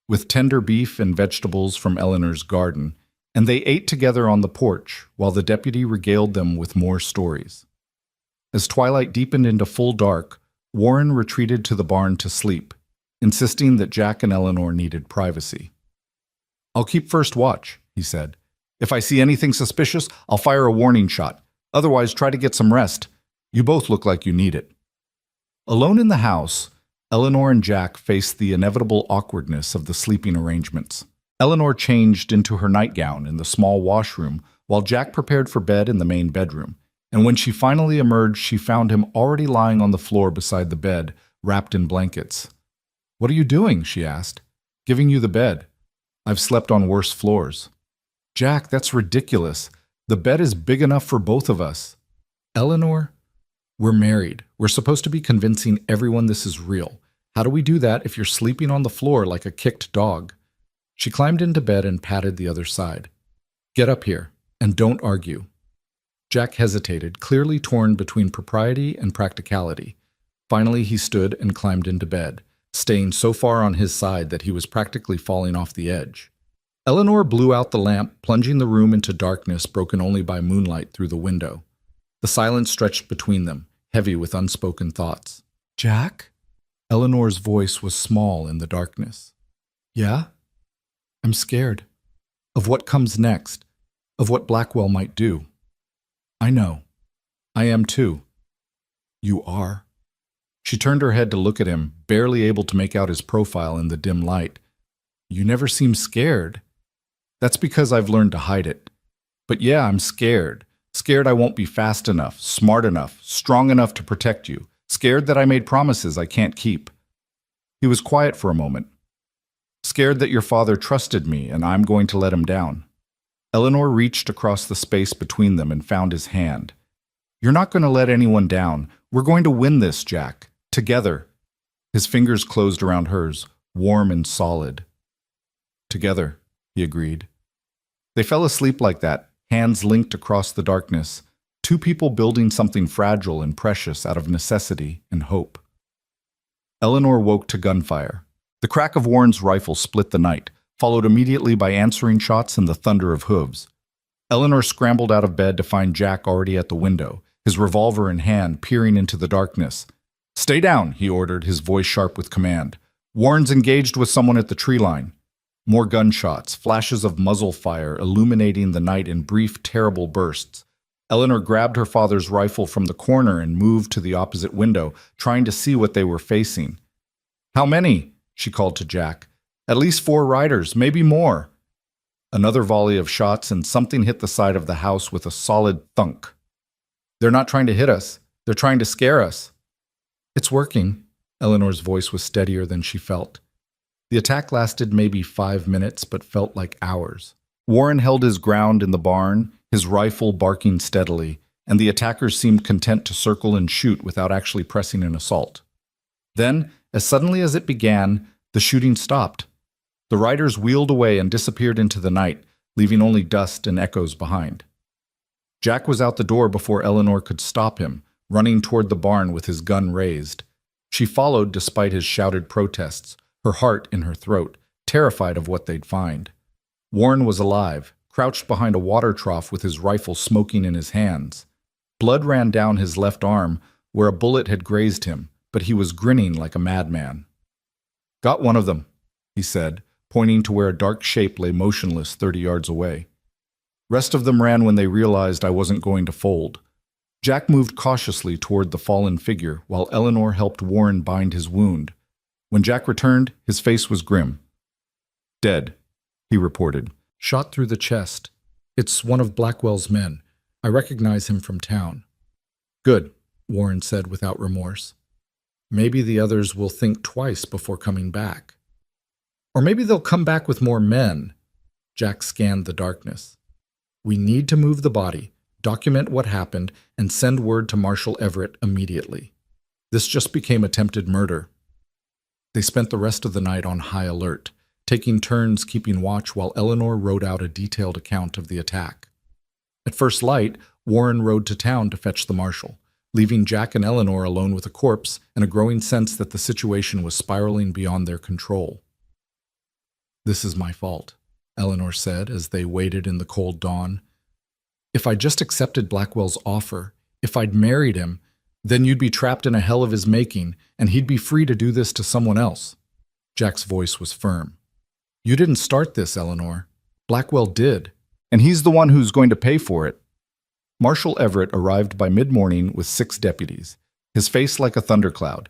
with tender beef and vegetables from Eleanor's garden, and they ate together on the porch while the deputy regaled them with more stories. As twilight deepened into full dark, Warren retreated to the barn to sleep, insisting that Jack and Eleanor needed privacy. "I'll keep first watch," he said. "If I see anything suspicious, I'll fire a warning shot. Otherwise, try to get some rest. You both look like you need it." Alone in the house, Eleanor and Jack faced the inevitable awkwardness of the sleeping arrangements. Eleanor changed into her nightgown in the small washroom, while Jack prepared for bed in the main bedroom. And when she finally emerged, she found him already lying on the floor beside the bed, wrapped in blankets. "What are you doing?" she asked. "Giving you the bed. I've slept on worse floors." "Jack, that's ridiculous. The bed is big enough for both of us." "Eleanor, we're married. We're supposed to be convincing everyone this is real. How do we do that if you're sleeping on the floor like a kicked dog?" She climbed into bed and patted the other side. "Get up here, and don't argue." Jack hesitated, clearly torn between propriety and practicality. Finally, he stood and climbed into bed, staying so far on his side that he was practically falling off the edge. Eleanor blew out the lamp, plunging the room into darkness broken only by moonlight through the window. The silence stretched between them, heavy with unspoken thoughts. "Jack?" Eleanor's voice was small in the darkness. "Yeah? I'm scared. Of what comes next. Of what Blackwell might do." "I know. I am too." "You are?" She turned her head to look at him, barely able to make out his profile in the dim light. "You never seem scared." "That's because I've learned to hide it. But yeah, I'm scared. Scared I won't be fast enough, smart enough, strong enough to protect you. Scared that I made promises I can't keep." He was quiet for a moment. "Scared that your father trusted me and I'm going to let him down." Eleanor reached across the space between them and found his hand. "You're not going to let anyone down. We're going to win this, Jack. Together." His fingers closed around hers, warm and solid. "Together," he agreed. They fell asleep like that, hands linked across the darkness, two people building something fragile and precious out of necessity and hope. Eleanor woke to gunfire. The crack of Warren's rifle split the night, followed immediately by answering shots and the thunder of hooves. Eleanor scrambled out of bed to find Jack already at the window, his revolver in hand, peering into the darkness. "Stay down," he ordered, his voice sharp with command. "Warren's engaged with someone at the tree line." More gunshots, flashes of muzzle fire illuminating the night in brief, terrible bursts. Eleanor grabbed her father's rifle from the corner and moved to the opposite window, trying to see what they were facing. "How many?" she called to Jack. "At least 4 riders, maybe more." Another volley of shots and something hit the side of the house with a solid thunk. "They're not trying to hit us. They're trying to scare us." "It's working." Eleanor's voice was steadier than she felt. The attack lasted maybe 5 minutes, but felt like hours. Warren held his ground in the barn, his rifle barking steadily, and the attackers seemed content to circle and shoot without actually pressing an assault. Then, as suddenly as it began, the shooting stopped. The riders wheeled away and disappeared into the night, leaving only dust and echoes behind. Jack was out the door before Eleanor could stop him, running toward the barn with his gun raised. She followed despite his shouted protests, her heart in her throat, terrified of what they'd find. Warren was alive, crouched behind a water trough with his rifle smoking in his hands. Blood ran down his left arm, where a bullet had grazed him, but he was grinning like a madman. "Got one of them," he said, pointing to where a dark shape lay motionless 30 yards away. "Rest of them ran when they realized I wasn't going to fold." Jack moved cautiously toward the fallen figure, while Eleanor helped Warren bind his wound. When Jack returned, his face was grim. "Dead," he reported. "Shot through the chest. It's one of Blackwell's men. I recognize him from town." "Good," Warren said without remorse. "Maybe the others will think twice before coming back. Or maybe they'll come back with more men." Jack scanned the darkness. "We need to move the body, document what happened, and send word to Marshal Everett immediately. This just became attempted murder." They spent the rest of the night on high alert, taking turns keeping watch while Eleanor wrote out a detailed account of the attack. At first light, Warren rode to town to fetch the marshal, leaving Jack and Eleanor alone with a corpse and a growing sense that the situation was spiraling beyond their control. "This is my fault," Eleanor said as they waited in the cold dawn. "If I'd just accepted Blackwell's offer, if I'd married him, then you'd be trapped in a hell of his making, and he'd be free to do this to someone else." Jack's voice was firm. "You didn't start this, Eleanor. Blackwell did. And he's the one who's going to pay for it." Marshal Everett arrived by mid-morning with 6 deputies, his face like a thundercloud.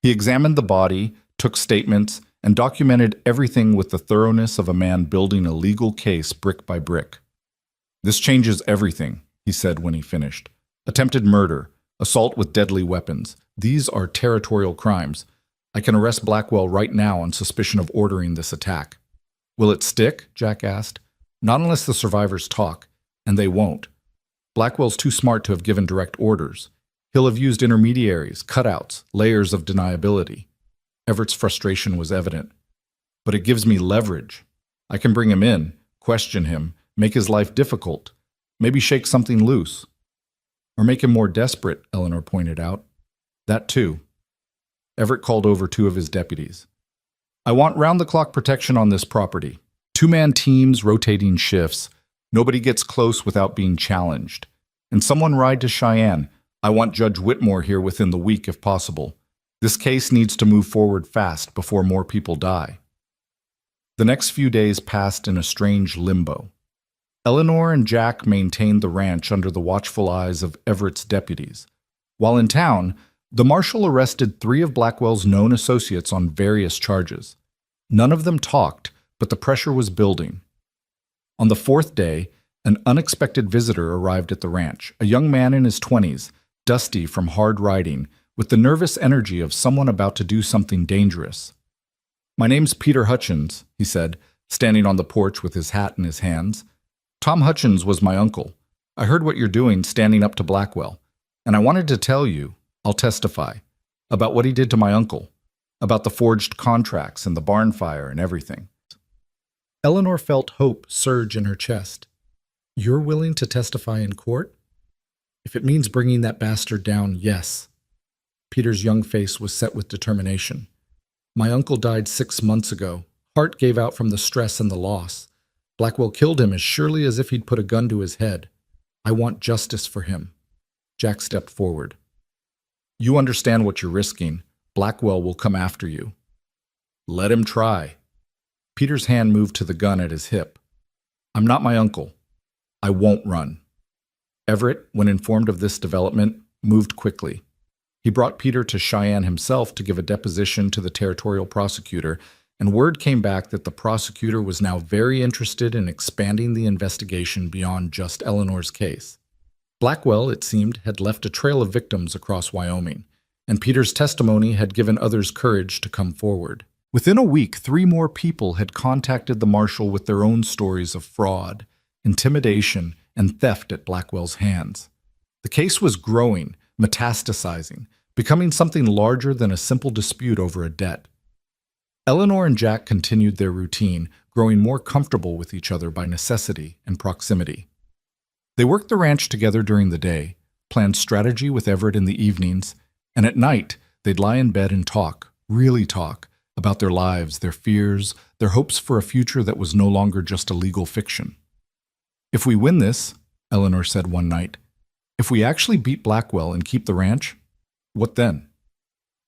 He examined the body, took statements, and documented everything with the thoroughness of a man building a legal case brick by brick. "This changes everything," he said when he finished. "Attempted murder, assault with deadly weapons. These are territorial crimes. I can arrest Blackwell right now on suspicion of ordering this attack." "Will it stick?" Jack asked. "Not unless the survivors talk, and they won't. Blackwell's too smart to have given direct orders. He'll have used intermediaries, cutouts, layers of deniability." Everett's frustration was evident. "But it gives me leverage. I can bring him in, question him, make his life difficult, maybe shake something loose." "Or make him more desperate," Eleanor pointed out. "That too." Everett called over 2 of his deputies. "I want round-the-clock protection on this property. 2-man teams, rotating shifts. Nobody gets close without being challenged. And someone ride to Cheyenne. I want Judge Whitmore here within the week if possible. This case needs to move forward fast before more people die." The next few days passed in a strange limbo. Eleanor and Jack maintained the ranch under the watchful eyes of Everett's deputies. While in town, the marshal arrested 3 of Blackwell's known associates on various charges. None of them talked, but the pressure was building. On the 4th day, an unexpected visitor arrived at the ranch, a young man in his 20s, dusty from hard riding, with the nervous energy of someone about to do something dangerous. "My name's Peter Hutchins," he said, standing on the porch with his hat in his hands. "Tom Hutchins was my uncle. I heard what you're doing standing up to Blackwell, and I wanted to tell you, I'll testify, about what he did to my uncle, about the forged contracts and the barn fire and everything." Eleanor felt hope surge in her chest. "You're willing to testify in court?" "If it means bringing that bastard down, yes." Peter's young face was set with determination. "My uncle died 6 months ago. Heart gave out from the stress and the loss. Blackwell killed him as surely as if he'd put a gun to his head. I want justice for him." Jack stepped forward. "You understand what you're risking. Blackwell will come after you." "Let him try." Peter's hand moved to the gun at his hip. "I'm not my uncle. I won't run." Everett, when informed of this development, moved quickly. He brought Peter to Cheyenne himself to give a deposition to the territorial prosecutor, and word came back that the prosecutor was now very interested in expanding the investigation beyond just Eleanor's case. Blackwell, it seemed, had left a trail of victims across Wyoming, and Peter's testimony had given others courage to come forward. Within a week, 3 more people had contacted the marshal with their own stories of fraud, intimidation, and theft at Blackwell's hands. The case was growing, metastasizing, becoming something larger than a simple dispute over a debt. Eleanor and Jack continued their routine, growing more comfortable with each other by necessity and proximity. They worked the ranch together during the day, planned strategy with Everett in the evenings, and at night they'd lie in bed and talk, really talk, about their lives, their fears, their hopes for a future that was no longer just a legal fiction. "If we win this," Eleanor said one night, "if we actually beat Blackwell and keep the ranch, what then?"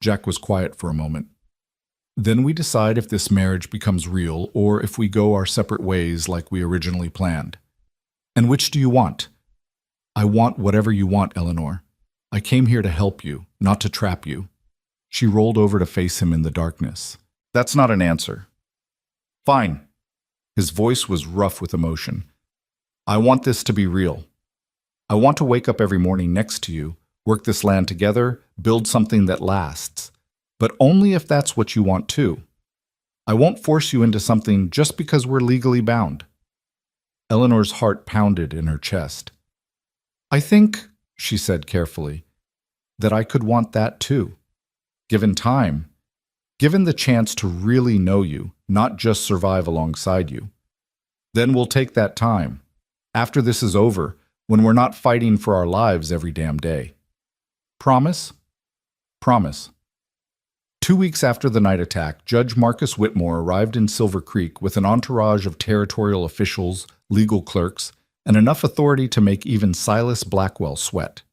Jack was quiet for a moment. "Then we decide if this marriage becomes real or if we go our separate ways like we originally planned." "And which do you want?" "I want whatever you want, Eleanor. I came here to help you, not to trap you." She rolled over to face him in the darkness. "That's not an answer." "Fine." His voice was rough with emotion. "I want this to be real. I want to wake up every morning next to you, work this land together, build something that lasts. But only if that's what you want too. I won't force you into something just because we're legally bound." Eleanor's heart pounded in her chest. "I think," she said carefully, "that I could want that too. Given time, given the chance to really know you, not just survive alongside you. Then we'll take that time, after this is over, when we're not fighting for our lives every damn day." Promise? Promise. 2 weeks after the night attack, Judge Marcus Whitmore arrived in Silver Creek with an entourage of territorial officials, legal clerks, and enough authority to make even Silas Blackwell sweat.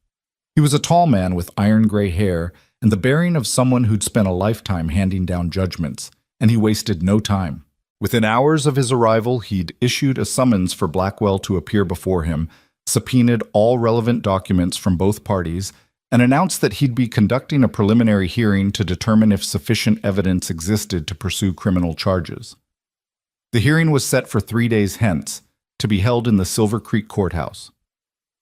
He was a tall man with iron gray hair and the bearing of someone who'd spent a lifetime handing down judgments, and he wasted no time. Within hours of his arrival, he'd issued a summons for Blackwell to appear before him, subpoenaed all relevant documents from both parties, and announced that he'd be conducting a preliminary hearing to determine if sufficient evidence existed to pursue criminal charges. The hearing was set for 3 days hence, to be held in the Silver Creek Courthouse.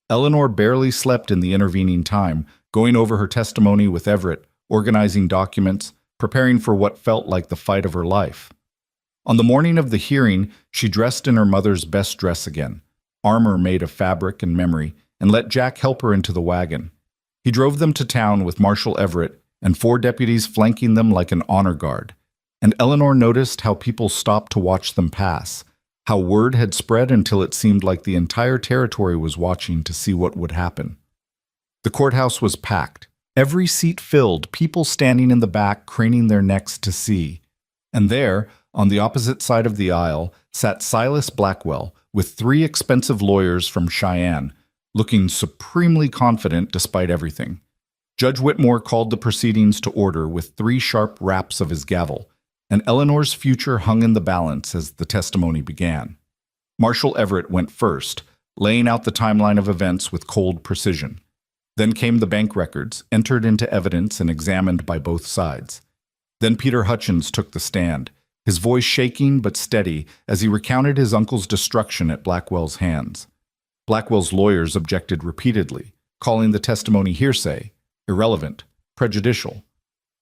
Eleanor barely slept in the intervening time, going over her testimony with Everett, organizing documents, preparing for what felt like the fight of her life. On the morning of the hearing, she dressed in her mother's best dress again, armor made of fabric and memory, and let Jack help her into the wagon. He drove them to town with Marshal Everett and 4 deputies flanking them like an honor guard, and Eleanor noticed how people stopped to watch them pass, how word had spread until it seemed like the entire territory was watching to see what would happen. The courthouse was packed, every seat filled, people standing in the back craning their necks to see. And there, on the opposite side of the aisle, sat Silas Blackwell with 3 expensive lawyers from Cheyenne, looking supremely confident despite everything. Judge Whitmore called the proceedings to order with 3 sharp raps of his gavel, and Eleanor's future hung in the balance as the testimony began. Marshal Everett went first, laying out the timeline of events with cold precision. Then came the bank records, entered into evidence and examined by both sides. Then Peter Hutchins took the stand, his voice shaking but steady as he recounted his uncle's destruction at Blackwell's hands. Blackwell's lawyers objected repeatedly, calling the testimony hearsay, irrelevant, prejudicial.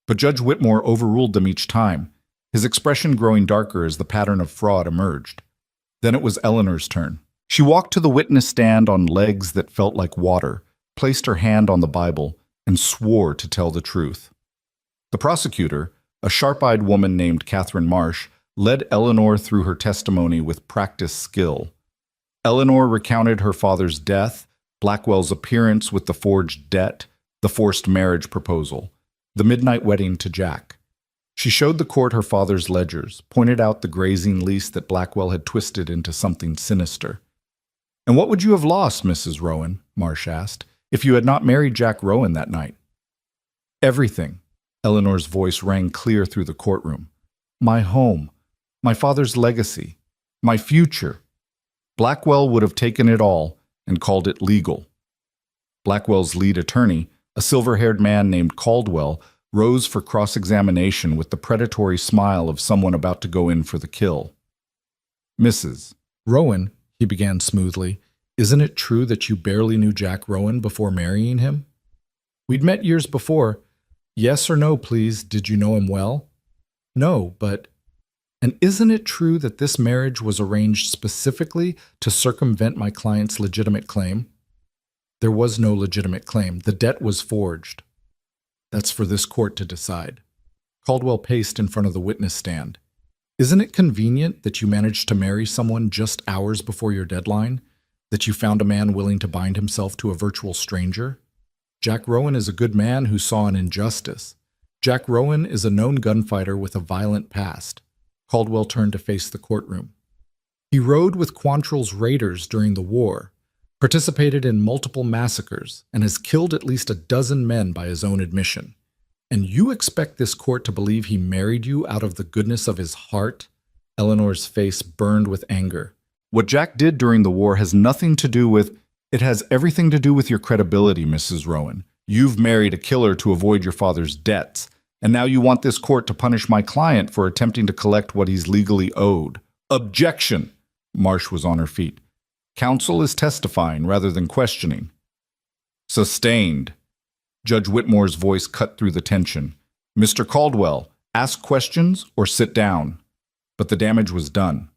But Judge Whitmore overruled them each time, his expression growing darker as the pattern of fraud emerged. Then it was Eleanor's turn. She walked to the witness stand on legs that felt like water, placed her hand on the Bible, and swore to tell the truth. The prosecutor, a sharp-eyed woman named Catherine Marsh, led Eleanor through her testimony with practiced skill. Eleanor recounted her father's death, Blackwell's appearance with the forged debt, the forced marriage proposal, the midnight wedding to Jack. She showed the court her father's ledgers, pointed out the grazing lease that Blackwell had twisted into something sinister. "And what would you have lost, Mrs. Rowan?" Marsh asked, "if you had not married Jack Rowan that night?" "Everything." Eleanor's voice rang clear through the courtroom. "My home, my father's legacy, my future. Blackwell would have taken it all and called it legal." Blackwell's lead attorney, a silver-haired man named Caldwell, rose for cross-examination with the predatory smile of someone about to go in for the kill. "Mrs. Rowan," he began smoothly, "isn't it true that you barely knew Jack Rowan before marrying him? We'd met years before. Yes or no, please, did you know him well? No, but... And isn't it true that this marriage was arranged specifically to circumvent my client's legitimate claim? There was no legitimate claim. The debt was forged. That's for this court to decide." Caldwell paced in front of the witness stand. "Isn't it convenient that you managed to marry someone just hours before your deadline? That you found a man willing to bind himself to a virtual stranger? Jack Rowan is a good man who saw an injustice. Jack Rowan is a known gunfighter with a violent past." Caldwell turned to face the courtroom. "He rode with Quantrill's raiders during the war, participated in multiple massacres, and has killed at least 12 men by his own admission. And you expect this court to believe he married you out of the goodness of his heart?" Eleanor's face burned with anger. "What Jack did during the war has nothing to do with... It has everything to do with your credibility, Mrs. Rowan. You've married a killer to avoid your father's debts, and now you want this court to punish my client for attempting to collect what he's legally owed." "Objection!" Marsh was on her feet. "Counsel is testifying rather than questioning." "Sustained." Judge Whitmore's voice cut through the tension. "Mr. Caldwell, ask questions or sit down." But the damage was done.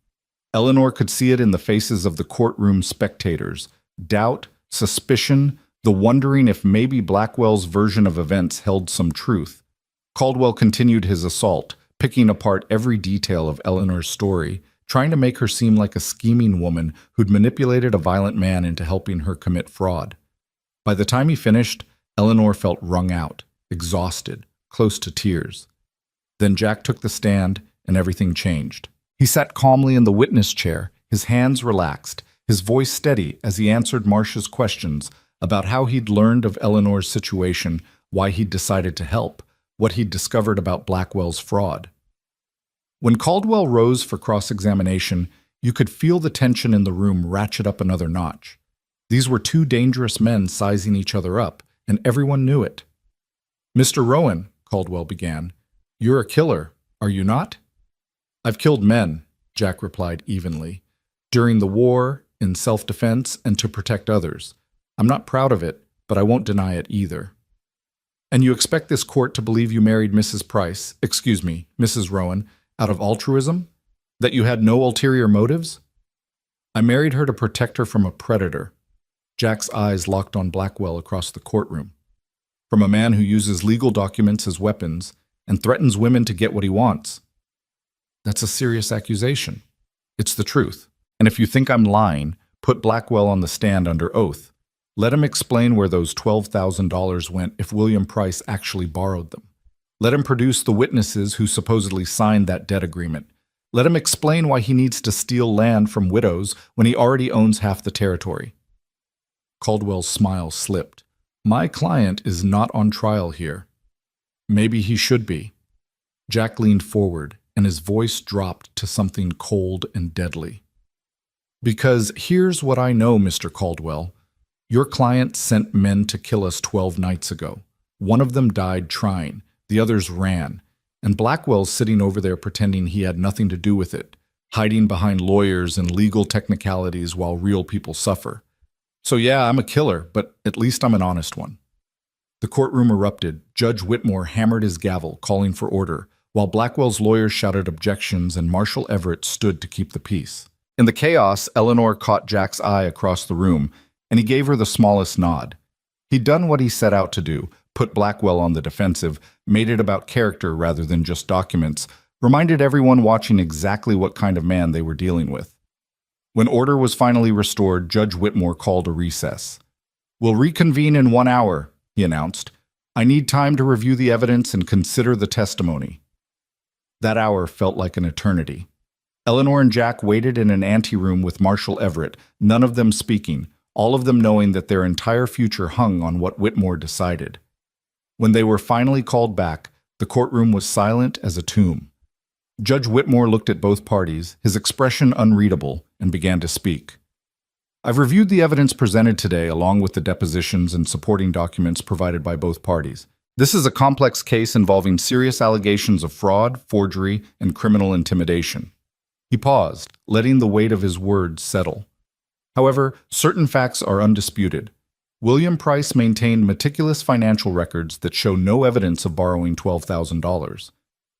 Eleanor could see it in the faces of the courtroom spectators. Doubt, suspicion, the wondering if maybe Blackwell's version of events held some truth. Caldwell continued his assault, picking apart every detail of Eleanor's story, trying to make her seem like a scheming woman who'd manipulated a violent man into helping her commit fraud. By the time he finished, Eleanor felt wrung out, exhausted, close to tears. Then Jack took the stand, and everything changed. He sat calmly in the witness chair, his hands relaxed, his voice steady as he answered Marcia's questions about how he'd learned of Eleanor's situation, why he'd decided to help, what he'd discovered about Blackwell's fraud. When Caldwell rose for cross-examination, you could feel the tension in the room ratchet up another notch. These were two dangerous men sizing each other up, and everyone knew it. "Mr. Rowan," Caldwell began, "you're a killer, are you not?" "I've killed men," Jack replied evenly, "during the war, in self-defense, and to protect others. I'm not proud of it, but I won't deny it either." "And you expect this court to believe you married Mrs. Mrs. Rowan, out of altruism? That you had no ulterior motives?" "I married her to protect her from a predator." Jack's eyes locked on Blackwell across the courtroom. "From a man who uses legal documents as weapons and threatens women to get what he wants." "That's a serious accusation." "It's the truth. And if you think I'm lying, put Blackwell on the stand under oath. Let him explain where those $12,000 went if William Price actually borrowed them. Let him produce the witnesses who supposedly signed that debt agreement. Let him explain why he needs to steal land from widows when he already owns half the territory." Caldwell's smile slipped. "My client is not on trial here." "Maybe he should be." Jack leaned forward, and his voice dropped to something cold and deadly. "Because here's what I know, Mr. Caldwell. Your client sent men to kill us 12 nights ago. One of them died trying, the others ran, and Blackwell's sitting over there pretending he had nothing to do with it, hiding behind lawyers and legal technicalities while real people suffer. So yeah, I'm a killer, but at least I'm an honest one." The courtroom erupted. Judge Whitmore hammered his gavel, calling for order, while Blackwell's lawyers shouted objections and Marshal Everett stood to keep the peace. In the chaos, Eleanor caught Jack's eye across the room, and he gave her the smallest nod. He'd done what he set out to do, put Blackwell on the defensive, made it about character rather than just documents, reminded everyone watching exactly what kind of man they were dealing with. When order was finally restored, Judge Whitmore called a recess. "We'll reconvene in 1 hour," he announced. "I need time to review the evidence and consider the testimony." That hour felt like an eternity. Eleanor and Jack waited in an anteroom with Marshal Everett, none of them speaking, all of them knowing that their entire future hung on what Whitmore decided. When they were finally called back, the courtroom was silent as a tomb. Judge Whitmore looked at both parties, his expression unreadable, and began to speak. "I've reviewed the evidence presented today along with the depositions and supporting documents provided by both parties. This is a complex case involving serious allegations of fraud, forgery, and criminal intimidation." He paused, letting the weight of his words settle. "However, certain facts are undisputed. William Price maintained meticulous financial records that show no evidence of borrowing $12,000.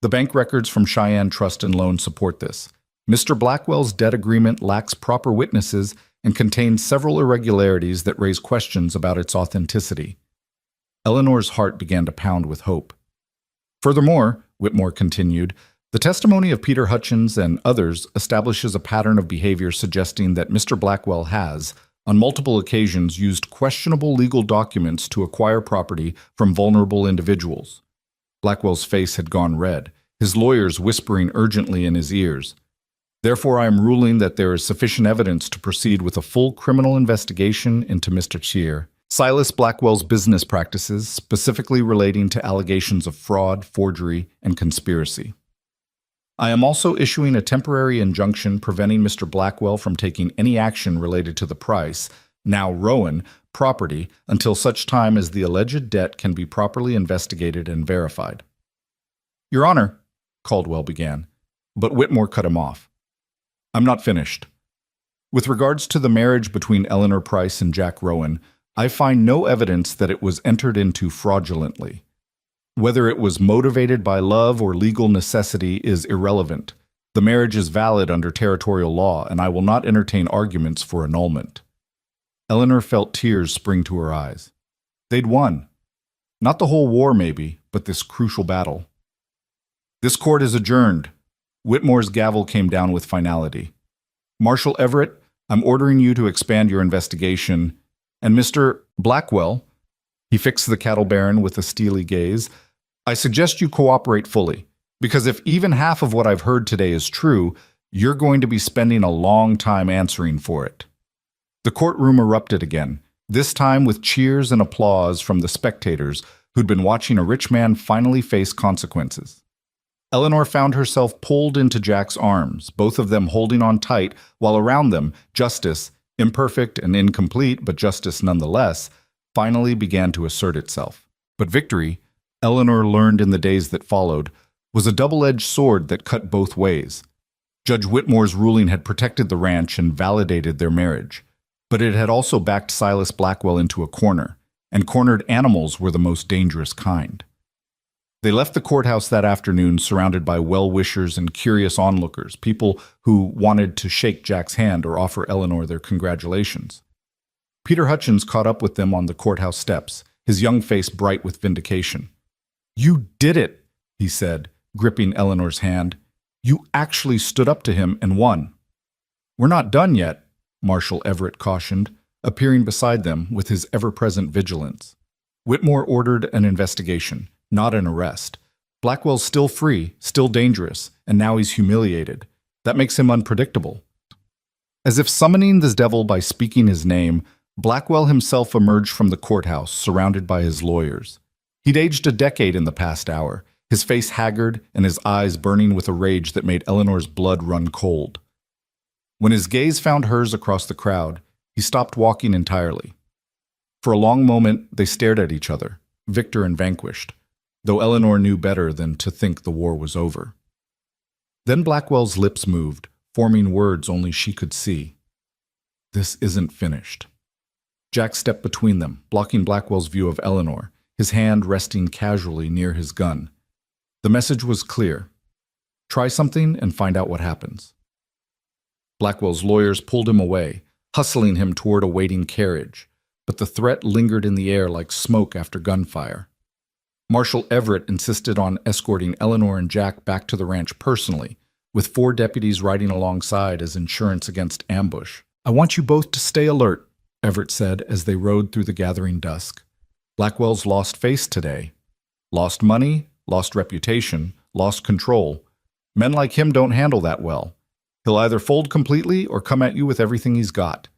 The bank records from Cheyenne Trust and Loan support this. Mr. Blackwell's debt agreement lacks proper witnesses and contains several irregularities that raise questions about its authenticity." Eleanor's heart began to pound with hope. "Furthermore," Whitmore continued, "the testimony of Peter Hutchins and others establishes a pattern of behavior suggesting that Mr. Blackwell has, on multiple occasions, used questionable legal documents to acquire property from vulnerable individuals." Blackwell's face had gone red, his lawyers whispering urgently in his ears. "Therefore, I am ruling that there is sufficient evidence to proceed with a full criminal investigation into Mr. Silas Blackwell's business practices, specifically relating to allegations of fraud, forgery, and conspiracy. I am also issuing a temporary injunction preventing Mr. Blackwell from taking any action related to the Price, now Rowan, property until such time as the alleged debt can be properly investigated and verified." "Your Honor," Caldwell began, but Whitmore cut him off. "I'm not finished. With regards to the marriage between Eleanor Price and Jack Rowan, I find no evidence that it was entered into fraudulently. Whether it was motivated by love or legal necessity is irrelevant. The marriage is valid under territorial law, and I will not entertain arguments for annulment." Eleanor felt tears spring to her eyes. They'd won. Not the whole war, maybe, but this crucial battle. "This court is adjourned." Whitmore's gavel came down with finality. "Marshal Everett, I'm ordering you to expand your investigation, and Mr. Blackwell, He fixed the cattle baron with a steely gaze. I suggest you cooperate fully, because if even half of what I've heard today is true, you're going to be spending a long time answering for it. The courtroom erupted again, this time with cheers and applause from the spectators who'd been watching a rich man finally face consequences. Eleanor found herself pulled into Jack's arms, both of them holding on tight, while around them, justice, imperfect and incomplete, but justice nonetheless, finally began to assert itself. But victory, Eleanor learned in the days that followed, was a double-edged sword that cut both ways. Judge Whitmore's ruling had protected the ranch and validated their marriage, but it had also backed Silas Blackwell into a corner, and cornered animals were the most dangerous kind. They left the courthouse that afternoon surrounded by well-wishers and curious onlookers, people who wanted to shake Jack's hand or offer Eleanor their congratulations. Peter Hutchins caught up with them on the courthouse steps, his young face bright with vindication. "You did it," he said, gripping Eleanor's hand. "You actually stood up to him and won." "We're not done yet," Marshal Everett cautioned, appearing beside them with his ever-present vigilance. Whitmore ordered an investigation, not an arrest. Blackwell's still free, still dangerous, and now he's humiliated. That makes him unpredictable. As if summoning the devil by speaking his name, Blackwell himself emerged from the courthouse, surrounded by his lawyers. He'd aged a decade in the past hour, his face haggard and his eyes burning with a rage that made Eleanor's blood run cold. When his gaze found hers across the crowd, he stopped walking entirely. For a long moment, they stared at each other, victor and vanquished, though Eleanor knew better than to think the war was over. Then Blackwell's lips moved, forming words only she could see. "This isn't finished." Jack stepped between them, blocking Blackwell's view of Eleanor, his hand resting casually near his gun. The message was clear. Try something and find out what happens. Blackwell's lawyers pulled him away, hustling him toward a waiting carriage, but the threat lingered in the air like smoke after gunfire. Marshal Everett insisted on escorting Eleanor and Jack back to the ranch personally, with 4 deputies riding alongside as insurance against ambush. "I want you both to stay alert," Everett said as they rode through the gathering dusk. "Blackwell's lost face today. Lost money, lost reputation, lost control. Men like him don't handle that well. He'll either fold completely or come at you with everything he's got."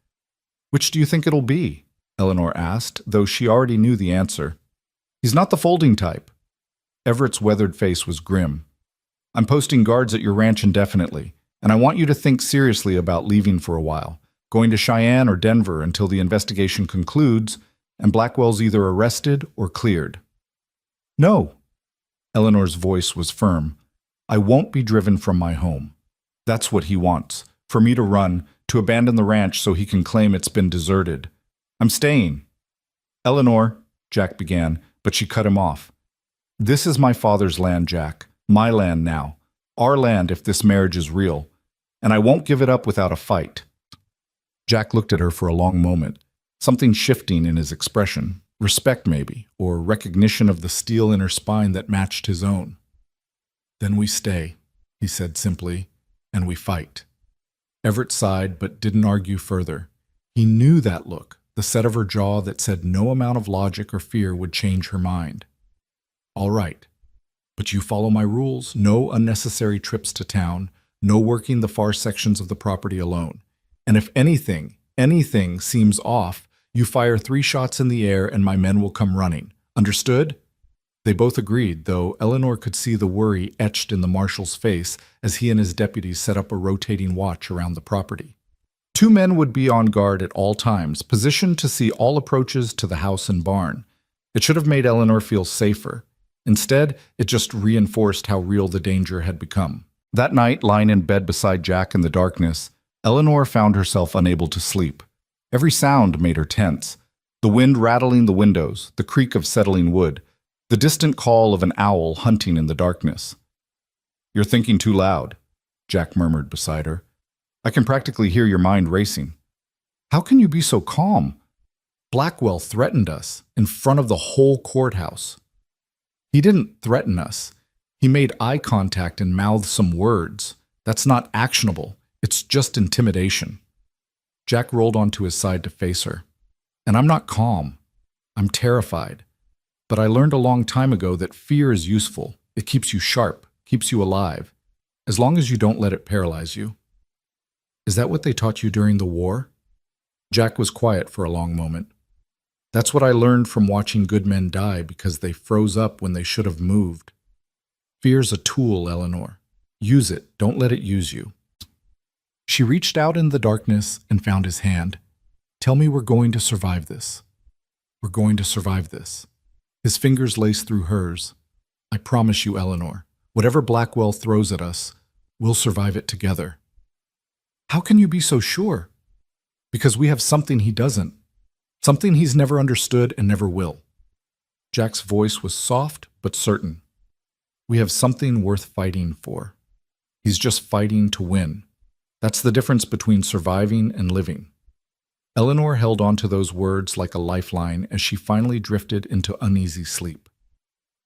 "Which do you think it'll be?" Eleanor asked, though she already knew the answer. "He's not the folding type." Everett's weathered face was grim. "I'm posting guards at your ranch indefinitely, and I want you to think seriously about leaving for a while, going to Cheyenne or Denver until the investigation concludes and Blackwell's either arrested or cleared." "No." Eleanor's voice was firm. "I won't be driven from my home. That's what he wants, for me to run, to abandon the ranch so he can claim it's been deserted. I'm staying." "Eleanor," Jack began, but she cut him off. "This is my father's land, Jack. My land now. Our land if this marriage is real. And I won't give it up without a fight." Jack looked at her for a long moment, something shifting in his expression. Respect, maybe, or recognition of the steel in her spine that matched his own. "Then we stay," he said simply, "and we fight." Everett sighed but didn't argue further. He knew that look, the set of her jaw that said no amount of logic or fear would change her mind. "All right. But you follow my rules. No unnecessary trips to town. No working the far sections of the property alone. And if anything seems off, you fire 3 shots in the air and my men will come running. Understood?" They both agreed, though Eleanor could see the worry etched in the marshal's face as he and his deputies set up a rotating watch around the property. 2 men would be on guard at all times, positioned to see all approaches to the house and barn. It should have made Eleanor feel safer. Instead, it just reinforced how real the danger had become. That night, lying in bed beside Jack in the darkness, Eleanor found herself unable to sleep. Every sound made her tense. The wind rattling the windows, the creak of settling wood, the distant call of an owl hunting in the darkness. "You're thinking too loud," Jack murmured beside her. "I can practically hear your mind racing." "How can you be so calm? Blackwell threatened us in front of the whole courthouse." "He didn't threaten us. He made eye contact and mouthed some words. That's not actionable. It's just intimidation." Jack rolled onto his side to face her. "And I'm not calm. I'm terrified. But I learned a long time ago that fear is useful. It keeps you sharp, keeps you alive, as long as you don't let it paralyze you. Is that what they taught you during the war? Jack was quiet for a long moment. That's what I learned from watching good men die because they froze up when they should have moved. Fear's a tool, Eleanor. Use it, don't let it use you. She reached out in the darkness and found his hand. Tell me we're going to survive this. We're going to survive this. His fingers laced through hers. I promise you, Eleanor, whatever Blackwell throws at us, we'll survive it together. How can you be so sure? Because we have something he doesn't. Something he's never understood and never will. Jack's voice was soft but certain. We have something worth fighting for. He's just fighting to win. That's the difference between surviving and living. Eleanor held on to those words like a lifeline as she finally drifted into uneasy sleep.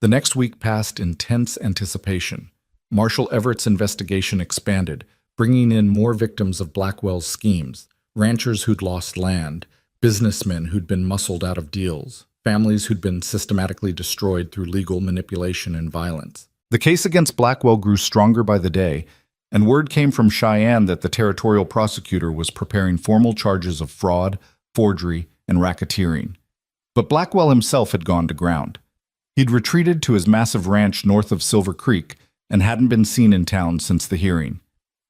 The next week passed in tense anticipation. Marshal Everett's investigation expanded, bringing in more victims of Blackwell's schemes, ranchers who'd lost land, businessmen who'd been muscled out of deals, families who'd been systematically destroyed through legal manipulation and violence. The case against Blackwell grew stronger by the day, and word came from Cheyenne that the territorial prosecutor was preparing formal charges of fraud, forgery, and racketeering. But Blackwell himself had gone to ground. He'd retreated to his massive ranch north of Silver Creek and hadn't been seen in town since the hearing.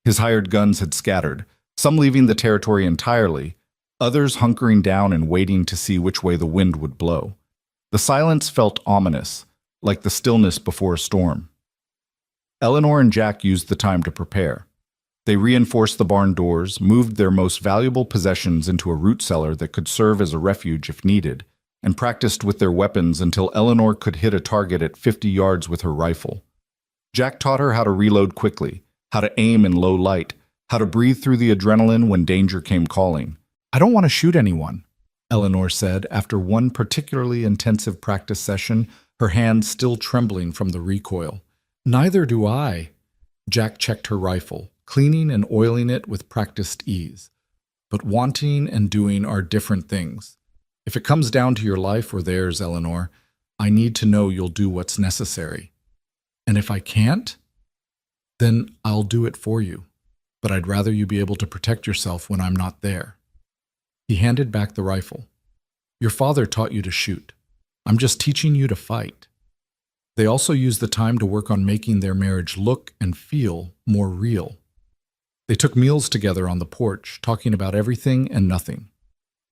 His hired guns had scattered, some leaving the territory entirely, others hunkering down and waiting to see which way the wind would blow. The silence felt ominous, like the stillness before a storm. Eleanor and Jack used the time to prepare. They reinforced the barn doors, moved their most valuable possessions into a root cellar that could serve as a refuge if needed, and practiced with their weapons until Eleanor could hit a target at 50 yards with her rifle. Jack taught her how to reload quickly, how to aim in low light, how to breathe through the adrenaline when danger came calling. I don't want to shoot anyone, Eleanor said after one particularly intensive practice session, her hands still trembling from the recoil. Neither do I. Jack checked her rifle, cleaning and oiling it with practiced ease. But wanting and doing are different things. If it comes down to your life or theirs, Eleanor, I need to know you'll do what's necessary. And if I can't, then I'll do it for you. But I'd rather you be able to protect yourself when I'm not there. He handed back the rifle. Your father taught you to shoot. I'm just teaching you to fight. They also used the time to work on making their marriage look and feel more real. They took meals together on the porch, talking about everything and nothing.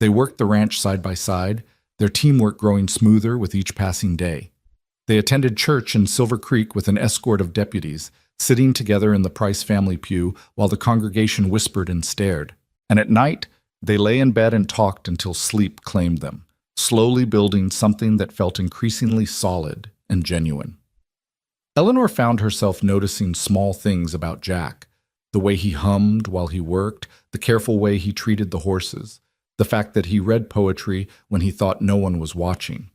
They worked the ranch side by side, their teamwork growing smoother with each passing day. They attended church in Silver Creek with an escort of deputies, sitting together in the Price family pew while the congregation whispered and stared. And at night, they lay in bed and talked until sleep claimed them, slowly building something that felt increasingly solid and genuine. Eleanor found herself noticing small things about Jack, the way he hummed while he worked, the careful way he treated the horses, the fact that he read poetry when he thought no one was watching.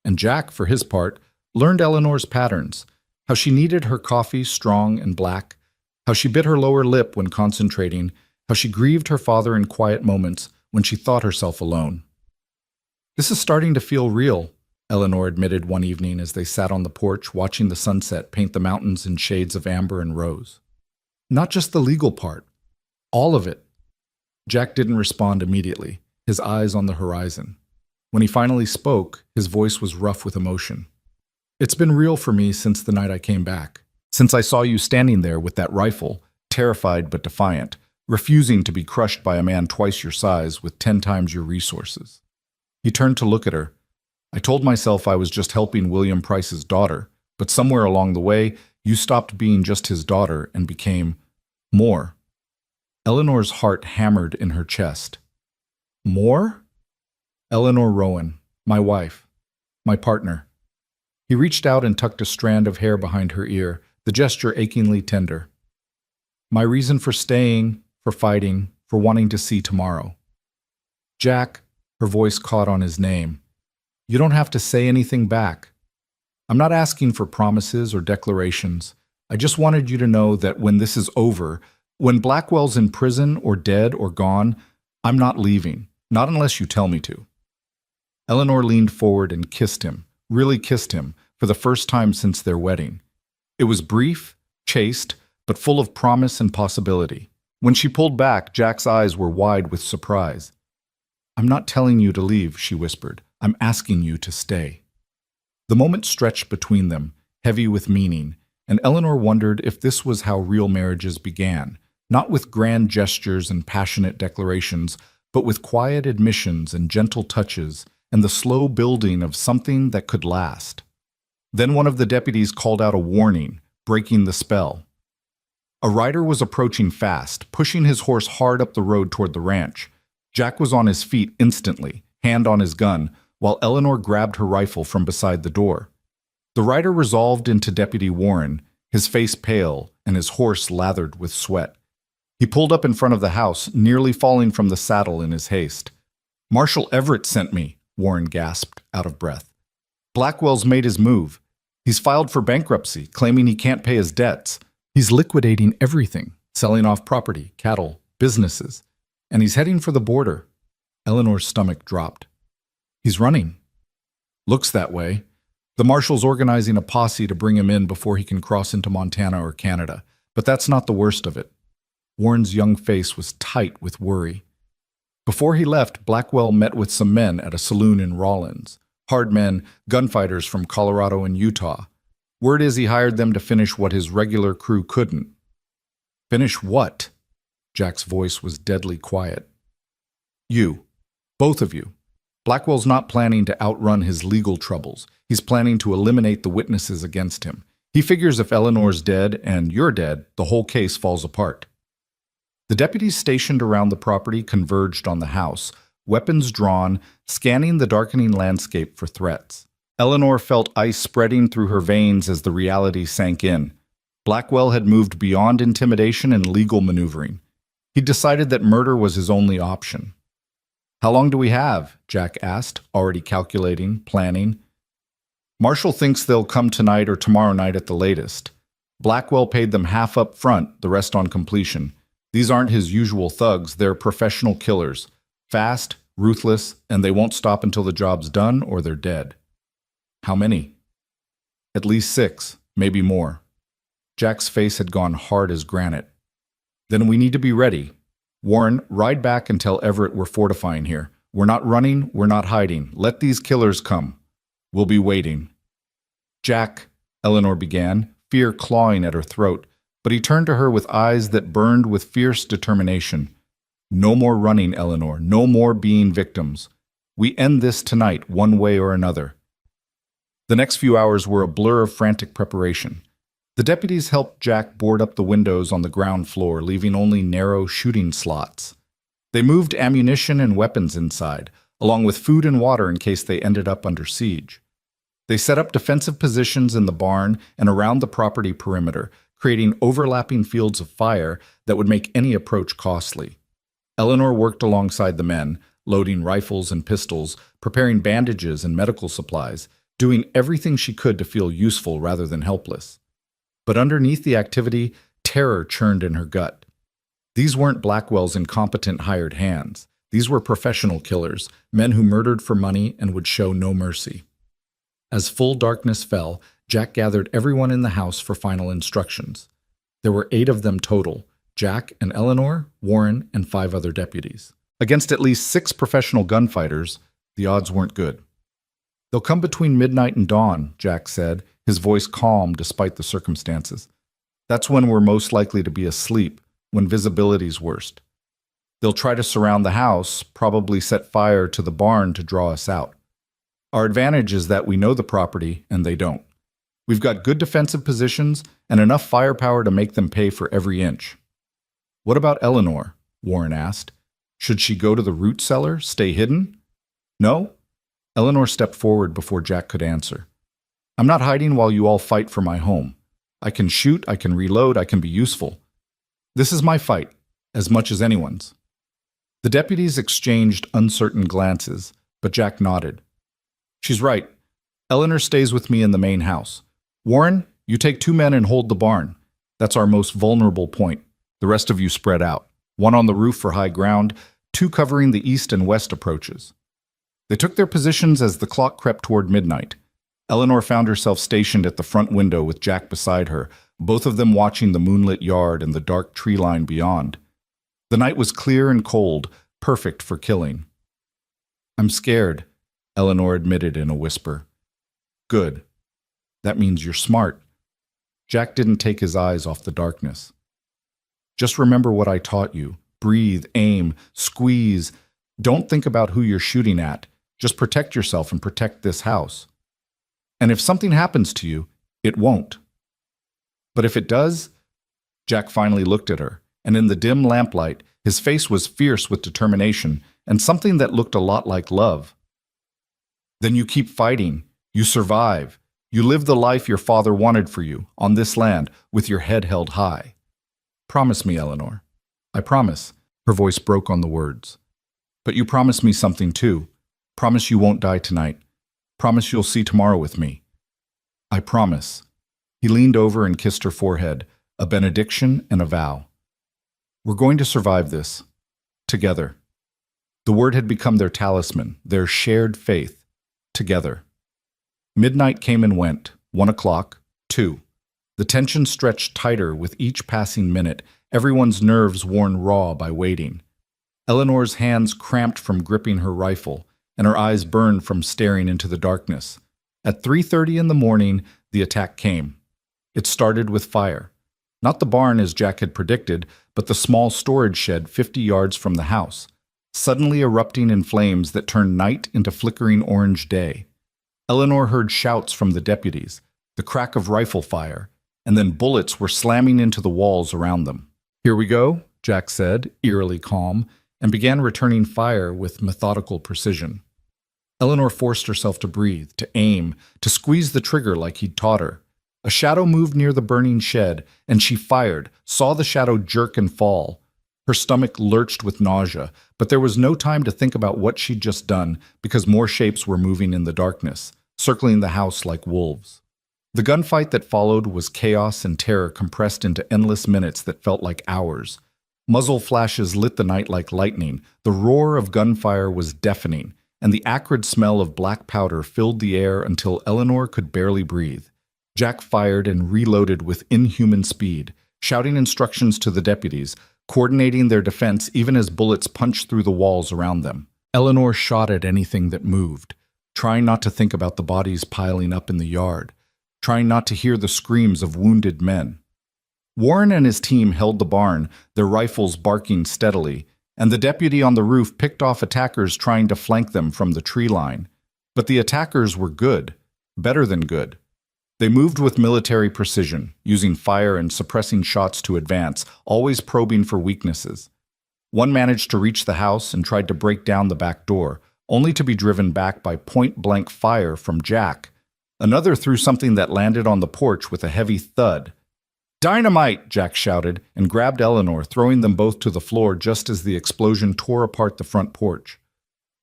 And Jack, for his part, learned Eleanor's patterns, how she needed her coffee strong and black, how she bit her lower lip when concentrating, how she grieved her father in quiet moments when she thought herself alone. This is starting to feel real, Eleanor admitted one evening as they sat on the porch watching the sunset paint the mountains in shades of amber and rose. Not just the legal part, all of it. Jack didn't respond immediately, his eyes on the horizon. When he finally spoke, his voice was rough with emotion. It's been real for me since the night I came back, since I saw you standing there with that rifle, terrified but defiant, refusing to be crushed by a man twice your size with 10 times your resources. He turned to look at her. I told myself I was just helping William Price's daughter, but somewhere along the way, you stopped being just his daughter and became more. Eleanor's heart hammered in her chest. More? Eleanor Rowan, my wife, my partner. He reached out and tucked a strand of hair behind her ear, the gesture achingly tender. My reason for staying, for fighting, for wanting to see tomorrow. Jack, her voice caught on his name. You don't have to say anything back. I'm not asking for promises or declarations. I just wanted you to know that when this is over, when Blackwell's in prison or dead or gone, I'm not leaving, not unless you tell me to. Eleanor leaned forward and kissed him, really kissed him, for the first time since their wedding. It was brief, chaste, but full of promise and possibility. When she pulled back, Jack's eyes were wide with surprise. "I'm not telling you to leave," she whispered. "I'm asking you to stay." The moment stretched between them, heavy with meaning, and Eleanor wondered if this was how real marriages began, not with grand gestures and passionate declarations, but with quiet admissions and gentle touches and the slow building of something that could last. Then one of the deputies called out a warning, breaking the spell. A rider was approaching fast, pushing his horse hard up the road toward the ranch. Jack was on his feet instantly, hand on his gun, while Eleanor grabbed her rifle from beside the door. The rider resolved into Deputy Warren, his face pale and his horse lathered with sweat. He pulled up in front of the house, nearly falling from the saddle in his haste. "Marshal Everett sent me," Warren gasped, out of breath. "Blackwell's made his move. He's filed for bankruptcy, claiming he can't pay his debts. He's liquidating everything, selling off property, cattle, businesses, and he's heading for the border." Eleanor's stomach dropped. "He's running." "Looks that way. The marshal's organizing a posse to bring him in before he can cross into Montana or Canada. But that's not the worst of it." Warren's young face was tight with worry. Before he left, Blackwell met with some men at a saloon in Rawlins. Hard men, gunfighters from Colorado and Utah. Word is he hired them to finish what his regular crew couldn't. "Finish what?" Jack's voice was deadly quiet. "You. Both of you. Blackwell's not planning to outrun his legal troubles. He's planning to eliminate the witnesses against him. He figures if Eleanor's dead and you're dead, the whole case falls apart." The deputies stationed around the property converged on the house, weapons drawn, scanning the darkening landscape for threats. Eleanor felt ice spreading through her veins as the reality sank in. Blackwell had moved beyond intimidation and legal maneuvering. He'd decided that murder was his only option. "How long do we have?" Jack asked, already calculating, planning. "Marshall thinks they'll come tonight or tomorrow night at the latest. Blackwell paid them half up front, the rest on completion. These aren't his usual thugs, they're professional killers. Fast, ruthless, and they won't stop until the job's done or they're dead." "How many?" "At least 6, maybe more." Jack's face had gone hard as granite. "Then we need to be ready. Warren, ride back and tell Everett we're fortifying here. We're not running, we're not hiding. Let these killers come. We'll be waiting." "Jack," Eleanor began, fear clawing at her throat, but he turned to her with eyes that burned with fierce determination. "No more running, Eleanor. No more being victims. We end this tonight, one way or another." The next few hours were a blur of frantic preparation. The deputies helped Jack board up the windows on the ground floor, leaving only narrow shooting slots. They moved ammunition and weapons inside, along with food and water in case they ended up under siege. They set up defensive positions in the barn and around the property perimeter, creating overlapping fields of fire that would make any approach costly. Eleanor worked alongside the men, loading rifles and pistols, preparing bandages and medical supplies, doing everything she could to feel useful rather than helpless. But underneath the activity, terror churned in her gut. These weren't Blackwell's incompetent hired hands. These were professional killers, men who murdered for money and would show no mercy. As full darkness fell, Jack gathered everyone in the house for final instructions. There were 8 of them total: Jack and Eleanor, Warren, and 5 other deputies. Against at least 6 professional gunfighters, the odds weren't good. "They'll come between midnight and dawn," Jack said, his voice calm despite the circumstances. "That's when we're most likely to be asleep, when visibility's worst. They'll try to surround the house, probably set fire to the barn to draw us out. Our advantage is that we know the property and they don't. We've got good defensive positions and enough firepower to make them pay for every inch." "What about Eleanor?" Warren asked. "Should she go to the root cellar, stay hidden?" "No?" Eleanor stepped forward before Jack could answer. "I'm not hiding while you all fight for my home. I can shoot, I can reload, I can be useful. This is my fight, as much as anyone's." The deputies exchanged uncertain glances, but Jack nodded. "She's right. Eleanor stays with me in the main house. Warren, you take 2 men and hold the barn. That's our most vulnerable point. The rest of you spread out. 1 on the roof for high ground, 2 covering the east and west approaches." They took their positions as the clock crept toward midnight. Eleanor found herself stationed at the front window with Jack beside her, both of them watching the moonlit yard and the dark tree line beyond. The night was clear and cold, perfect for killing. "I'm scared," Eleanor admitted in a whisper. "Good. That means you're smart." Jack didn't take his eyes off the darkness. "Just remember what I taught you. Breathe, aim, squeeze. Don't think about who you're shooting at. Just protect yourself and protect this house. And if something happens to you, it won't." "But if it does?" Jack finally looked at her, and in the dim lamplight, his face was fierce with determination and something that looked a lot like love. "Then you keep fighting. You survive. You live the life your father wanted for you, on this land, with your head held high. Promise me, Eleanor." "I promise." Her voice broke on the words. "But you promise me something too. Promise you won't die tonight. Promise you'll see tomorrow with me." "I promise." He leaned over and kissed her forehead, a benediction and a vow. "We're going to survive this. Together." The word had become their talisman, their shared faith. Together. Midnight came and went. 1 o'clock. 2. The tension stretched tighter with each passing minute, everyone's nerves worn raw by waiting. Eleanor's hands cramped from gripping her rifle, and her eyes burned from staring into the darkness. At 3:30 in the morning, the attack came. It started with fire. Not the barn as Jack had predicted, but the small storage shed 50 yards from the house, suddenly erupting in flames that turned night into flickering orange day. Eleanor heard shouts from the deputies, the crack of rifle fire, and then bullets were slamming into the walls around them. "Here we go," Jack said, eerily calm, and began returning fire with methodical precision. Eleanor forced herself to breathe, to aim, to squeeze the trigger like he'd taught her. A shadow moved near the burning shed, and she fired, saw the shadow jerk and fall. Her stomach lurched with nausea, but there was no time to think about what she'd just done because more shapes were moving in the darkness, circling the house like wolves. The gunfight that followed was chaos and terror compressed into endless minutes that felt like hours. Muzzle flashes lit the night like lightning, the roar of gunfire was deafening, and the acrid smell of black powder filled the air until Eleanor could barely breathe. Jack fired and reloaded with inhuman speed, shouting instructions to the deputies, coordinating their defense even as bullets punched through the walls around them. Eleanor shot at anything that moved, trying not to think about the bodies piling up in the yard, trying not to hear the screams of wounded men. Warren and his team held the barn, their rifles barking steadily, and the deputy on the roof picked off attackers trying to flank them from the tree line. But the attackers were good, better than good. They moved with military precision, using fire and suppressing shots to advance, always probing for weaknesses. One managed to reach the house and tried to break down the back door, only to be driven back by point-blank fire from Jack. Another threw something that landed on the porch with a heavy thud. "Dynamite!" Jack shouted, and grabbed Eleanor, throwing them both to the floor just as the explosion tore apart the front porch.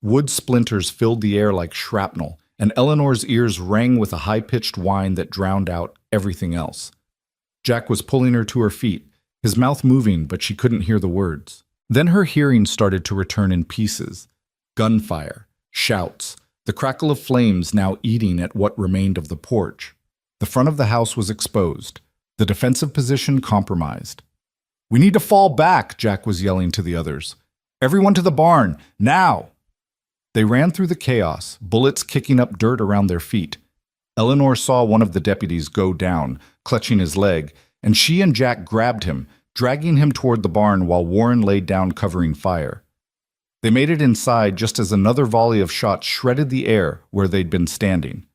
Wood splinters filled the air like shrapnel, and Eleanor's ears rang with a high-pitched whine that drowned out everything else. Jack was pulling her to her feet, his mouth moving, but she couldn't hear the words. Then her hearing started to return in pieces. Gunfire, shouts, the crackle of flames now eating at what remained of the porch. The front of the house was exposed, the defensive position compromised. "We need to fall back," Jack was yelling to the others. "Everyone to the barn, now!" They ran through the chaos, bullets kicking up dirt around their feet. Eleanor saw one of the deputies go down, clutching his leg, and she and Jack grabbed him, dragging him toward the barn while Warren laid down covering fire. They made it inside just as another volley of shots shredded the air where they'd been standing.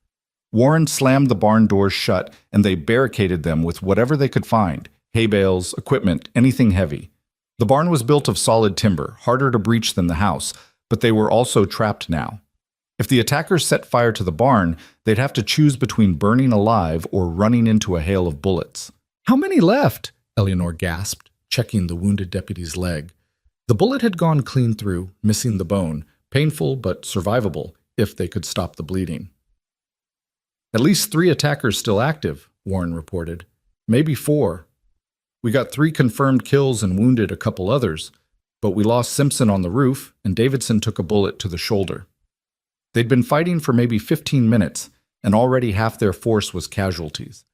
Warren slammed the barn doors shut, and they barricaded them with whatever they could find, hay bales, equipment, anything heavy. The barn was built of solid timber, harder to breach than the house, but they were also trapped now. If the attackers set fire to the barn, they'd have to choose between burning alive or running into a hail of bullets. "How many left?" Eleanor gasped, checking the wounded deputy's leg. The bullet had gone clean through, missing the bone, painful but survivable if they could stop the bleeding. "At least 3 attackers still active," Warren reported. "Maybe 4. We got 3 confirmed kills and wounded a couple others, but we lost Simpson on the roof, and Davidson took a bullet to the shoulder." They'd been fighting for maybe 15 minutes, and already half their force was casualties.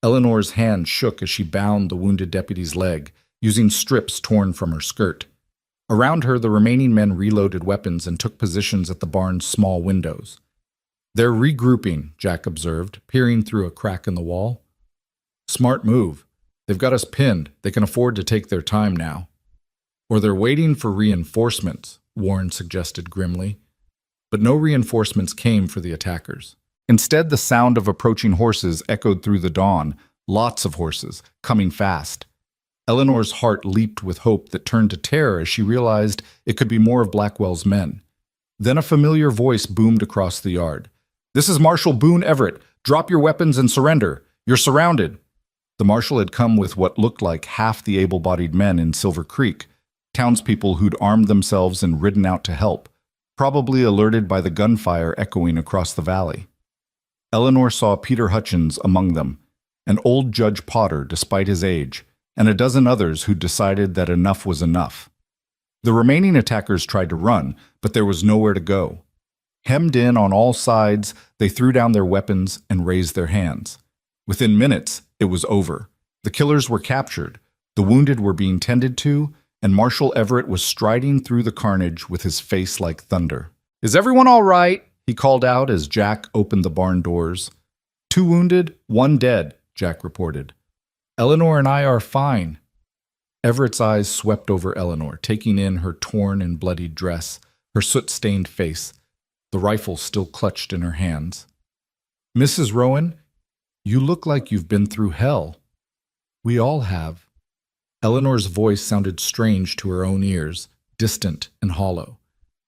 Eleanor's hand shook as she bound the wounded deputy's leg, using strips torn from her skirt. Around her, the remaining men reloaded weapons and took positions at the barn's small windows. "They're regrouping," Jack observed, peering through a crack in the wall. "Smart move. They've got us pinned. They can afford to take their time now." "Or they're waiting for reinforcements," Warren suggested grimly. But no reinforcements came for the attackers. Instead, the sound of approaching horses echoed through the dawn, lots of horses, coming fast. Eleanor's heart leaped with hope that turned to terror as she realized it could be more of Blackwell's men. Then a familiar voice boomed across the yard. "This is Marshal Boone Everett. Drop your weapons and surrender. You're surrounded." The marshal had come with what looked like half the able-bodied men in Silver Creek, townspeople who'd armed themselves and ridden out to help, probably alerted by the gunfire echoing across the valley. Eleanor saw Peter Hutchins among them, and old Judge Potter despite his age, and a dozen others who'd decided that enough was enough. The remaining attackers tried to run, but there was nowhere to go. Hemmed in on all sides, they threw down their weapons and raised their hands. Within minutes, it was over. The killers were captured, the wounded were being tended to, and Marshal Everett was striding through the carnage with his face like thunder. "Is everyone all right?" he called out as Jack opened the barn doors. "2 wounded, 1 dead," Jack reported. "Eleanor and I are fine." Everett's eyes swept over Eleanor, taking in her torn and bloodied dress, her soot-stained face, the rifle still clutched in her hands. "Mrs. Rowan, you look like you've been through hell." "We all have." Eleanor's voice sounded strange to her own ears, distant and hollow.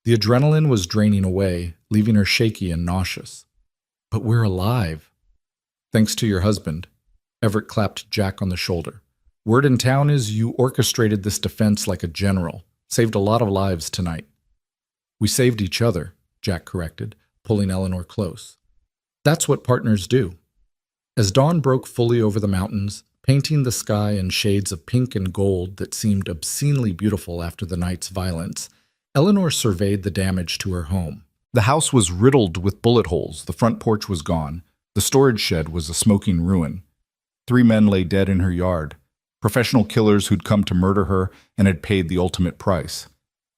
The adrenaline was draining away, leaving her shaky and nauseous. "But we're alive." "Thanks to your husband." Everett clapped Jack on the shoulder. "Word in town is you orchestrated this defense like a general. Saved a lot of lives tonight." "We saved each other," Jack corrected, pulling Eleanor close. "That's what partners do." As dawn broke fully over the mountains, painting the sky in shades of pink and gold that seemed obscenely beautiful after the night's violence, Eleanor surveyed the damage to her home. The house was riddled with bullet holes, the front porch was gone, the storage shed was a smoking ruin. 3 men lay dead in her yard, professional killers who'd come to murder her and had paid the ultimate price.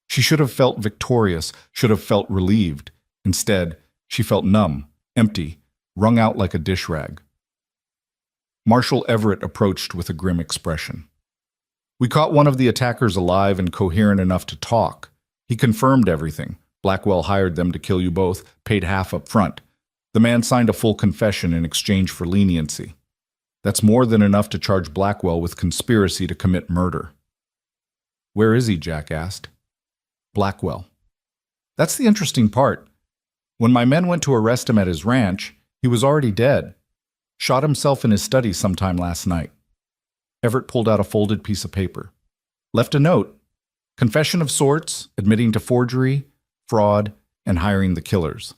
She should have felt victorious, should have felt relieved. Instead, she felt numb, empty, wrung out like a dish rag. Marshal Everett approached with a grim expression. "We caught one of the attackers alive and coherent enough to talk. He confirmed everything. Blackwell hired them to kill you both, paid half up front. The man signed a full confession in exchange for leniency. That's more than enough to charge Blackwell with conspiracy to commit murder." "Where is he?" Jack asked. "Blackwell." "That's the interesting part. When my men went to arrest him at his ranch, he was already dead. Shot himself in his study sometime last night." Everett pulled out a folded piece of paper. "Left a note. Confession of sorts, admitting to forgery, fraud, and hiring the killers.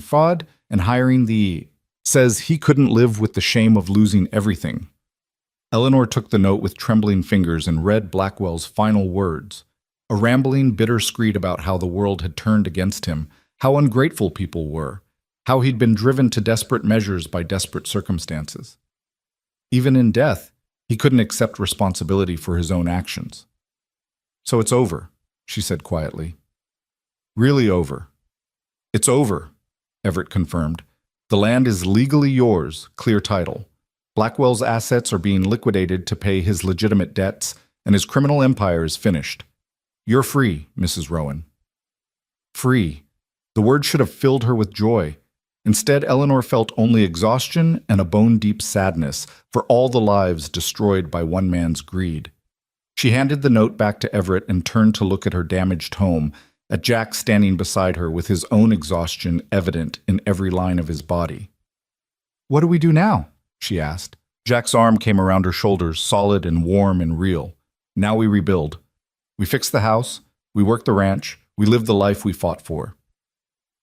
Fraud and hiring the... Says he couldn't live with the shame of losing everything." Eleanor took the note with trembling fingers and read Blackwell's final words. A rambling, bitter screed about how the world had turned against him, how ungrateful people were, how he'd been driven to desperate measures by desperate circumstances. Even in death, he couldn't accept responsibility for his own actions. "So it's over," she said quietly. "Really over." "It's over," Everett confirmed. "The land is legally yours, clear title. Blackwell's assets are being liquidated to pay his legitimate debts, and his criminal empire is finished. You're free, Mrs. Rowan." Free. The word should have filled her with joy. Instead, Eleanor felt only exhaustion and a bone-deep sadness for all the lives destroyed by one man's greed. She handed the note back to Everett and turned to look at her damaged home, at Jack standing beside her with his own exhaustion evident in every line of his body. "What do we do now?" she asked. Jack's arm came around her shoulders, solid and warm and real. "Now we rebuild. We fix the house, we work the ranch, we live the life we fought for."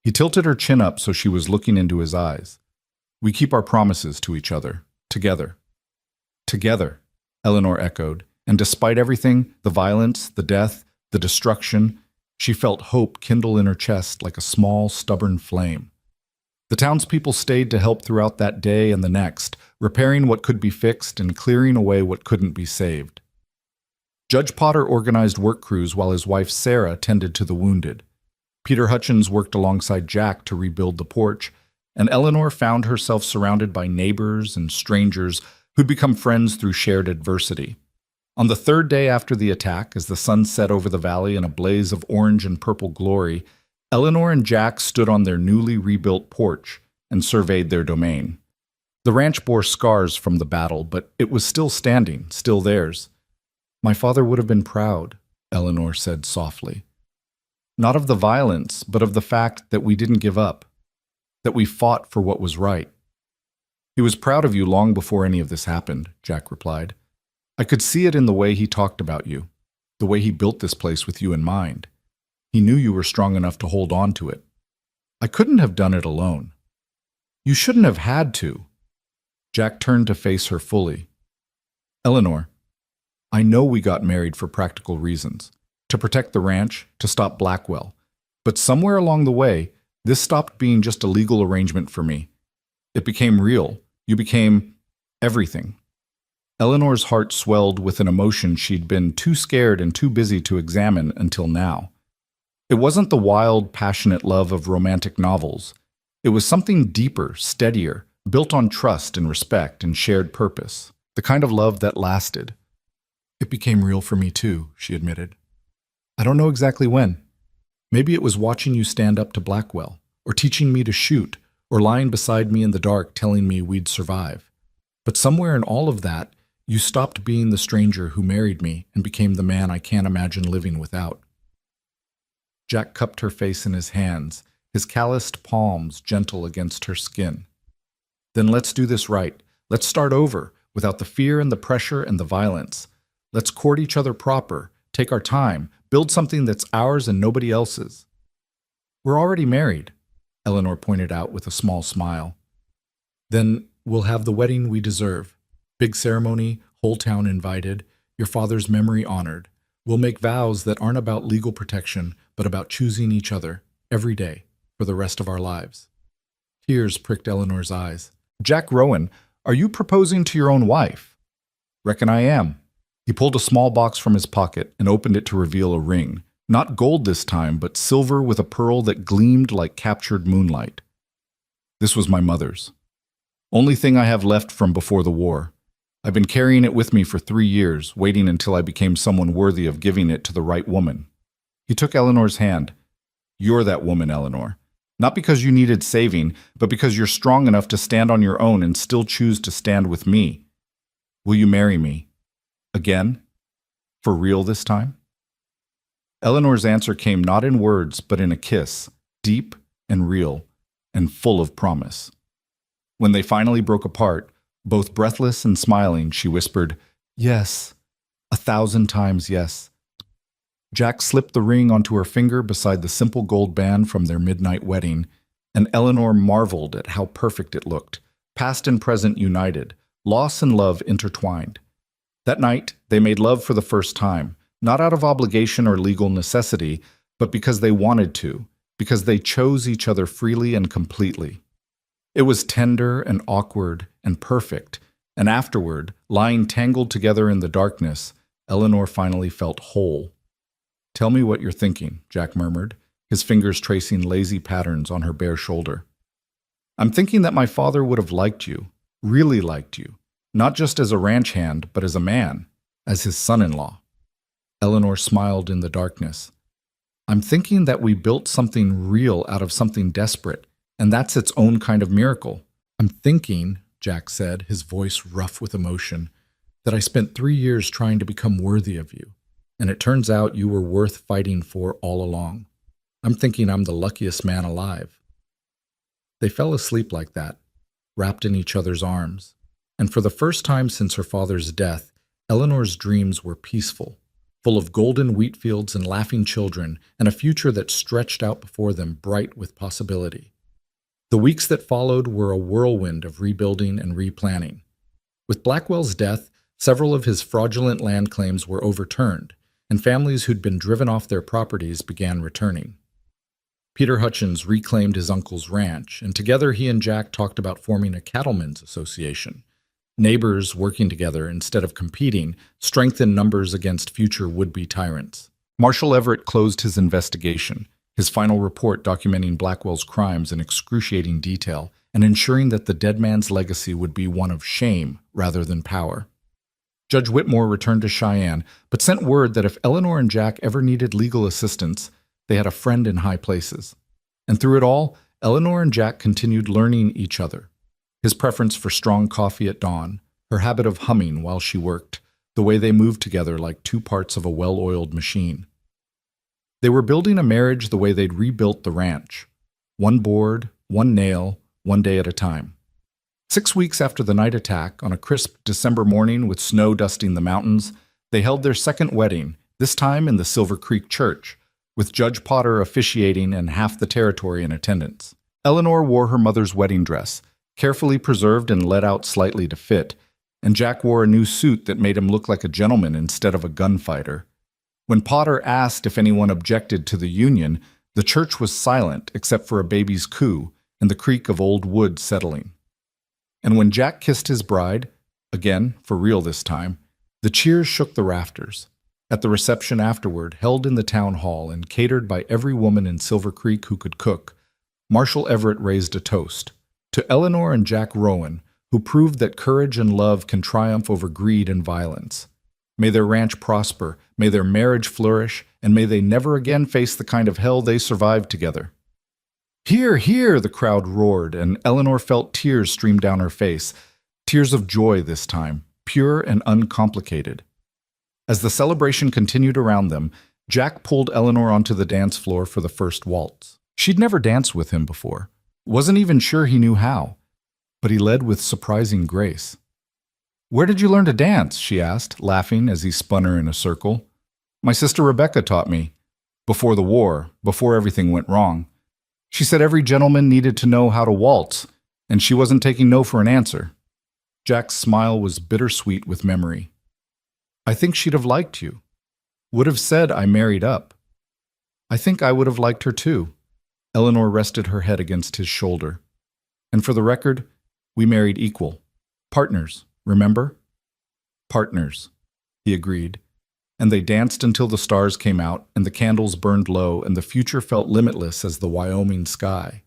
He tilted her chin up so she was looking into his eyes. "We keep our promises to each other, together." "Together," Eleanor echoed, and despite everything, the violence, the death, the destruction, She felt hope kindle in her chest like a small, stubborn flame. The townspeople stayed to help throughout that day and the next, repairing what could be fixed and clearing away what couldn't be saved. Judge Potter organized work crews while his wife Sarah tended to the wounded. Peter Hutchins worked alongside Jack to rebuild the porch, and Eleanor found herself surrounded by neighbors and strangers who'd become friends through shared adversity. On the third day after the attack, as the sun set over the valley in a blaze of orange and purple glory, Eleanor and Jack stood on their newly rebuilt porch and surveyed their domain. The ranch bore scars from the battle, but it was still standing, still theirs. "My father would have been proud," Eleanor said softly. "Not of the violence, but of the fact that we didn't give up, that we fought for what was right." "He was proud of you long before any of this happened," Jack replied. "I could see it in the way he talked about you, the way he built this place with you in mind. He knew you were strong enough to hold on to it. I couldn't have done it alone. You shouldn't have had to." Jack turned to face her fully. "Eleanor, I know we got married for practical reasons, to protect the ranch, to stop Blackwell. But somewhere along the way, this stopped being just a legal arrangement for me. It became real. You became everything." Eleanor's heart swelled with an emotion she'd been too scared and too busy to examine until now. It wasn't the wild, passionate love of romantic novels. It was something deeper, steadier, built on trust and respect and shared purpose. The kind of love that lasted. "It became real for me too," she admitted. "I don't know exactly when. Maybe it was watching you stand up to Blackwell, or teaching me to shoot, or lying beside me in the dark telling me we'd survive. But somewhere in all of that, you stopped being the stranger who married me and became the man I can't imagine living without." Jack cupped her face in his hands, his calloused palms gentle against her skin. "Then let's do this right. Let's start over, without the fear and the pressure and the violence. Let's court each other proper, take our time, build something that's ours and nobody else's." "We're already married," Eleanor pointed out with a small smile. "Then we'll have the wedding we deserve. Big ceremony, whole town invited, your father's memory honored. We'll make vows that aren't about legal protection, but about choosing each other, every day, for the rest of our lives." Tears pricked Eleanor's eyes. "Jack Rowan, are you proposing to your own wife?" "Reckon I am." He pulled a small box from his pocket and opened it to reveal a ring. Not gold this time, but silver with a pearl that gleamed like captured moonlight. "This was my mother's. Only thing I have left from before the war. I've been carrying it with me for 3 years, waiting until I became someone worthy of giving it to the right woman." He took Eleanor's hand. "You're that woman, Eleanor. Not because you needed saving, but because you're strong enough to stand on your own and still choose to stand with me. Will you marry me? Again? For real this time?" Eleanor's answer came not in words, but in a kiss, deep and real, and full of promise. When they finally broke apart, both breathless and smiling, she whispered, "Yes, 1,000 times yes." Jack slipped the ring onto her finger beside the simple gold band from their midnight wedding, and Eleanor marveled at how perfect it looked, past and present united, loss and love intertwined. That night, they made love for the first time, not out of obligation or legal necessity, but because they wanted to, because they chose each other freely and completely. It was tender and awkward and perfect, and afterward, lying tangled together in the darkness, Eleanor finally felt whole. "Tell me what you're thinking," Jack murmured, his fingers tracing lazy patterns on her bare shoulder. "I'm thinking that my father would have liked you, really liked you, not just as a ranch hand, but as a man, as his son-in-law." Eleanor smiled in the darkness. "I'm thinking that we built something real out of something desperate, and that's its own kind of miracle. I'm thinking," Jack said, his voice rough with emotion, "that I spent 3 years trying to become worthy of you, and it turns out you were worth fighting for all along. I'm thinking I'm the luckiest man alive." They fell asleep like that, wrapped in each other's arms, and for the first time since her father's death, Eleanor's dreams were peaceful, full of golden wheat fields and laughing children, and a future that stretched out before them bright with possibility. The weeks that followed were a whirlwind of rebuilding and replanning. With Blackwell's death, several of his fraudulent land claims were overturned, and families who'd been driven off their properties began returning. Peter Hutchins reclaimed his uncle's ranch, and together he and Jack talked about forming a cattlemen's association. Neighbors working together instead of competing strengthened numbers against future would-be tyrants. Marshall Everett closed his investigation, his final report documenting Blackwell's crimes in excruciating detail and ensuring that the dead man's legacy would be one of shame rather than power. Judge Whitmore returned to Cheyenne, but sent word that if Eleanor and Jack ever needed legal assistance, they had a friend in high places. And through it all, Eleanor and Jack continued learning each other. His preference for strong coffee at dawn, her habit of humming while she worked, the way they moved together like two parts of a well-oiled machine. They were building a marriage the way they'd rebuilt the ranch. One board, one nail, one day at a time. 6 weeks after the night attack, on a crisp December morning with snow dusting the mountains, they held their second wedding, this time in the Silver Creek Church, with Judge Potter officiating and half the territory in attendance. Eleanor wore her mother's wedding dress, carefully preserved and let out slightly to fit, and Jack wore a new suit that made him look like a gentleman instead of a gunfighter. When Potter asked if anyone objected to the union, the church was silent except for a baby's coo and the creak of old wood settling. And when Jack kissed his bride, again, for real this time, the cheers shook the rafters. At the reception afterward, held in the town hall and catered by every woman in Silver Creek who could cook, Marshall Everett raised a toast to Eleanor and Jack Rowan, who proved that courage and love can triumph over greed and violence. May their ranch prosper, may their marriage flourish, and may they never again face the kind of hell they survived together. "Hear, hear!" the crowd roared, and Eleanor felt tears stream down her face, tears of joy this time, pure and uncomplicated. As the celebration continued around them, Jack pulled Eleanor onto the dance floor for the first waltz. She'd never danced with him before, wasn't even sure he knew how, but he led with surprising grace. "Where did you learn to dance?" she asked, laughing as he spun her in a circle. "My sister Rebecca taught me. Before the war, before everything went wrong. She said every gentleman needed to know how to waltz, and she wasn't taking no for an answer." Jack's smile was bittersweet with memory. "I think she'd have liked you. Would have said I married up. I think I would have liked her too." Eleanor rested her head against his shoulder. "And for the record, we married equal. Partners, remember?" "Partners," he agreed. And they danced until the stars came out and the candles burned low and the future felt limitless as the Wyoming sky.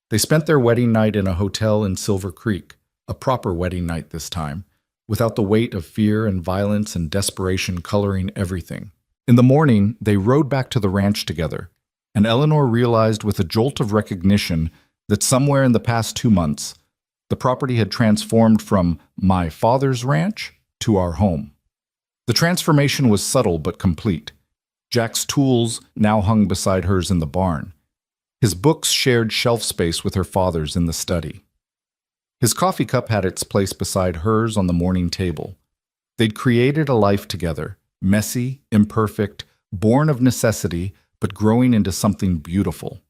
They spent their wedding night in a hotel in Silver Creek, a proper wedding night this time, without the weight of fear and violence and desperation coloring everything. In the morning, they rode back to the ranch together, and Eleanor realized with a jolt of recognition that somewhere in the past 2 months, the property had transformed from my father's ranch to our home. The transformation was subtle but complete. Jack's tools now hung beside hers in the barn. His books shared shelf space with her father's in the study. His coffee cup had its place beside hers on the morning table. They'd created a life together, messy, imperfect, born of necessity, but growing into something beautiful.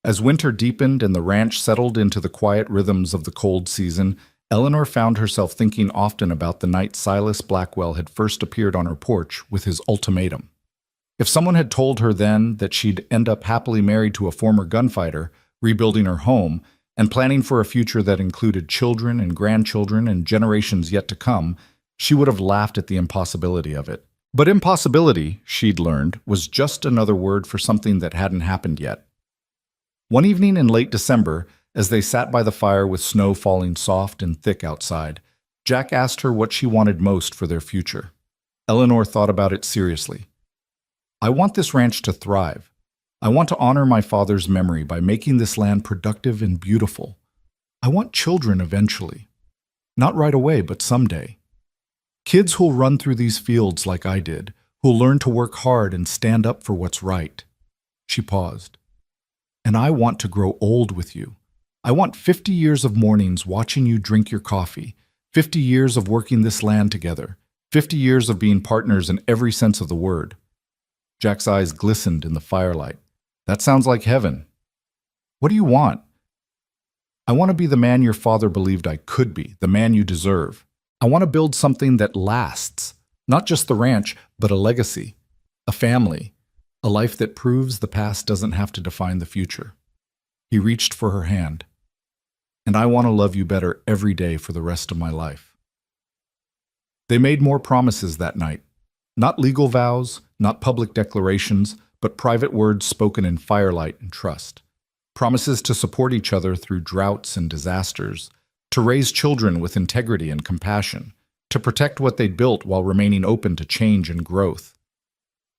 As winter deepened and the ranch settled into the quiet rhythms of the cold season, Eleanor found herself thinking often about the night Silas Blackwell had first appeared on her porch with his ultimatum. If someone had told her then that she'd end up happily married to a former gunfighter, rebuilding her home, and planning for a future that included children and grandchildren and generations yet to come, she would have laughed at the impossibility of it. But impossibility, she'd learned, was just another word for something that hadn't happened yet. One evening in late December, as they sat by the fire with snow falling soft and thick outside, Jack asked her what she wanted most for their future. Eleanor thought about it seriously. "I want this ranch to thrive. I want to honor my father's memory by making this land productive and beautiful. I want children eventually. Not right away, but someday. Kids who'll run through these fields like I did, who'll learn to work hard and stand up for what's right." She paused. "And I want to grow old with you. I want 50 years of mornings watching you drink your coffee, 50 years of working this land together, 50 years of being partners in every sense of the word." Jack's eyes glistened in the firelight. "That sounds like heaven. What do you want?" "I want to be the man your father believed I could be, the man you deserve. I want to build something that lasts, not just the ranch, but a legacy. a family, a life that proves the past doesn't have to define the future. He reached for her hand. And I want to love you better every day for the rest of my life. They made more promises that night. Not legal vows, not public declarations, but private words spoken in firelight and trust. Promises to support each other through droughts and disasters, to raise children with integrity and compassion, to protect what they'd built while remaining open to change and growth.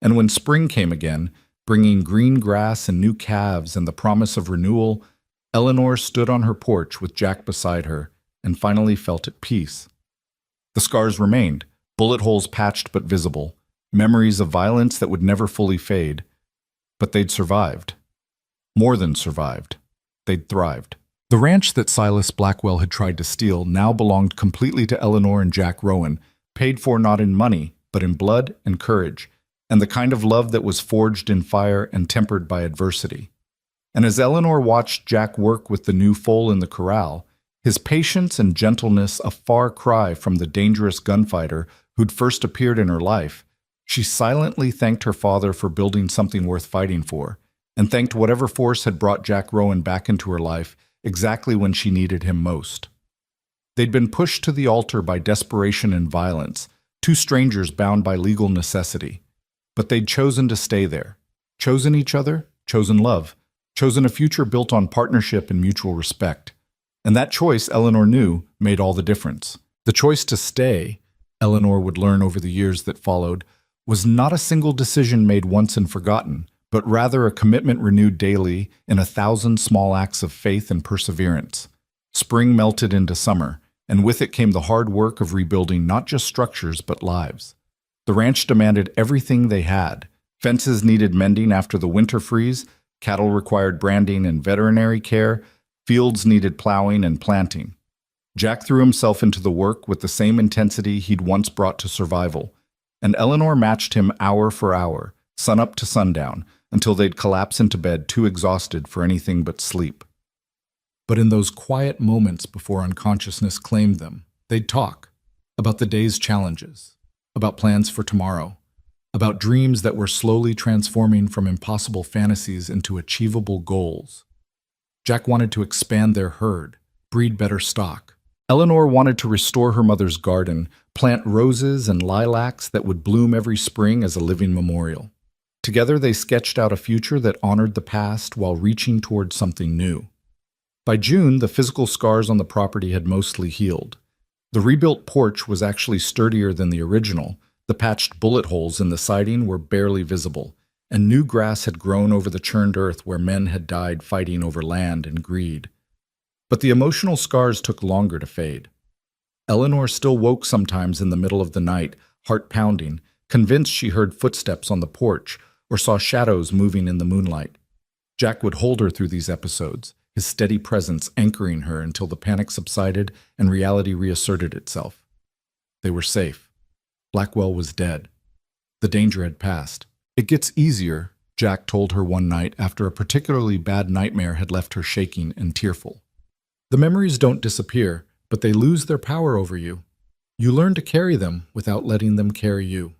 And when spring came again, bringing green grass and new calves and the promise of renewal, Eleanor stood on her porch with Jack beside her and finally felt at peace. The scars remained, bullet holes patched but visible, memories of violence that would never fully fade. But they'd survived. More than survived. They'd thrived. The ranch that Silas Blackwell had tried to steal now belonged completely to Eleanor and Jack Rowan, paid for not in money, but in blood and courage, and the kind of love that was forged in fire and tempered by adversity. And as Eleanor watched Jack work with the new foal in the corral, his patience and gentleness a far cry from the dangerous gunfighter who'd first appeared in her life, she silently thanked her father for building something worth fighting for, and thanked whatever force had brought Jack Rowan back into her life exactly when she needed him most. They'd been pushed to the altar by desperation and violence, two strangers bound by legal necessity. But they'd chosen to stay there, chosen each other, chosen love, chosen a future built on partnership and mutual respect. And that choice, Eleanor knew, made all the difference. The choice to stay, Eleanor would learn over the years that followed, was not a single decision made once and forgotten, but rather a commitment renewed daily in 1,000 small acts of faith and perseverance. Spring melted into summer, and with it came the hard work of rebuilding not just structures but lives. The ranch demanded everything they had. Fences needed mending after the winter freeze, cattle required branding and veterinary care, fields needed plowing and planting. Jack threw himself into the work with the same intensity he'd once brought to survival, and Eleanor matched him hour for hour, sunup to sundown, until they'd collapse into bed too exhausted for anything but sleep. But in those quiet moments before unconsciousness claimed them, they'd talk about the day's challenges, about plans for tomorrow, about dreams that were slowly transforming from impossible fantasies into achievable goals. Jack wanted to expand their herd, breed better stock. Eleanor wanted to restore her mother's garden, plant roses and lilacs that would bloom every spring as a living memorial. Together they sketched out a future that honored the past while reaching toward something new. By June, the physical scars on the property had mostly healed. The rebuilt porch was actually sturdier than the original. The patched bullet holes in the siding were barely visible, and new grass had grown over the churned earth where men had died fighting over land and greed. But the emotional scars took longer to fade. Eleanor still woke sometimes in the middle of the night, heart pounding, convinced she heard footsteps on the porch or saw shadows moving in the moonlight. Jack would hold her through these episodes, his steady presence anchoring her until the panic subsided and reality reasserted itself. They were safe. Blackwell was dead. The danger had passed. "It gets easier," Jack told her one night after a particularly bad nightmare had left her shaking and tearful. "The memories don't disappear, but they lose their power over you. You learn to carry them without letting them carry you."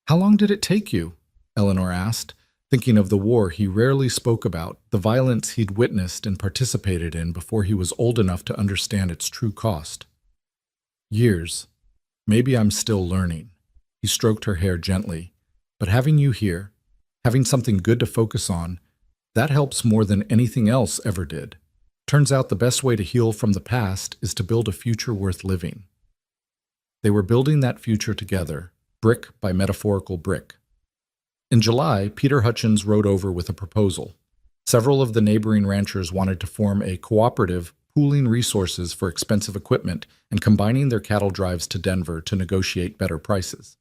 "How long did it take you?" Eleanor asked, thinking of the war he rarely spoke about, the violence he'd witnessed and participated in before he was old enough to understand its true cost. "Years. Maybe I'm still learning." He stroked her hair gently. "But having you here, having something good to focus on, that helps more than anything else ever did. Turns out the best way to heal from the past is to build a future worth living." They were building that future together, brick by metaphorical brick. In July, Peter Hutchins rode over with a proposal. Several of the neighboring ranchers wanted to form a cooperative, pooling resources for expensive equipment and combining their cattle drives to Denver to negotiate better prices.